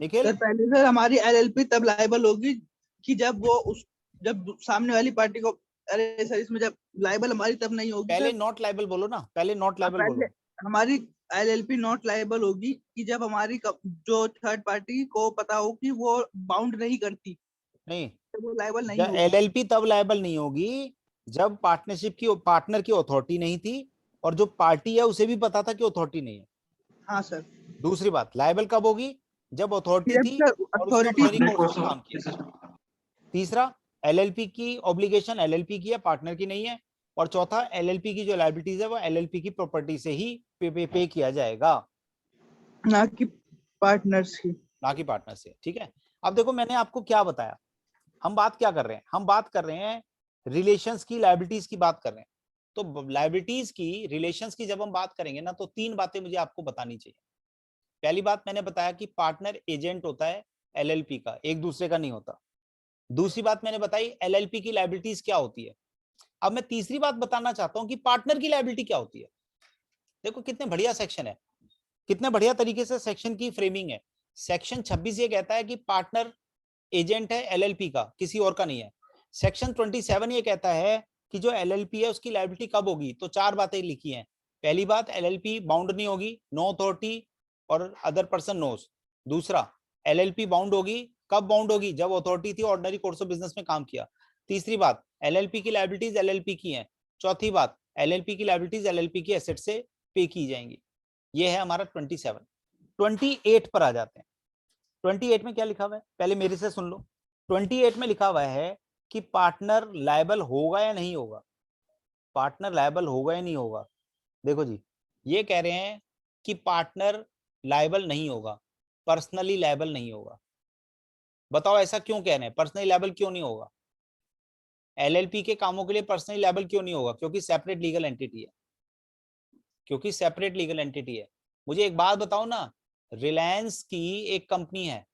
निखिल, सर पहले सर हमारी एलएलपी तब लायबल होगी कि जब सामने वाली पार्टी को, अरे सर इसमें जब लायबल हमारी तब नहीं होगी पहले सर। नॉट लायबल बोलो ना, पहले नॉट लायबल पहले बोलो। हमारी एलएलपी नॉट लायबल होगी कि जब हमारी जो थर्ड पार्टी को पता हो कि वो बाउंड नहीं करती, नहीं, तो वो लायबल नहीं होगी। एलएलपी तब लायबल नहीं होगी जब पार्टनरशिप की पार्टनर की अथॉरिटी नहीं थी और जो पार्टी है उसे भी पता था कि अथॉरिटी नहीं है। हाँ सर। दूसरी बात, लायबल कब होगी? जब अथॉरिटी जब थी सर और उसने authority ordinary Ordinary course course में of काम किया। business. तीसरा, एलएलपी की ऑब्लिगेशन एलएलपी की है, पार्टनर की नहीं है। और चौथा, एलएलपी की जो लायबिलिटीज है वो एलएलपी की प्रॉपर्टी से ही पे किया जाएगा, ना कि पार्टनर्स की। ना कि पार्टनर से। ठीक है, अब देखो मैंने आपको क्या बताया। हम बात क्या कर रहे हैं? हम बात कर रहे हैं रिलेशंस की, लायबिलिटीज की बात कर रहे हैं। तो लायबिलिटीज की, रिलेशंस की जब हम बात करेंगे ना, तो 3 बातें मुझे आपको बतानी चाहिए। पहली बात मैंने बताया कि पार्टनर एजेंट होता है एलएलपी का, एक दूसरे का नहीं होता। दूसरी बात मैंने बताई एलएलपी की लायबिलिटीज क्या होती है। अब मैं तीसरी बात बताना चाहता हूं कि पार्टनर की लायबिलिटी क्या होती है। देखो कितने बढ़िया सेक्शन है, कितने बढ़िया तरीके से सेक्शन की फ्रेमिंग है। सेक्शन 26 ये कहता है कि पार्टनर एजेंट है एलएलपी का, किसी और का नहीं है। सेक्शन 27 ये कहता है कि जो एलएलपी है उसकी लायबिलिटी कब होगी। तो 4 बातें लिखी हैं। पहली बात, एलएलपी बाउंड नहीं होगी, नो अथॉरिटी और अदर पर्सन नोस। दूसरा, एलएलपी बाउंड होगी, कब बाउंड होगी? जब अथॉरिटी थी, ऑर्डिनरी कोर्स ऑफ बिजनेस में काम किया। तीसरी बात, एलएलपी की लायबिलिटीज एलएलपी की हैं। चौथी बात, एलएलपी की लायबिलिटीज एलएलपी की एसेट से पे की जाएंगी। ये है हमारा 27। 28 पर आ जाते हैं। 28 में क्या लिखा हुआ है? पहले मेरे से सुन लो। 28 में लिखा हुआ है कि पार्टनर लायबल होगा या नहीं होगा। पार्टनर लायबल होगा या नहीं होगा? देखो जी, ये कह रहे हैं कि पार्टनर लायबल नहीं होगा, पर्सनली लायबल नहीं होगा। बताओ ऐसा क्यों कह रहे हैं? पर्सनली लायबल क्यों नहीं होगा? एलएलपी के कामों के लिए पर्सनली लायबल क्यों नहीं होगा? क्योंकि सेपरेट लीगल एंटिटी है, क्योंकि सेपरेट लीगल एंटिटी है। मुझे एक बात बताओ ना, रिलायंस की एक कंपनी है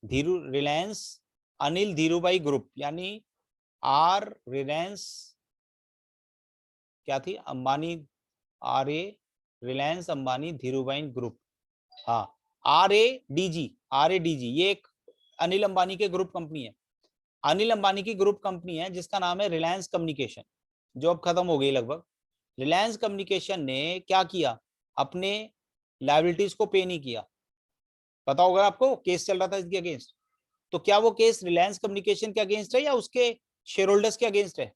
रिलायंस अनिल धीरूभाई ग्रुप, यानी आर रिलायंस क्या थी, Ambani, R A Reliance Ambani Dhirubhai group, हाँ RADG, ये एक अनिल अंबानी के ग्रुप कंपनी है। अनिल अंबानी की ग्रुप कंपनी है जिसका नाम है रिलायंस कम्युनिकेशन, जो अब खत्म हो गई लगभग। रिलायंस कम्युनिकेशन ने क्या किया? अपने लायबिलिटीज को पे नहीं किया। पता होगा आपको, केस चल रहा था इसके अगेंस्ट। तो क्या वो केस रिलायंस कम्युनिकेशन के अगेंस्ट है या उसके शेयर होल्डर्स के अगेंस्ट है?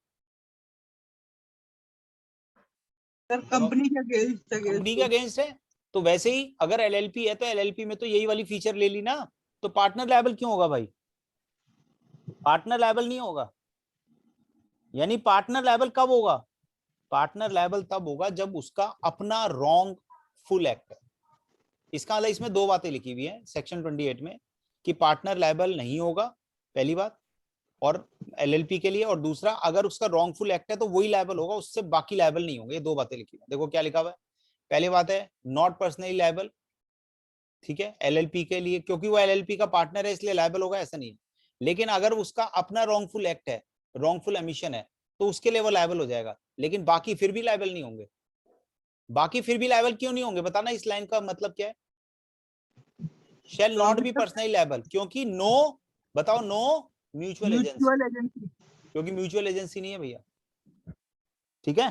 सर कंपनी के कंपनी के अगेंस्ट है। तो वैसे ही अगर एलएलपी है तो एलएलपी में तो यही वाली फीचर ले ली ना, तो पार्टनर लायबल क्यों होगा भाई? पार्टनर लायबल नहीं होगा। यानी पार्टनर लायबल कब होगा? पार्टनर लायबल तब होगा जब उसका अपना रॉन्ग फुल एक्ट है। इसका मतलब इसमें 2 बातें लिखी हुई है सेक्शन 28 में कि पार्टनर लायबल नहीं होगा, पहली बात, और एलएलपी के लिए। और दूसरा, अगर उसका रॉन्गफुल एक्ट है तो वही लायबल होगा, उससे बाकी लायबल नहीं होंगे। ये 2 बातें लिखी है। देखो क्या लिखा हुआ है। पहली बात है नॉट पर्सनली लायबल, ठीक है, एलएलपी के लिए, क्योंकि वो एलएलपी का पार्टनर है इसलिए लायबल होगा, ऐसा नहीं है। लेकिन अगर उसका अपना रॉन्गफुल एक्ट है, रॉन्गफुल एमिशन है, तो उसके लिए वो लायबल हो जाएगा। लेकिन बाकी फिर भी लायबल नहीं होंगे। बाकी फिर भी लायबल क्यों नहीं होंगे? बताना इस लाइन का मतलब क्या है? Shall not be personally liable, क्योंकि नो, बताओ, no mutual agency, mutual agency. क्योंकि म्यूचुअल एजेंसी नहीं है भैया। ठीक है,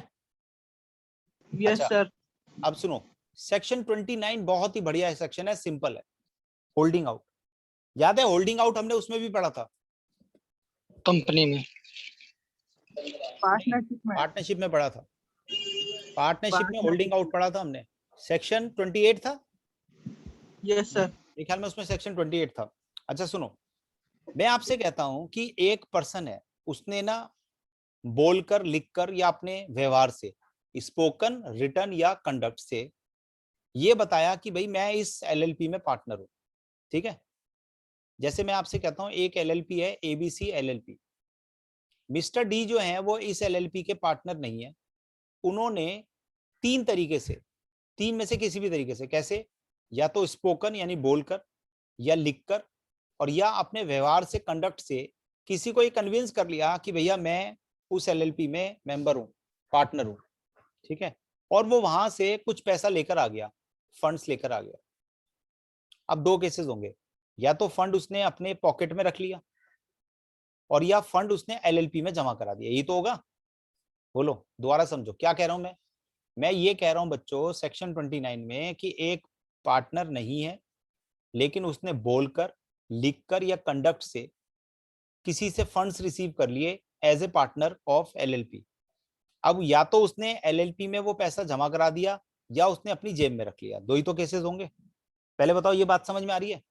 यस अच्छा सर। अब सुनो, सेक्शन 29 बहुत ही बढ़िया सेक्शन है, सिंपल है। होल्डिंग आउट, याद है होल्डिंग आउट हमने उसमें भी पढ़ा था। कंपनी में। पार्टनरशिप में। पार्टनरशिप में पढ़ा था, पार्टनरशिप में होल्डिंग आउट पढ़ा था हमने, सेक्शन 28 था यस सर। मेरे ख्याल में, उसमें सेक्शन 28 था। अच्छा सुनो, मैं आपसे कहता हूं कि एक पर्सन है, उसने ना बोलकर, लिखकर या अपने व्यवहार से, स्पोकन, रिटन या कंडक्ट से ये बताया कि भाई मैं इस एलएलपी में पार्टनर हूं। ठीक है, जैसे मैं आपसे कहता हूं एक एलएलपी है एबीसी एलएलपी, मिस्टर डी जो है वो इस एलएलपी के पार्टनर नहीं है। उन्होंने 3 तरीके से, 3 में से किसी भी तरीके से, कैसे, या तो स्पोकन यानी बोलकर, या लिखकर, और या अपने व्यवहार से, कंडक्ट से किसी को ये कन्विंस कर लिया कि भैया मैं उस एलएलपी में मेंबर हूं, पार्टनर हूं। ठीक है, और वो वहां से कुछ पैसा लेकर आ गया, फंड्स लेकर आ गया। अब 2 केसेस होंगे, या तो फंड उसने अपने पॉकेट में रख लिया, और या फंड उसने एलएलपी में जमा करा दिया। यही तो होगा। बोलो, दोबारा समझो क्या कह रहा हूं मैं ये कह रहा हूं बच्चों सेक्शन 29 में कि एक पार्टनर नहीं है, लेकिन उसने बोलकर, लिखकर या कंडक्ट से किसी से फंड्स रिसीव कर लिए as a partner of LLP. अब या तो उसने एलएलपी में वो पैसा जमा करा दिया, या उसने अपनी जेब में रख लिया। 2 ही तो केसेस होंगे। पहले बताओ ये बात समझ में आ रही है?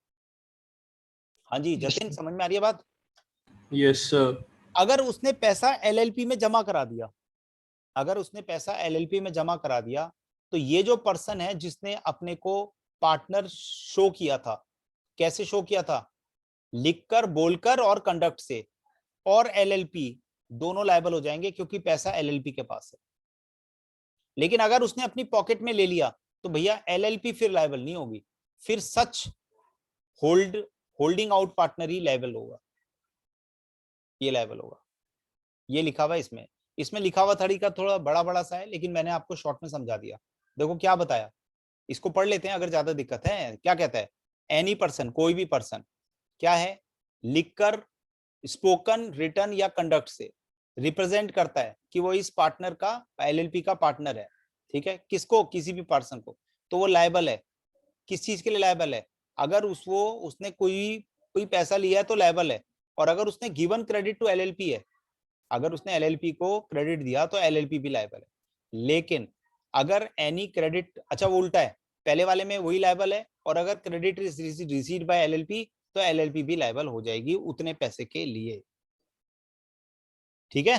हाँ जी जतिन, समझ में आ रही है बात? Yes, sir. अगर उसने पैसा एलएलपी में जमा करा दिया, अगर उसने पैसा एलएलपी में जमा करा दिया, तो ये जो पर्सन है जिसने अपने को पार्टनर शो किया था, कैसे शो किया था, लिखकर, बोलकर और कंडक्ट से, और एलएलपी दोनों लायबल हो जाएंगे क्योंकि पैसा एलएलपी के पास है। लेकिन अगर उसने अपनी पॉकेट में ले लिया तो भैया एलएलपी फिर लायबल नहीं होगी, फिर सच होल्डिंग आउट पार्टनर ही लायबल होगा, ये लायबल होगा। ये लिखा हुआ है इसमें लिखा हुआ तरीका थोड़ा बड़ा बड़ा सा है, लेकिन मैंने आपको शॉर्ट में समझा दिया। देखो क्या बताया, इसको पढ़ लेते हैं अगर ज्यादा दिक्कत है। क्या कहता है, एनी पर्सन, कोई भी पर्सन, क्या है, लिखकर, स्पोकन, रिटन या कंडक्ट से रिप्रेजेंट करता है कि वो इस पार्टनर का, एलएलपी का पार्टनर है। ठीक है, किसको, किसी भी पर्सन को, तो वो लायबल है। किस चीज के लिए लायबल है? अगर उसने कोई पैसा लिया है तो लायबल है, और अगर उसने गिवन क्रेडिट टू एलएलपी है, अगर उसने एलएलपी को क्रेडिट दिया तो एलएलपी भी लायबल है। लेकिन अगर एनी क्रेडिट, अच्छा वो उल्टा है, पहले वाले में वही लायबल है, और अगर क्रेडिट रिसीव्ड बाय एलएलपी तो एलएलपी भी लायबल हो जाएगी उतने पैसे के लिए। ठीक है,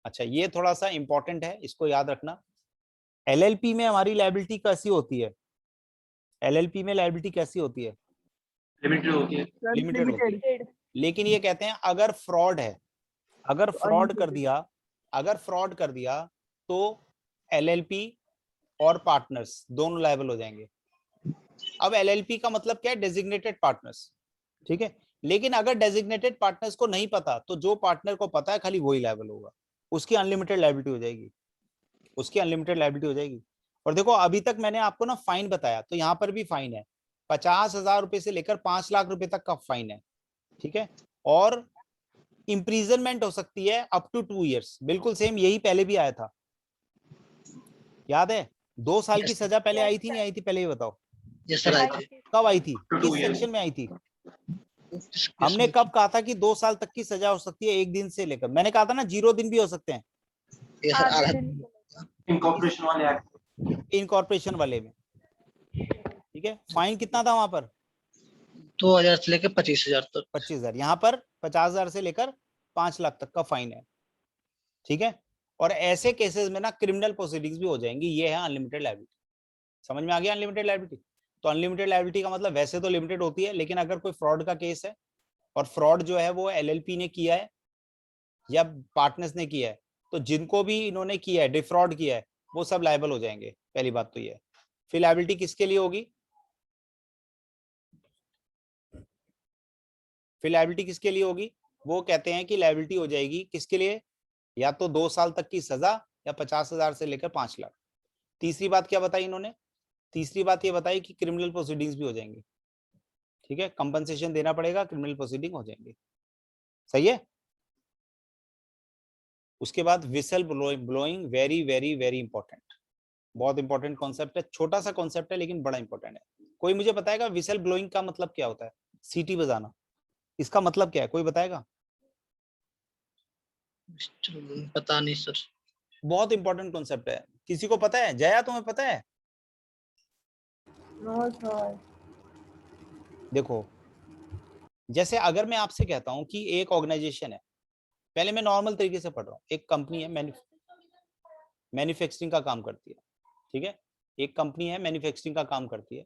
अच्छा ये थोड़ा सा इंपॉर्टेंट है, इसको याद रखना। एलएलपी में हमारी लायबिलिटी कैसी होती है? एलएलपी में लायबिलिटी कैसी होती है? लिमिटेड होती है। लिमिटेड होती है। लेकिन ये कहते हैं अगर फ्रॉड है, अगर फ्रॉड कर दिया, अगर फ्रॉड कर दिया तो एलएलपी और पार्टनर्स दोनों लायबल हो जाएंगे। अब एलएलपी का मतलब क्या है, डेजिग्नेटेड पार्टनर्स। ठीक है, लेकिन अगर डेजिग्नेटेड पार्टनर्स को नहीं पता तो जो पार्टनर को पता है खाली वही लायबल होगा, उसकी अनलिमिटेड लायबिलिटी हो जाएगी, उसकी अनलिमिटेड लायबिलिटी हो जाएगी। और देखो अभी तक मैंने आपको ना फाइन बताया, तो यहाँ पर भी फाइन है, 50,000 रुपए से लेकर 5 लाख रुपए तक का फाइन है। ठीक है, और इंप्रीजनमेंट हो सकती है अप टू 2 इयर्स। बिल्कुल सेम यही पहले भी आया था, याद है? 2 साल की सजा पहले आई थी, नहीं आई थी? पहले ये बताओ। यस सर, आई थी। कब आई थी, To 2 किस years. सेक्शन में आई थी? हमने कब कहा था कि 2 साल तक की सजा हो सकती है, 1 दिन से लेकर? मैंने कहा था ना 0 दिन भी हो सकते हैं यस सर, आधा इनकॉर्पोरेशन वाले एक्ट। इनकॉर्पोरेशन वाले में। ठीक है, फाइन कितना था वहां पर? 2,000 से लेकर 25,000 तक। 25,000। यहाँ पर 50,000 से लेकर 5 लाख तक का फाइन है। ठीक है, और ऐसे केसेस में ना क्रिमिनल प्रोसीडिंग्स भी हो जाएंगी। ये है अनलिमिटेड लायबिलिटी। समझ में आ गया अनलिमिटेड लायबिलिटी? तो अनलिमिटेड लायबिलिटी का मतलब वैसे तो लिमिटेड होती है, लेकिन अगर कोई फ्रॉड का केस है और फ्रॉड जो है वो एलएलपी ने किया है या पार्टनर्स ने किया है, तो जिनको भी इन्होंने किया है, डिफ्रॉड किया है, वो सब लायबल हो जाएंगे। पहली बात तो ये है। फिर लायबिलिटी किसके लिए होगी? फिर लायबिलिटी किसके लिए होगी? वो कहते हैं कि लायबिलिटी हो जाएगी किसके लिए, या तो 2 साल तक की सजा या 50,000 से लेकर 5 लाख। तीसरी बात क्या बताई इन्होंने? तीसरी बात ये बताई कि क्रिमिनल प्रोसीडिंग्स भी हो जाएंगे। ठीक है, कंपनसेशन देना पड़ेगा, क्रिमिनल प्रोसीडिंग हो जाएंगे। सही है। उसके बाद whistle blowing, very very very important, बहुत इंपॉर्टेंट कॉन्सेप्ट है। छोटा सा कॉन्सेप्ट है लेकिन बड़ा इंपॉर्टेंट है। कोई मुझे बताएगा विसल ब्लोइंग का मतलब क्या होता है? सीटी बजाना। इसका मतलब क्या है, कोई बताएगा? पता नहीं सर। बहुत इंपॉर्टेंट कॉन्सेप्ट है, किसी को पता है? जया तुम्हें पता है? No sir. देखो, जैसे अगर मैं आपसे कहता हूं कि एक ऑर्गेनाइजेशन है, पहले मैं नॉर्मल तरीके से पढ़ रहा हूँ, एक कंपनी है मैन्युफैक्चरिंग का काम करती है, ठीक है, एक कंपनी है मैन्युफैक्चरिंग का काम करती है,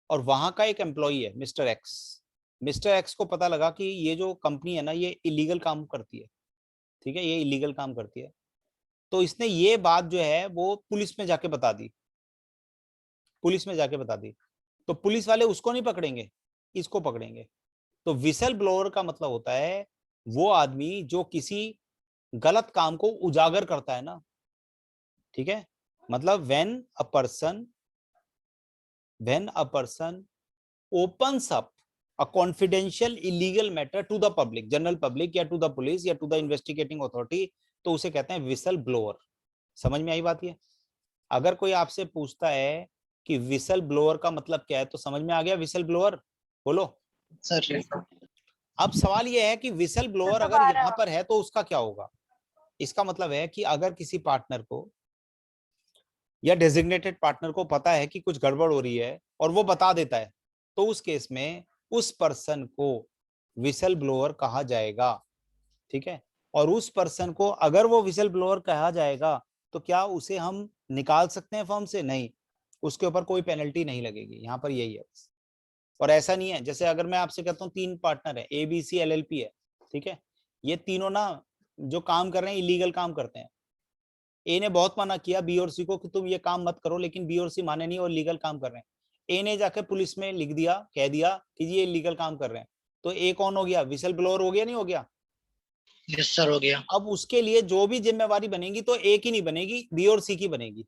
और वहां का एक एम्प्लॉई है मिस्टर एक्स। मिस्टर एक्स को पता लगा कि ये जो कंपनी है ना ये इलीगल काम करती है, ठीक है, ये इलीगल काम करती है। तो इसने ये बात जो है वो पुलिस में जाके बता दी, पुलिस में जाके बता दी। तो पुलिस वाले उसको नहीं पकड़ेंगे, इसको पकड़ेंगे। तो विसल ब्लोअर का मतलब होता है वो आदमी जो किसी गलत काम को उजागर करता है ना, ठीक है, मतलब when a person opens up a confidential illegal matter to the public, general public या टू द पुलिस या टू द इन्वेस्टिगेटिंग अथॉरिटी, तो उसे कहते हैं विसल ब्लोअर। समझ में आई बात? ये अगर कोई आपसे पूछता है कि विसल ब्लोअर का मतलब क्या है, तो समझ में आ गया विसल ब्लोअर? बोलो सर। अब सवाल ये है कि विसल ब्लोअर अगर यहाँ पर है तो उसका क्या होगा? इसका मतलब है कि अगर किसी पार्टनर को या डेजिग्नेटेड पार्टनर को पता है कि कुछ गड़बड़ हो रही है और वो बता देता है, तो उस केस में उस पर्सन को विसल ब्लोअर कहा जाएगा, ठीक है। और उस पर्सन को अगर वो विसल ब्लोअर कहा जाएगा तो क्या उसे हम निकाल सकते हैं फर्म से? नहीं, उसके ऊपर कोई पेनल्टी नहीं लगेगी, यहाँ पर यही है बस। और ऐसा नहीं है, जैसे अगर मैं आपसे कहता हूँ 3 पार्टनर है, ABC LLP है, ठीक है, ये तीनों ना जो काम कर रहे हैं इलीगल काम करते हैं। ए ने बहुत मना किया बी और सी को कि तुम ये काम मत करो, लेकिन बी और सी माने नहीं और लीगल काम कर रहे हैं। ए ने जाकर पुलिस में लिख दिया, कह दिया कि ये इलीगल काम कर रहे हैं, तो ए कौन हो गया? विसल ब्लोअर हो गया, नहीं हो गया? यस सर, हो गया। अब उसके लिए जो भी जिम्मेवारी बनेगी तो ए की नहीं बनेगी, बी और सी की बनेगी,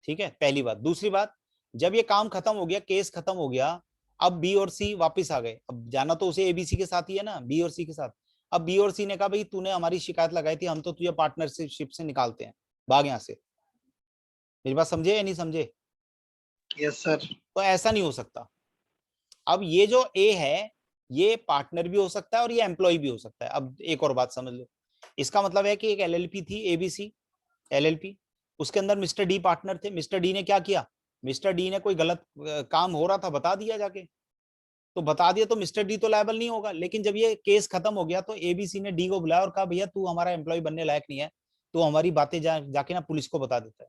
ठीक है, पहली बात। दूसरी बात, जब ये काम खत्म हो गया, केस खत्म हो गया, अब बी और सी वापस आ गए, अब जाना तो उसे ABC के साथ ही है ना, बी और सी के साथ। अब बी और सी ने कहा भाई तूने हमारी शिकायत लगाई थी, हम तो तुझे पार्टनरशिप से निकालते हैं, भाग यहाँ से। मेरी बात समझे या नहीं समझे? Yes sir. तो ऐसा नहीं हो सकता। अब ये जो ए है ये पार्टनर भी हो सकता है और ये एम्प्लॉय भी हो सकता है। अब एक और बात समझ लो, इसका मतलब है कि एक LLP थी, ABC LLP, उसके अंदर मिस्टर डी पार्टनर थे। मिस्टर डी ने क्या किया? मिस्टर डी ने कोई गलत काम हो रहा था बता दिया जाके, तो बता दिया तो मिस्टर डी तो लायबल नहीं होगा। लेकिन जब ये केस खत्म हो गया तो ABC ने डी को बुलाया और कहा भैया तू हमारा एम्प्लॉय बनने लायक नहीं है, तो हमारी बातें जाके ना पुलिस को बता देता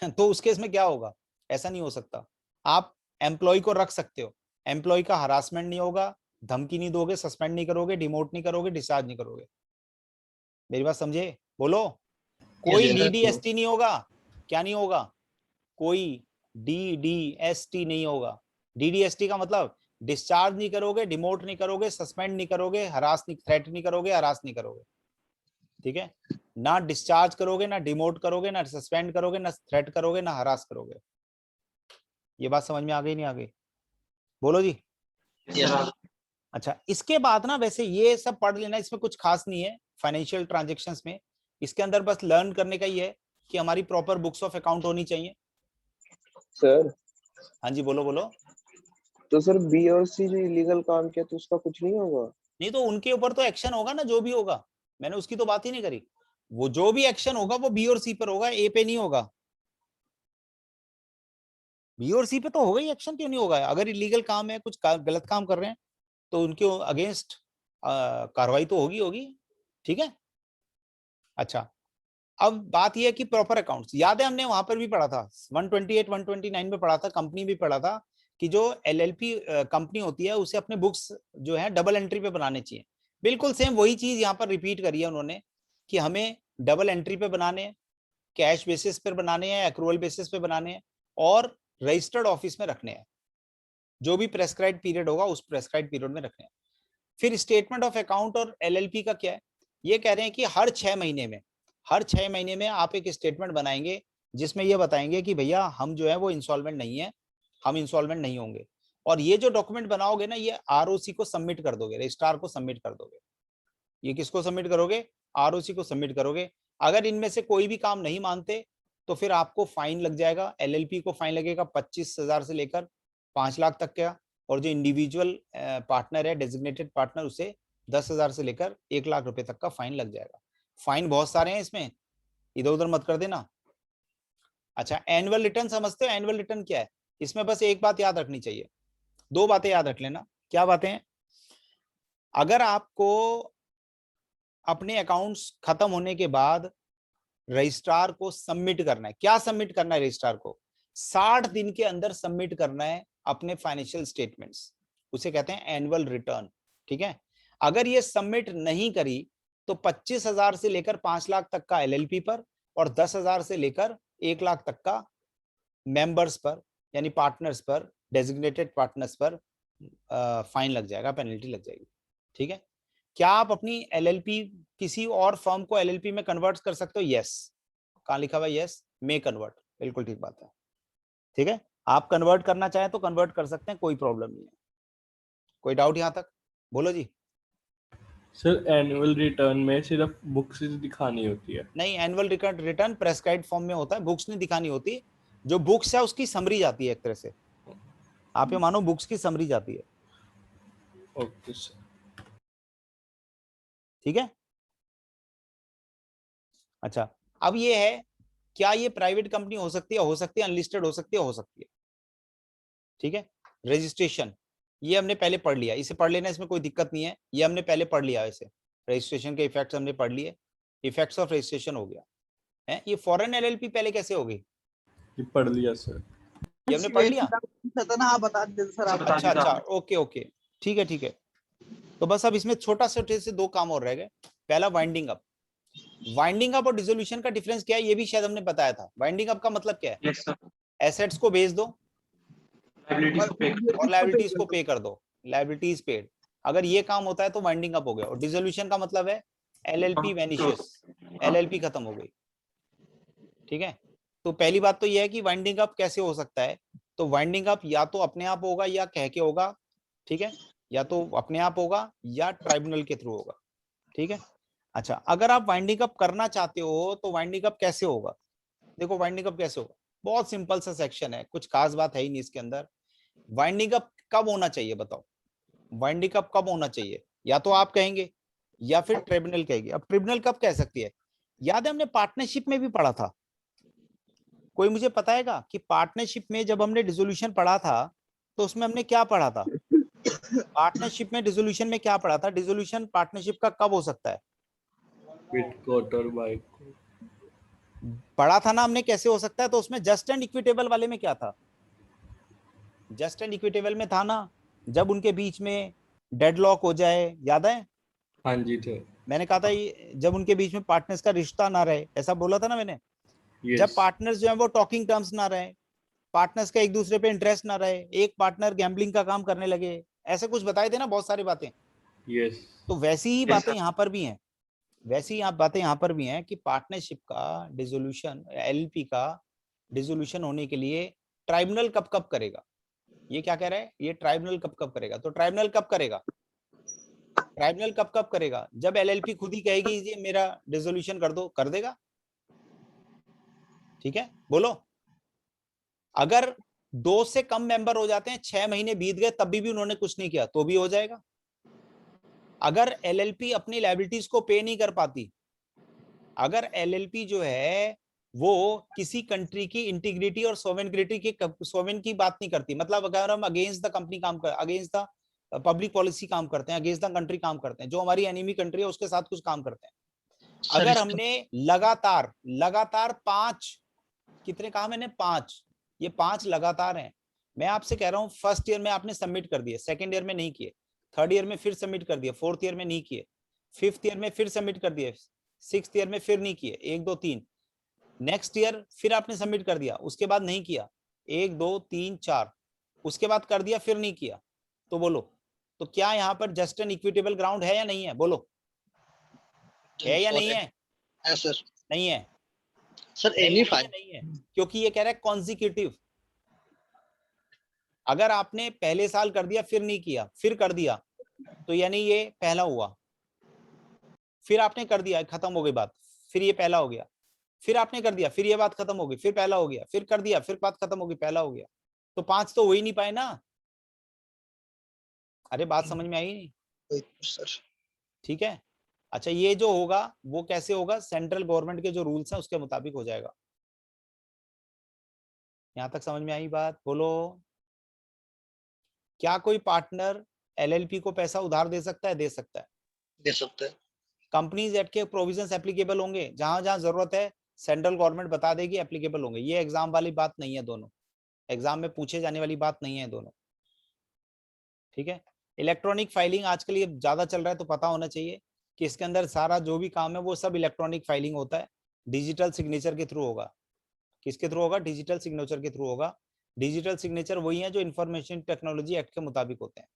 है तो उस केस में क्या होगा? ऐसा नहीं हो सकता। आप एम्प्लॉय को रख सकते हो, एम्प्लॉय का हरासमेंट नहीं होगा, धमकी नहीं दोगे, सस्पेंड नहीं करोगे, डिमोट नहीं करोगे, डिस्चार्ज नहीं करोगे। मेरी बात समझे? बोलो। कोई DDST नहीं होगा। क्या नहीं होगा? कोई DDST नहीं होगा। DDST का मतलब डिस्चार्ज नहीं करोगे, डिमोट नहीं करोगे, सस्पेंड नहीं करोगे, हरास नहीं, थ्रेट नहीं करोगे, हरास नहीं करोगे, ठीक है। ना डिस्चार्ज करोगे, ना डिमोट करोगे, ना सस्पेंड करोगे, ना थ्रेट करोगे, ना हरास करोगे। ये बात समझ में आ गई नहीं आ गई? बोलो जी। अच्छा, इसके बाद ना वैसे ये सब पढ़ लेना, इसमें कुछ खास नहीं है फाइनेंशियल ट्रांजैक्शंस में। इसके अंदर बस लर्न करने का ही है कि हमारी प्रॉपर बुक्स ऑफ अकाउंट होनी चाहिए। सर, हाँ जी, बोलो बोलो। तो सर बी और सी जो इलीगल काम किया तो उसका कुछ नहीं होगा? नहीं तो उनके ऊपर तो एक्शन होगा ना, जो भी होगा, मैंने उसकी तो बात ही नहीं करी। वो जो भी एक्शन होगा वो बी और सी पर होगा, ए पे नहीं होगा। बी और सी पे तो होगा ही एक्शन, क्यों नहीं होगा? अगर इलीगल काम है, कुछ गलत काम कर रहे हैं तो उनके अगेंस्ट कार्रवाई तो होगी होगी, ठीक है। अच्छा, अब बात यह है कि प्रॉपर अकाउंट्स याद है, हमने वहां पर भी पढ़ा था 128 129 में पढ़ा था, कंपनी भी पढ़ा था कि जो LLP कंपनी होती है उसे अपने बुक्स जो है डबल एंट्री पे बनाने चाहिए। बिल्कुल सेम वही चीज यहाँ पर रिपीट करी है उन्होंने कि हमें डबल एंट्री पे बनाने हैं, कैश बेसिस पर बनाने हैं, एक्रूअल बेसिस पे बनाने हैं, और रजिस्टर्ड ऑफिस में रखने हैं। जो भी प्रेस्क्राइब्ड पीरियड होगा उस प्रेस्क्राइब्ड पीरियड में रखने हैं। फिर स्टेटमेंट ऑफ अकाउंट और LLP का क्या है? ये कह रहे हैं कि हर 6 महीने में आप एक स्टेटमेंट बनाएंगे जिसमें ये बताएंगे कि भैया हम जो है वो इंसॉल्वेंट नहीं है, हम इंसॉल्वेंट नहीं होंगे। और ये जो डॉक्यूमेंट बनाओगे ना, ये ROC को सबमिट कर दोगे, रजिस्ट्रार को सबमिट कर दोगे। ये किसको सबमिट करोगे? ROC को सबमिट करोगे। अगर इनमें से कोई भी काम नहीं मानते तो फिर आपको फाइन लग जाएगा। LLP को फाइन लगेगा 25,000 से लेकर 5 लाख तक का, और जो इंडिविजुअल पार्टनर है, डेजिग्नेटेड पार्टनर, उसे 10,000 से लेकर 1 लाख रुपए तक का फाइन लग जाएगा। फाइन बहुत सारे हैं इसमें, इधर उधर मत कर देना। अच्छा, एनुअल रिटर्न समझते हो? एनुअल रिटर्न क्या है? इसमें बस एक बात याद रखनी चाहिए, 2 बातें याद रख लेना। क्या बातें हैं? अगर आपको अपने अकाउंट्स खत्म होने के बाद रजिस्ट्रार को सबमिट करना है, क्या सबमिट करना है रजिस्ट्रार को? 60 दिन के अंदर सबमिट करना है अपने फाइनेंशियल स्टेटमेंट्स, उसे कहते हैं एनुअल रिटर्न। ठीक है, अगर ये सबमिट नहीं करी तो 25,000 से लेकर 5 लाख तक का एलएलपी पर और 10,000 से लेकर 1 लाख तक का मेंबर्स पर, यानी पार्टनर्स पर, डेजिग्नेटेड पार्टनर्स पर फाइन लग जाएगा, पेनल्टी लग जाएगी। ठीक है, क्या आप अपनी एलएलपी किसी और फर्म को एलएलपी में कन्वर्ट कर सकते हो? यस। कहाँ लिखा हुआ? यस, मे कन्वर्ट, बिल्कुल ठीक बात है। ठीक है, आप कन्वर्ट करना चाहें तो कन्वर्ट कर सकते हैं, कोई प्रॉब्लम नहीं है। कोई डाउट यहां तक? बोलो जी। सर एनुअल रिटर्न में सिर्फ बुक्स दिखानी होती है? नहीं, एनुअल रिटर्न प्रेस्क्राइब्ड फॉर्म में होता है, बुक्स नहीं दिखानी होती। जो बुक्स है उसकी समरी जाती है एक तरह से, आप ये मानो बुक्स की समरी जाती है। Okay sir. ठीक है, अच्छा, अब ये है, क्या ये प्राइवेट कंपनी हो सकती है? हो सकती है। अनलिस्टेड हो सकती है? हो सकती है। ठीक है, रजिस्ट्रेशन ये हमने पहले पढ़ लिया, इसे पढ़ लेना, इसमें कोई दिक्कत नहीं है, ये हमने पहले पढ़ लिया। वैसे रजिस्ट्रेशन के इफेक्ट्स हमने पढ़ लिए, इफेक्ट्स ऑफ रजिस्ट्रेशन हो गया है। ये फॉरेन एलएलपी पहले कैसे होगी? ये पढ़ लिया सर। ये हमने पढ़ लिया। ना आप बता दीजिए सर आप। अच्छा अच्छा, ओके ओके, ठीक है ठीक है। तो बस अब इसमें छोटा छोटे से 2 काम और रह गए। पहला, वाइंडिंग अप। वाइंडिंग अप और डिसोल्यूशन का डिफरेंस क्या है, ये भी शायद हमने बताया था। वाइंडिंग अप का मतलब क्या है? यस सर, एसेट्स को बेच दो लायबिलिटीज को पे और लायबिलिटीज को पे कर दो, लायबिलिटीज पेड। अगर ये काम होता है तो वाइंडिंग अप हो गया। और डिसोल्यूशन का मतलब है एलएलपी वैनिशेस, एलएलपी खत्म हो गई। ठीक है, तो पहली बात तो ये है कि वाइंडिंग अप कैसे हो सकता है। तो वाइंडिंग अप या तो अपने आप होगा या कह के होगा। ठीक है, या तो अपने आप होगा या ट्राइब्यूनल के थ्रू होगा। ठीक है, अच्छा, अगर आप वाइंडिंग अप करना चाहते हो तो वाइंडिंग अप कैसे होगा? देखो वाइंडिंग अप कैसे होगा, बहुत सिंपल सा सेक्शन है, कुछ खास बात है ही नहीं इसके अंदर। वाइंडिंग अप कब होना चाहिए बताओ? वाइंडिंग अप कब होना चाहिए? या तो आप कहेंगे या फिर ट्रिब्यूनल कहेगी। अब ट्रिब्यूनल कब कह सकती है? याद है हमने पार्टनरशिप में भी पढ़ा था, कोई मुझे बताएगा कि पार्टनरशिप में जब हमने डिसोल्यूशन पढ़ा था तो उसमें हमने क्या पढ़ा था? पार्टनरशिप में डिसोल्यूशन में क्या पढ़ा था? डिसोल्यूशन पार्टनरशिप का कब हो सकता है? विद कोट और बाय कोट पढ़ा था ना हमने, कैसे हो सकता है। तो उसमें जस्ट एंड इक्विटेबल वाले में क्या था? जस्ट एंड इक्विटेबल में था ना, जब उनके बीच में डेडलॉक हो जाए, याद है? हाँ जी थे। मैंने कहा था जब उनके बीच में पार्टनर्स का रिश्ता ना रहे, ऐसा बोला था ना मैंने। यस जब पार्टनर्स जो है वो टॉकिंग टर्म्स ना रहे, पार्टनर्स का एक दूसरे पे इंटरेस्ट ना रहे, एक पार्टनर गैम्बलिंग का काम करने लगे, ऐसे कुछ बताए थे ना बहुत सारी बातें। यस तो वैसी ही बातें यहाँ पर भी हैं, वैसी ही बातें यहाँ पर भी हैं कि पार्टनरशिप का डिसोल्यूशन, एलएलपी का डिसोल्यूशन होने के लिए ट्राइब्यूनल कब कब करेगा? ये क्या कह रहा है, ये ट्राइब्यूनल कब कब करेगा? तो ट्राइब्यूनल कब करेगा? ट्राइब्यूनल कब कब करेगा? जब एलएलपी खुद ही कहेगी ये मेरा डिसोल्यूशन कर दो, कर देगा। ठीक है, बोलो। अगर 2 से कम मेंबर हो जाते हैं, 6 महीने बीत गए तब भी उन्होंने कुछ नहीं किया तो भी हो जाएगा। अगर एलएलपी अपनी लायबिलिटीज को पे नहीं कर पाती, अगर एलएलपी जो है वो किसी कंट्री की इंटीग्रिटी और सोवेरेनिटी की सोवेरेन की बात नहीं करती, मतलब अगर हम अगेंस्ट द कंपनी काम कर, अगेंस्ट द पब्लिक पॉलिसी काम करते हैं, अगेंस्ट द कंट्री काम करते हैं, जो हमारी एनिमी कंट्री है उसके साथ कुछ काम करते हैं, अगर हमने लगातार लगातार 5, कितने कहा मैंने? 5, ये 5 लगातार हैं। मैं आपसे कह रहा हूं फर्स्ट ईयर में आपने सबमिट कर दिए, सेकंड ईयर में नहीं किए, थर्ड ईयर में फिर सबमिट कर दिए, फोर्थ ईयर में नहीं किए, फिफ्थ ईयर में फिर सबमिट कर दिए, सिक्स्थ ईयर में फिर नहीं किए, 1 2 3, नेक्स्ट ईयर फिर आपने सबमिट कर दिया, उसके बाद नहीं किया, 1 2 3 4, उसके बाद कर दिया फिर नहीं किया, तो बोलो, तो क्या यहाँ पर जस्ट एंड इक्विटेबल ग्राउंड है या नहीं है? बोलो, है या नहीं है? है सर। नहीं है सर एनी फाइन नहीं है, क्योंकि ये कह रहा है कॉन्जिक्यूटिव। अगर आपने पहले साल कर दिया फिर नहीं किया फिर कर दिया तो यानी ये पहला हुआ, फिर आपने कर दिया खत्म हो गई बात, फिर ये पहला हो गया, फिर आपने कर दिया फिर ये बात खत्म हो गई, फिर पहला हो गया, फिर कर दिया फिर बात खत्म हो गई, पहला हो गया। तो 5 तो हो ही नहीं पाए ना, अरे बात समझ में आई नहीं? वही तो सर। ठीक है। अच्छा ये जो होगा वो कैसे होगा, सेंट्रल गवर्नमेंट के जो रूल्स हैं उसके मुताबिक हो जाएगा। यहां तक समझ में आई बात? बोलो। क्या कोई पार्टनर एलएलपी को पैसा उधार दे सकता है? दे सकता है। दे सकते हैं। कंपनीज एक्ट के प्रोविजंस एप्लीकेबल होंगे, जहां जहां जरूरत है सेंट्रल गवर्नमेंट बता देगी, एप्लीकेबल होंगे। ये एग्जाम वाली बात नहीं है, दोनों एग्जाम में पूछे जाने वाली बात नहीं है दोनों। ठीक है। इलेक्ट्रॉनिक फाइलिंग आजकल ये ज्यादा चल रहा है, तो पता होना चाहिए कि इसके अंदर सारा जो भी काम है वो सब इलेक्ट्रॉनिक फाइलिंग होता है, डिजिटल सिग्नेचर के थ्रू होगा। किसके थ्रू होगा? डिजिटल सिग्नेचर के थ्रू होगा। डिजिटल सिग्नेचर वही है जो इंफॉर्मेशन टेक्नोलॉजी एक्ट के मुताबिक होते हैं।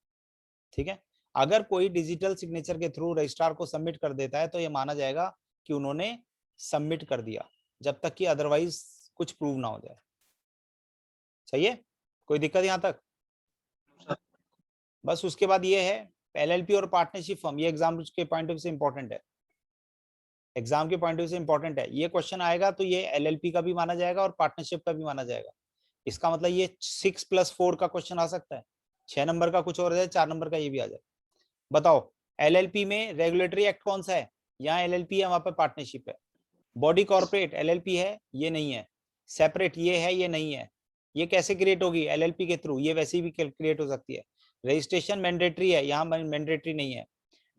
ठीक है। अगर कोई डिजिटल सिग्नेचर के थ्रू रजिस्ट्रार को सबमिट कर देता है तो ये माना जाएगा कि उन्होंने सबमिट कर दिया, जब तक कि अदरवाइज कुछ प्रूव ना हो जाए। सही है? कोई दिक्कत यहां तक? बस उसके बाद ये है एलएलपी और पार्टनरशिप फर्म, ये एग्जाम के पॉइंट ऑफ व्यू से इंपॉर्टेंट है। एग्जाम के पॉइंट ऑफ व्यू से इंपॉर्टेंट है। ये क्वेश्चन आएगा तो ये एलएलपी का भी माना जाएगा और पार्टनरशिप का भी माना जाएगा। इसका मतलब ये 6+4 का क्वेश्चन आ सकता है, 6 नंबर का कुछ और है, 4 नंबर का ये भी आ जाए। बताओ एलएलपी में रेगुलेटरी एक्ट कौन सा है? यहाँ एलएलपी है, वहां पर पार्टनरशिप है। बॉडी कॉर्पोरेट एलएलपी है, ये नहीं है। सेपरेट ये है, ये नहीं है। ये कैसे क्रिएट होगी? एलएलपी के थ्रू। ये वैसे भी क्रिएट हो सकती है। रजिस्ट्रेशन मैंडेटरी है, यहाँ मैंडेटरी नहीं है।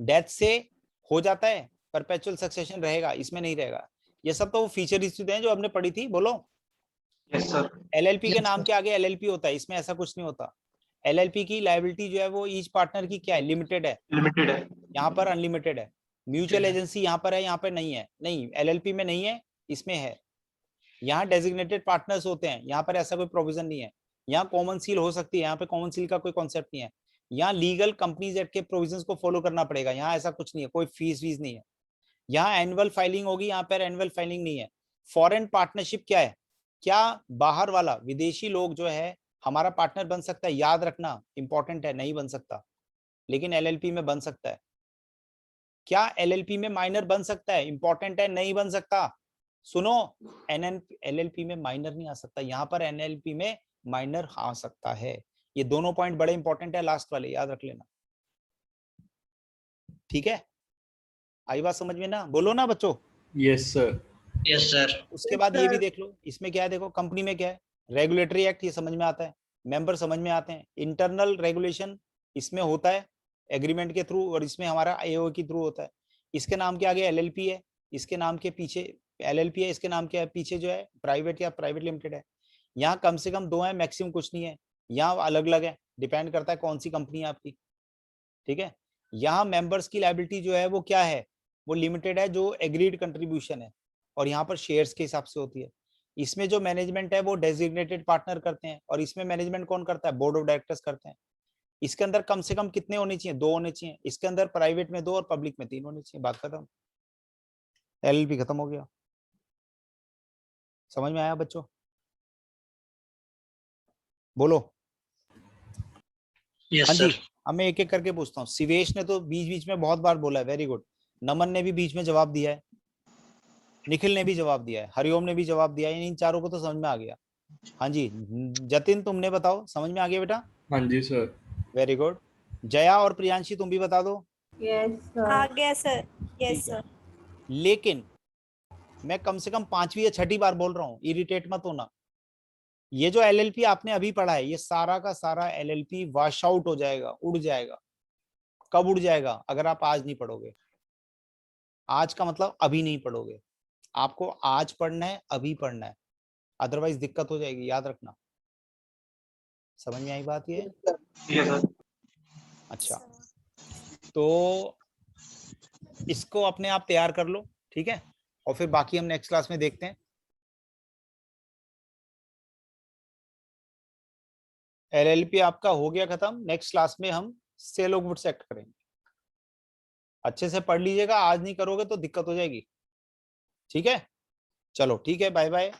डेथ से हो जाता है, परपेचुअल सक्सेशन रहेगा, इसमें नहीं रहेगा। ये सब तो वो फीचर हैं जो हमने पढ़ी थी। बोलो। Yes sir. एलएलपी के Yes, नाम sir. के आगे एलएलपी होता है, इसमें ऐसा कुछ नहीं होता। एलएलपी की लायबिलिटी जो है वो ईच पार्टनर की क्या है? लिमिटेड है। लिमिटेड है। यहाँ पर अनलिमिटेड है। म्यूचुअल एजेंसी यहाँ पर है, यहाँ पर नहीं है। नहीं, एलएलपी में नहीं है, इसमें है। यहाँ डेजिग्नेटेड पार्टनर्स होते हैं, यहाँ पर ऐसा कोई प्रोविजन नहीं है। यहाँ कॉमन सील हो सकती है, यहाँ पे कॉमन सील का कोई कॉन्सेप्ट नहीं है। यहाँ लीगल कंपनीज एक्ट के प्रोविजंस को फॉलो करना पड़ेगा, यहाँ ऐसा कुछ नहीं है, कोई फीस वीस नहीं है। यहाँ एनुअल फाइलिंग होगी, यहाँ पर एनुअल फाइलिंग नहीं है। फॉरेन पार्टनरशिप क्या है? क्या बाहर वाला विदेशी लोग जो है हमारा पार्टनर बन सकता है? याद रखना इंपॉर्टेंट है, नहीं बन सकता, लेकिन एलएलपी में बन सकता है। क्या एलएलपी में माइनर बन सकता है? इंपॉर्टेंट है, नहीं बन सकता। सुनो, एलएलपी में माइनर नहीं आ सकता, यहाँ पर एनएलपी में माइनर आ सकता है। ये दोनों पॉइंट बड़े इंपॉर्टेंट है, लास्ट वाले याद रख लेना। ठीक है, आई बात समझ में ना? बोलो ना बच्चों। Yes sir. Yes sir. उसके बाद ये भी देख लो, इसमें क्या है, देखो कंपनी में क्या है, रेगुलेटरी एक्ट, ये समझ में आता है, मेंबर समझ में आते हैं। इंटरनल रेगुलेशन इसमें होता है एग्रीमेंट के थ्रू, और इसमें हमारा एओ के थ्रू होता है। इसके नाम के आगे एलएलपी है, इसके नाम के पीछे एलएलपी है, इसके नाम के पीछे जो है प्राइवेट या प्राइवेट लिमिटेड है। यहाँ कम से कम 2 है, मैक्सिमम कुछ नहीं है। यहाँ अलग अलग है, डिपेंड करता है कौन सी कंपनी है आपकी। ठीक है। यहाँ मेंबर्स की लायबिलिटी जो है वो क्या है? वो लिमिटेड है, जो एग्रीड कंट्रीब्यूशन है, और यहाँ पर शेयर्स के हिसाब से होती है। इसमें जो मैनेजमेंट है वो डेजिग्नेटेड पार्टनर करते हैं, और इसमें मैनेजमेंट कौन करता है? बोर्ड ऑफ डायरेक्टर्स करते हैं। इसके अंदर कम से कम कितने होने चाहिए? 2 होने चाहिए। इसके अंदर प्राइवेट में 2 और पब्लिक में 3 होने चाहिए। बात खत्म, एलएलपी खत्म हो गया। समझ में आया बच्चों? बोलो। यस हाँ जी, सर। अब मैं एक एक करके पूछता हूँ। शिवेश ने तो बीच बीच में बहुत बार बोला है, वेरी गुड। नमन ने भी बीच में जवाब दिया है, निखिल ने भी जवाब दिया है, हरिओम ने भी जवाब दिया है। इन चारों को तो समझ में आ गया। हाँ जी, जतिन तुमने बताओ, समझ में आ गया बेटा? हाँ जी सर। Very good. जया और प्रियांशी तुम भी बता दो। आ गया सर। यस ठीक है। सर। लेकिन मैं कम से कम 5वीं या 6ठी बार बोल रहा हूँ, इरिटेट मत होना। ये जो एलएलपी आपने अभी पढ़ा है, ये सारा का सारा एलएलपी वॉश आउट हो जाएगा, उड़ जाएगा। कब उड़ जाएगा? अगर आप आज नहीं पढ़ोगे। आज का मतलब अभी नहीं पढ़ोगे। आपको आज पढ़ना है, अभी पढ़ना है, अदरवाइज दिक्कत हो जाएगी, याद रखना। समझ में आई बात? ये यस सर। अच्छा, तो इसको अपने आप तैयार कर लो, ठीक है, और फिर बाकी हम नेक्स्ट क्लास में देखते हैं। एलएलपी आपका हो गया खत्म। नेक्स्ट क्लास में हम सेल ऑफ गुड्स एक्ट करेंगे। अच्छे से पढ़ लीजिएगा, आज नहीं करोगे तो दिक्कत हो जाएगी। ठीक है, चलो ठीक है, बाय बाय।